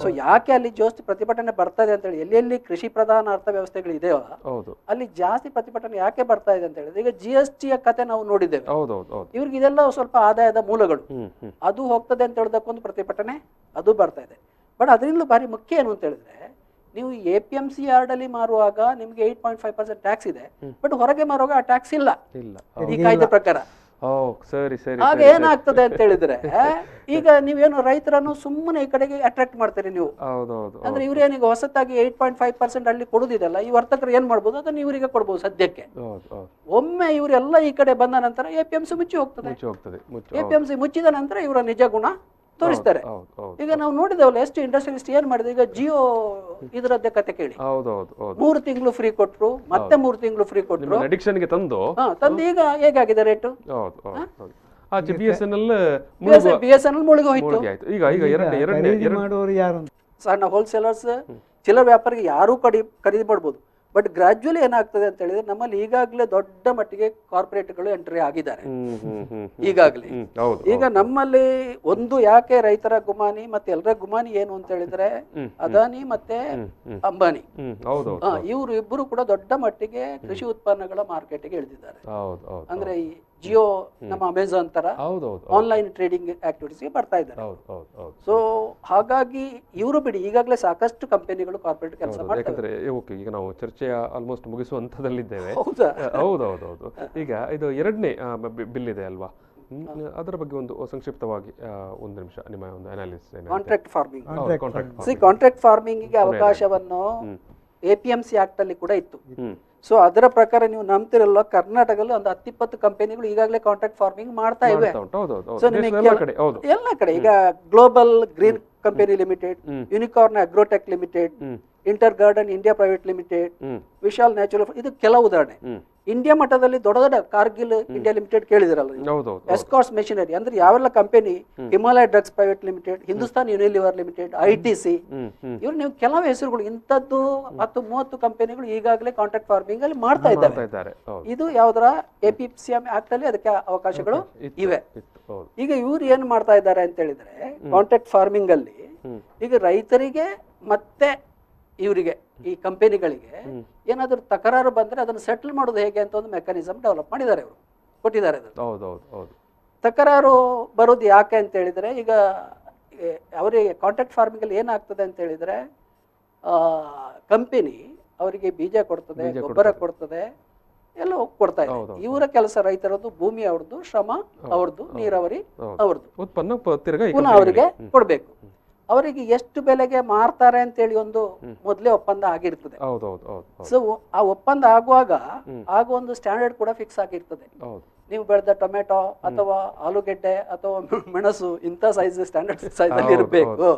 Speaker 3: ಸೊ ಯಾಕೆ ಅಲ್ಲಿ ಜಾಸ್ತಿ ಪ್ರತಿಭಟನೆ ಬರ್ತದೆ ಅಂತ ಹೇಳಿ, ಎಲ್ಲೆಲ್ಲಿ ಕೃಷಿ ಪ್ರಧಾನ ಅರ್ಥ ವ್ಯವಸ್ಥೆಗಳು ಇದೆಯೋ ಅಲ್ಲಿ ಜಾಸ್ತಿ ಪ್ರತಿಭಟನೆ ಯಾಕೆ ಬರ್ತಾ ಇದೆ ಅಂತ ಹೇಳಿದ್ರೆ, ಈಗ GST ಕತೆ ನಾವು ನೋಡಿದ್ದೇವೆ. ಇವ್ರಿಗೆ ಇದೆಲ್ಲ ಸ್ವಲ್ಪ ಆದಾಯದ ಮೂಲಗಳು, ಅದು ಹೋಗ್ತದೆ ಅಂತ ಹೇಳಿದಕ್ಕೊಂದು ಪ್ರತಿಭಟನೆ ಅದು ಬರ್ತಾ ಇದೆ. ಬಟ್ ಅದರಿಂದಲೂ ಭಾರಿ ಮುಖ್ಯ ಏನು ಅಂತ ಹೇಳಿದ್ರೆ, ನೀವು APMC ಯಾರ್ಡಲ್ಲಿ ಮಾರುವಾಗ ನಿಮ್ಗೆ 8.5% ಟ್ಯಾಕ್ಸ್ ಇದೆ, ಬಟ್ ಹೊರಗೆ ಮಾರುವಾಗ ಆ ಟ್ಯಾಕ್ಸ್ ಇಲ್ಲ ಈ ಕಾಯ್ದೆ ಪ್ರಕಾರ. ಆಗ ಏನಾಗ್ತದೆ ಅಂತ ಹೇಳಿದ್ರೆ, ಈಗ ನೀವೇನು ರೈತರನ್ನು ಸುಮ್ಮನೆ ಈ ಕಡೆಗೆ ಅಟ್ರಾಕ್ಟ್ ಮಾಡ್ತೀರಿ ನೀವು. ಅಂದ್ರೆ ಇವ್ರೇನೀಗ ಹೊಸತಾಗಿ 8.5% ಅಲ್ಲಿ ಕೊಡುದಿದಲ್ಲ, ಈ ವರ್ತಕರು ಏನ್ ಮಾಡ್ಬೋದು ಅದನ್ನ ಇವರಿಗೆ ಕೊಡ್ಬೋದು ಸದ್ಯಕ್ಕೆ. ಒಮ್ಮೆ ಇವರೆಲ್ಲ ಈ ಕಡೆ ಬಂದ ನಂತರ APMC ಮುಚ್ಚಿ ಹೋಗ್ತದೆ. APMC ಮುಚ್ಚಿದ ನಂತರ ಇವರ ನಿಜ ಗುಣ ತೋರಿಸ್ತಾರೆ. ಈಗ ನಾವು ನೋಡಿದೇವಲ್ಲ, ಎಷ್ಟು ಇಂಡಸ್ಟ್ರಿಯಲಿಸ್ಟ್ ಏನ್ ಮಾಡಿದೆ. ಈಗ ಜಿಯೋ ಇದರದ್ದೇ ಕತೆ ಕೇಳಿ, 3 ತಿಂಗಳು ಫ್ರೀ ಕೊಟ್ರು, ಮತ್ತೆ 3 ತಿಂಗಳು ಫ್ರೀ ಕೊಟ್ರು, ತಂದು ಈಗ ಹೇಗಾಗಿದೆ ರೇಟು. BSNL ಮುಳುಗಿ ಹೋಯ್ತು. ಸಣ್ಣ ಹೋಲ್ಸೇಲರ್ಸ್, ಚಿಲ್ಲರ್ ವ್ಯಾಪಾರಿಗೆ ಯಾರೂ ಖರೀದಿ ಮಾಡ್ಬೋದು. ಬಟ್ ಗ್ರಾಜುವಲಿ ಏನಾಗ್ತದೆ ಅಂತ ಹೇಳಿದ್ರೆ, ನಮ್ಮಲ್ಲಿ ಈಗಾಗಲೇ ದೊಡ್ಡ ಮಟ್ಟಿಗೆ ಕಾರ್ಪೊರೇಟ್ಗಳು ಎಂಟ್ರಿ ಆಗಿದ್ದಾರೆ ಈಗಾಗಲೇ. ಈಗ ನಮ್ಮಲ್ಲಿ ಒಂದು ಯಾಕೆ ರೈತರ ಗುಮಾನಿ ಮತ್ತೆ ಎಲ್ಲರ ಗುಮಾನಿ ಏನು ಅಂತ ಹೇಳಿದ್ರೆ, ಅದಾನಿ ಮತ್ತೆ ಅಂಬಾನಿ, ಇವರು ಇಬ್ಬರು ಕೂಡ ದೊಡ್ಡ ಮಟ್ಟಿಗೆ ಕೃಷಿ ಉತ್ಪನ್ನಗಳ ಮಾರ್ಕೆಟ್ಗೆ ಇಳಿದಿದ್ದಾರೆ. ಅಂದ್ರೆ ಈ ಜಿಯೋ ನಮ್ಮ ಅಮೆಜಾನ್ ತರ ಆನ್ಲೈನ್ ಟ್ರೇಡಿಂಗ್ ಆಕ್ಟಿವಿಟೀಸ್ಗೆ ಬರ್ತಾ ಇದ್ದಾರೆ. ಸೊ ಹಾಗಾಗಿ ಇವರು ಬಿಡಿ, ಈಗಾಗಲೇ ಸಾಕಷ್ಟು ಕಂಪನಿಗಳು ಕಾರ್ಪೊರೇಟ್ ಕೆಲಸ ಮಾಡ್ತಾರೆ.
Speaker 2: ಈಗ ನಾವು ಚರ್ಚೆಯ ಆಲ್ಮೋಸ್ಟ್ ಮುಗಿಸುವ ಹಂತದಲ್ಲಿದ್ದೇವೆ. ಹೌದೌದೌದು. ಈಗ ಇದು 2ನೇ ಬಿಲ್ ಇದೆ ಅಲ್ವಾ, ಅದರ ಬಗ್ಗೆ ಒಂದು ಸಂಕ್ಷಿಪ್ತವಾಗಿ 1 ನಿಮಿಷ ನಿಮ್ಮ ಒಂದು analysis.
Speaker 3: Contract farming, contract farming ಗೆ ಅವಕಾಶವನ್ನು APMC ಆಕ್ಟ್ ಅಲ್ಲಿ ಕೂಡ ಇತ್ತು. ಸೊ ಅದರ ಪ್ರಕಾರ ನೀವು ನಂಬ್ತಿರಲ್ಲ, ಕರ್ನಾಟಕದಲ್ಲಿ ಒಂದು 10-20 ಕಂಪನಿಗಳು ಈಗಾಗಲೇ ಕಾಂಟ್ರಾಕ್ಟ್ ಫಾರ್ಮಿಂಗ್ ಮಾಡ್ತಾ ಇವೆ. ಸೊ ನಿಮಗೆ ಎಲ್ಲ ಕಡೆ ಈಗ global green company limited, unicorn agrotech limited, inter garden India private limited, Vishal natural, ಇದು ಕೆಲವು ಉದಾಹರಣೆ. ಇಂಡಿಯಾ ಮಟ್ಟದಲ್ಲಿ ದೊಡ್ಡ ದೊಡ್ಡ ಕಾರ್ಗಿಲ್ ಇಂಡಿಯಾ ಲಿಮಿಟೆಡ್ ಕೇಳಿದಿರಲ್ಲ, ಎಸ್ಕಾರ್ಟ್ಸ್ ಮೆಷಿನರಿ ಅಂದ್ರೆ ಯಾವೆಲ್ಲ company, Himalaya drugs private limited, Hindustan Unilever limited, ITC, ಇವ್ರು ನೀವು ಕೆಲವು ಹೆಸರುಗಳು ಇಂಥದ್ದು 10-30 ಕಂಪನಿಗಳು ಈಗಾಗಲೇ ಕಾಂಟ್ರಾಕ್ಟ್ ಫಾರ್ಮಿಂಗ್ ಅಲ್ಲಿ ಮಾಡ್ತಾ ಇದ್ದಾರೆ. ಇದು ಯಾವ್ದರ APMC ಆಕ್ಟ್ ಅಲ್ಲಿ ಅದಕ್ಕೆ ಅವಕಾಶಗಳು ಇವೆ. ಈಗ ಇವ್ರು ಏನ್ ಮಾಡ್ತಾ ಇದ್ದಾರೆ ಅಂತ ಹೇಳಿದ್ರೆ, ಕಾಂಟ್ರಾಕ್ಟ್ ಫಾರ್ಮಿಂಗ್ ಅಲ್ಲಿ ಈಗ ರೈತರಿಗೆ ಮತ್ತೆ ಇವರಿಗೆ ಈ ಕಂಪನಿಗಳಿಗೆ ಏನಾದರೂ ತಕರಾರು ಬಂದ್ರೆ ಅದನ್ನು ಸೆಟಲ್ ಮಾಡೋದು ಹೇಗೆ ಅಂತ ಒಂದು ಮೆಕ್ಯಾನಿಸಮ್ ಡೆವಲಪ್ ಮಾಡಿದ್ದಾರೆ, ಅವರು ಕೊಟ್ಟಿದ್ದಾರೆ. ತಕರಾರು ಬರೋದು ಯಾಕೆ ಅಂತ ಹೇಳಿದ್ರೆ, ಈಗ ಅವರಿಗೆ ಕಾಂಟ್ರಾಕ್ಟ್ ಫಾರ್ಮಿಂಗ್ ಅಲ್ಲಿ ಏನಾಗ್ತದೆ ಅಂತ ಹೇಳಿದ್ರೆ, ಕಂಪನಿ ಅವರಿಗೆ ಬೀಜ ಕೊಡ್ತದೆ, ಗೊಬ್ಬರ ಕೊಡ್ತದೆ, ಎಲ್ಲ ಕೊಡ್ತಾ ಇದೆ. ಇವರ ಕೆಲಸ ರೈತರದ್ದು, ಭೂಮಿ ಅವ್ರದ್ದು, ಶ್ರಮ ಅವ್ರದ್ದು, ನೀರಾವರಿ ಅವ್ರದ್ದು, ಪುನಃ ಅವರಿಗೆ ಕೊಡ್ಬೇಕು. ಅವರಿಗೆ ಎಷ್ಟು ಬೆಲೆಗೆ ಮಾರ್ತಾರೆ ಅಂತೇಳಿ ಒಂದು ಮೊದಲೇ ಒಪ್ಪಂದ ಆಗಿರ್ತದೆ. ಸೊ ಆ ಒಪ್ಪಂದ ಆಗುವಾಗ ಒಂದು ಸ್ಟ್ಯಾಂಡರ್ಡ್ ಕೂಡ ಫಿಕ್ಸ್ ಆಗಿರ್ತದೆ. ನೀವು ಬೆಳೆದ ಟೊಮೆಟೊ ಅಥವಾ ಆಲೂಗೆಡ್ಡೆ ಅಥವಾ ಮೆಣಸು ಇಂಥ ಸೈಜ್ ಸ್ಟ್ಯಾಂಡರ್ಡ್ ಸೈಜ್ ಅಲ್ಲಿ ಇರಬೇಕು.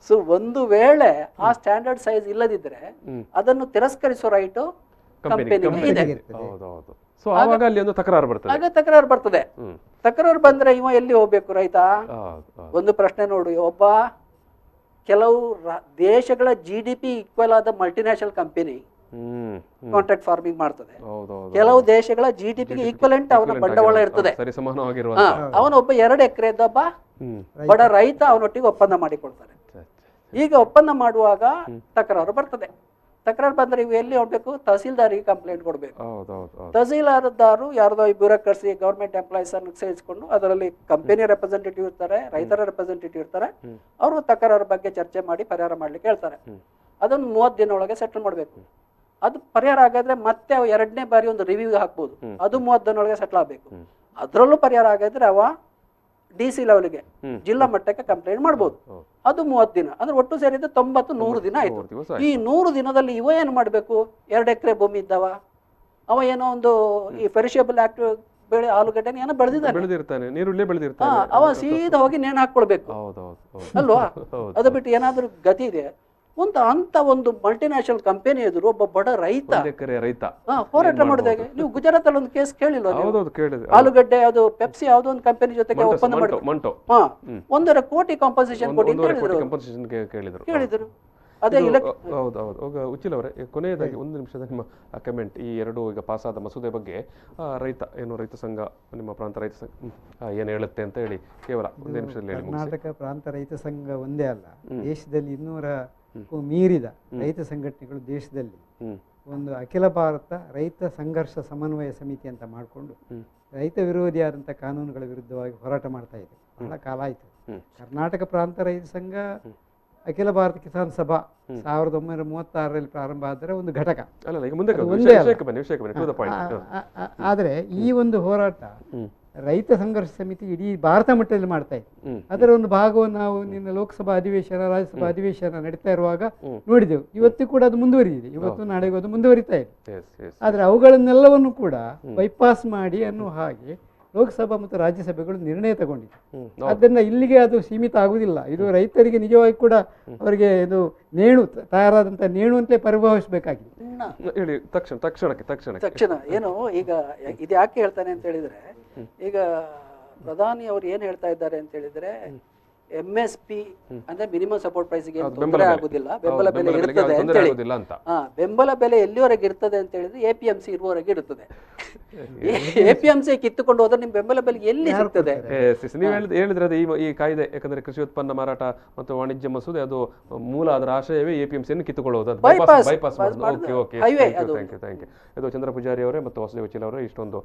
Speaker 3: ಸೊ ಒಂದು ವೇಳೆ ಆ ಸ್ಟ್ಯಾಂಡರ್ಡ್ ಸೈಜ್ ಇಲ್ಲದಿದ್ರೆ ಅದನ್ನು ತಿರಸ್ಕರಿಸೋ ರೈಟು ಕಂಪನಿಗೆ ಇದೆ. ಆಗ ತಕರಾರು ಬರ್ತದೆ. ತಕರಾರು ಬಂದ್ರೆ ಇವ ಎಲ್ಲಿ ಹೋಗ್ಬೇಕು ರೈತ? ಒಂದು ಪ್ರಶ್ನೆ ನೋಡು, ಒಬ್ಬ ಕೆಲವು ದೇಶಗಳ GDP ಈಕ್ವಲ್ ಆದ ಮಲ್ಟಿನ್ಯಾಷನಲ್ ಕಂಪನಿ ಕಾಂಟ್ರಾಕ್ಟ್ ಫಾರ್ಮಿಂಗ್ ಮಾಡ್ತದೆ. ಕೆಲವು ದೇಶಗಳ GDPಗೆ ಈಕ್ವಲೆಂಟ್ ಅವನ ಬಂಡವಾಳ ಇರ್ತದೆ. ಅವನೊಬ್ಬ 2 ಎಕರೆ ಇದ್ದೊಬ್ಬ ಬಡ ರೈತ ಅವನೊಟ್ಟಿಗೆ ಒಪ್ಪಂದ ಮಾಡಿಕೊಳ್ತಾರೆ. ಈಗ ಒಪ್ಪಂದ ಮಾಡುವಾಗ ತಕರಾರು ಬರ್ತದೆ. ತಕರಾರು ಬಂದ್ರೆ ಇವು ಎಲ್ಲಿ ಹೋಗ್ಬೇಕು? ತಹಸೀಲ್ದಾರಿಗೆ ಕಂಪ್ಲೇಂಟ್ ಕೊಡ್ಬೇಕು. ತಹಸೀಲ್ದಾರರು ಯಾರ್ದೋ ಬ್ಯೂರೋಕ್ರಸಿ ಗವರ್ಮೆಂಟ್ ಎಂಪ್ಲಾಯೀಸ್ ಅನ್ನು ಸೇರಿಸಿಕೊಂಡು ಅದರಲ್ಲಿ ಕಂಪನಿ ರೆಪ್ರೆಸೆಂಟೇಟಿವ್ ಇರ್ತಾರೆ, ರೈತರ ರೆಪ್ರೆಸೆಂಟೇಟಿವ್ ಇರ್ತಾರೆ. ಅವರು ತಕರಾರು ಬಗ್ಗೆ ಚರ್ಚೆ ಮಾಡಿ ಪರಿಹಾರ ಮಾಡ್ಲಿಕ್ಕೆ ಹೇಳ್ತಾರೆ. ಅದನ್ನು 30 ದಿನ ಒಳಗೆ ಸೆಟಲ್ ಮಾಡಬೇಕು. ಅದು ಪರಿಹಾರ ಆಗಿದ್ರೆ ಮತ್ತೆ 2ನೇ ಬಾರಿ ಒಂದು ರಿವ್ಯೂ ಹಾಕ್ಬೋದು. ಅದು 30 ದಿನ ಒಳಗೆ ಸೆಟಲ್ ಆಗಬೇಕು. ಅದರಲ್ಲೂ ಪರಿಹಾರ ಆಗಿದ್ರೆ ಅವ DC ಲೆವೆಲ್ಗೆ ಜಿಲ್ಲಾ ಮಟ್ಟಕ್ಕೆ ಕಂಪ್ಲೇಂಟ್ ಮಾಡ್ಬೋದು. ಅದು 30 ದಿನ, ಅಂದ್ರೆ ಒಟ್ಟು ಸೇರಿದ್ರೆ 90-100 ದಿನ ಆಯ್ತು. ಈ 100 ದಿನದಲ್ಲಿ ಇವ ಏನ್ ಮಾಡ್ಬೇಕು? 2 ಎಕರೆ ಭೂಮಿ ಇದ್ದವ, ಅವ ಏನೋ ಒಂದು ಈ ಪೆರಿಷೇಬಲ್ ಆಕ್ಟಿವ್ ಬೆಳೆ ಆಲೂಗಡ್ಡೆ ಏನೋ ಬೆಳೆದಿದ್ದಾನೆ, ಅವ ಸೀದಾ ಹೋಗಿ ನೇಣು ಹಾಕೊಳ್ಬೇಕು ಅಲ್ವಾ? ಅದು ಬಿಟ್ಟು ಏನಾದ್ರೂ ಗತಿ ಇದೆ ಅಂತ ಒಂದು ಮಲ್ಟಿನ್ಯಾಷನಲ್ ಕಂಪನಿ ಎದುರು ಒಬ್ಬ ಬಡ ರೈತ ಹೋರಾಟ ಮಾಡಿದಾಗ ನೀವು ಗುಜರಾತ್ ಅಲ್ಲಿ ಒಂದು ಕೇಸ್ ಕೇಳಿಲ್ಲ? ಆಲೂಗಡ್ಡೆ ಅದು ಪೆಪ್ಸಿ ಯಾವ್ದೋ ಒಂದು ಕಂಪನಿ ಜೊತೆಗೆ ಒಪ್ಪಂದ ಮಾಡಿ 1.5 ಕೋಟಿ ಕಾಂಪನ್ಸೇಷನ್ ಕೊಡಿ ಕೇಳಿದ್ರು. ಅದೇ
Speaker 2: ಉಚ್ಚಿಲ್ ಅವರೇ, ಕೊನೆಯದಾಗಿ 1 ನಿಮಿಷದ ನಿಮ್ಮ ಕಮೆಂಟ್ ಈ 2 ಈಗ ಪಾಸಾದ ಮಸೂದೆ ಬಗ್ಗೆ. ರೈತ ಸಂಘ, ನಿಮ್ಮ ಪ್ರಾಂತ ರೈತ ಸಂಘ ಏನು ಹೇಳುತ್ತೆ ಅಂತ ಹೇಳಿ ಕೇವಲ 1 ನಿಮಿಷದಲ್ಲಿ ಹೇಳಿ.
Speaker 4: ಕರ್ನಾಟಕ ಪ್ರಾಂತ ರೈತ ಸಂಘ ಒಂದೇ ಅಲ್ಲ, ದೇಶದಲ್ಲಿ 200ಕ್ಕೂ ಮೀರಿದ ರೈತ ಸಂಘಟನೆಗಳು ದೇಶದಲ್ಲಿ ಒಂದು ಅಖಿಲ ಭಾರತ ರೈತ ಸಂಘರ್ಷ ಸಮನ್ವಯ ಸಮಿತಿ ಅಂತ ಮಾಡಿಕೊಂಡು ರೈತ ವಿರೋಧಿಯಾದಂಥ ಕಾನೂನುಗಳ ವಿರುದ್ಧವಾಗಿ ಹೋರಾಟ ಮಾಡ್ತಾ ಇದೆ. ಬಹಳ ಕಾಲ ಆಯಿತು. ಕರ್ನಾಟಕ ಪ್ರಾಂತ ರೈತ ಸಂಘ ಅಖಿಲ ಭಾರತ ಕಿಸಾನ್ ಸಭಾ 1936ರಲ್ಲಿ ಪ್ರಾರಂಭ ಆದರೆ ಒಂದು ಘಟಕ. ಆದರೆ ಈ ಒಂದು ಹೋರಾಟ ರೈತ ಸಂಘರ್ಷ ಸಮಿತಿ ಇಡೀ ಭಾರತ ಮಟ್ಟದಲ್ಲಿ ಮಾಡ್ತಾ ಇದೆ. ಅದರ ಒಂದು ಭಾಗವನ್ನು ನಾವು ನಿನ್ನ ಲೋಕಸಭಾ ಅಧಿವೇಶನ, ರಾಜ್ಯಸಭಾ ಅಧಿವೇಶನ ನಡೀತಾ ಇರುವಾಗ ನೋಡಿದೆವು. ಇವತ್ತು ಕೂಡ ಅದು ಮುಂದುವರಿದಿದೆ, ಇವತ್ತು ನಾಳೆಗೂ ಅದು ಮುಂದುವರಿತಾ ಇದೆ. ಆದರೆ ಅವುಗಳನ್ನೆಲ್ಲವನ್ನು ಕೂಡ ಬೈಪಾಸ್ ಮಾಡಿ ಅನ್ನೋ ಹಾಗೆ ಲೋಕಸಭಾ ಮತ್ತು ರಾಜ್ಯಸಭೆಗಳು ನಿರ್ಣಯ ತಗೊಂಡಿದೆ. ಆದ್ದರಿಂದ ಇಲ್ಲಿಗೆ ಅದು ಸೀಮಿತ ಆಗುವುದಿಲ್ಲ. ಇದು ರೈತರಿಗೆ ನಿಜವಾಗಿ ಕೂಡ ಅವರಿಗೆ ಇದು ನೇಣು, ತಯಾರಾದಂಥ ನೇಣು ಅಂತಲೇ ಪರಿಭಾವಿಸಬೇಕಾಗಿದೆ.
Speaker 3: ತಕ್ಷಣ ಏನು ಈಗ ಇದು ಯಾಕೆ ಹೇಳ್ತಾನೆ ಅಂತ ಹೇಳಿದ್ರೆ, ಈಗ ಪ್ರಧಾನಿ ಅವರು ಏನ್ ಹೇಳ್ತಾ ಇದ್ದಾರೆ ಅಂತ ಹೇಳಿದ್ರೆ, MSP ಅಂದ್ರೆ ಮಿನಿಮಮ್ ಸಪೋರ್ಟ್ ಪ್ರೈಸ್ಗೆ ತೊಂದರೆ ಆಗುದಿಲ್ಲ, ಬೆಂಬಲ ಬೆಲೆ ಇರ್ತದೆ ಅಂತ ಹೇಳಿ. ಬೆಂಬಲ ಬೆಲೆ ಎಲ್ಲಿವರೆಗೆ ಇರ್ತದೆ ಅಂತ ಹೇಳಿದ್ರೆ APMC ಇರುವವರೆಗೆ ಇರುತ್ತದೆ. APMC ಕಿತ್ತುಕೊಂಡು ಹೋದ್ರೆ ನಿಮ್ ಬೆಂಬಲ ಬೆಲೆ ಎಲ್ಲಿ ಸಿಗ್ತದೆ?
Speaker 2: ನೀವು ಹೇಳಿದ್ರೆ ಈ ಕಾಯ್ದೆ, ಯಾಕಂದ್ರೆ ಕೃಷಿ ಉತ್ಪನ್ನ ಮಾರಾಟ ಮತ್ತು ವಾಣಿಜ್ಯ ಮಸೂದೆ ಅದು ಮೂಲ ಅದರ ಆಶಯವೇ APMC ಅನ್ನು ಕಿತ್ತುಕೊಳ್ಳುವುದು, ಬೈಪಾಸ್. ಇದು ಚಂದ್ರ ಪೂಜಾರಿ ಅವರೇ ಮತ್ತು ವಾಸುದೇವ ಉಚ್ಚಿಲ್ ಅವರೇ ಇಷ್ಟೊಂದು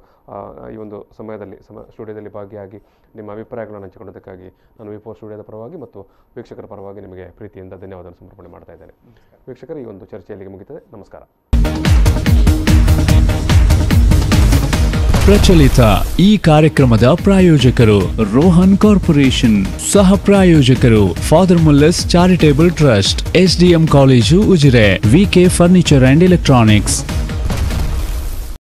Speaker 2: ಈ ಒಂದು ಸಮಯದಲ್ಲಿ ಸ್ಟುಡಿಯೋದಲ್ಲಿ ಭಾಗಿಯಾಗಿ ನಿಮ್ಮ ಅಭಿಪ್ರಾಯಗಳನ್ನು ಹಂಚಿಕೊಂಡದಕ್ಕಾಗಿ ನಾನು ವಿಪೋ ಸ್ಟುಡಿಯೋದ ಪರವಾಗಿ ಮತ್ತು ವೀಕ್ಷಕರ ಪರವಾಗಿ ನಿಮಗೆ ಪ್ರೀತಿಯಿಂದ ಧನ್ಯವಾದ ಸಮರ್ಪಣೆ ಮಾಡ್ತಾ ಇದ್ದೇನೆ. ವೀಕ್ಷಕರು, ಈ ಒಂದು ಚರ್ಚೆಯಲ್ಲಿಗೆ ಮುಗಿತದೆ. ನಮಸ್ಕಾರ.
Speaker 1: ಪ್ರಚಲಿತ. ಈ ಕಾರ್ಯಕ್ರಮದ ಪ್ರಾಯೋಜಕರು ರೋಹನ್ ಕಾರ್ಪೊರೇಷನ್. ಸಹ ಪ್ರಾಯೋಜಕರು father Muller's charitable trust, SDM college Ujire, VK furniture and electronics.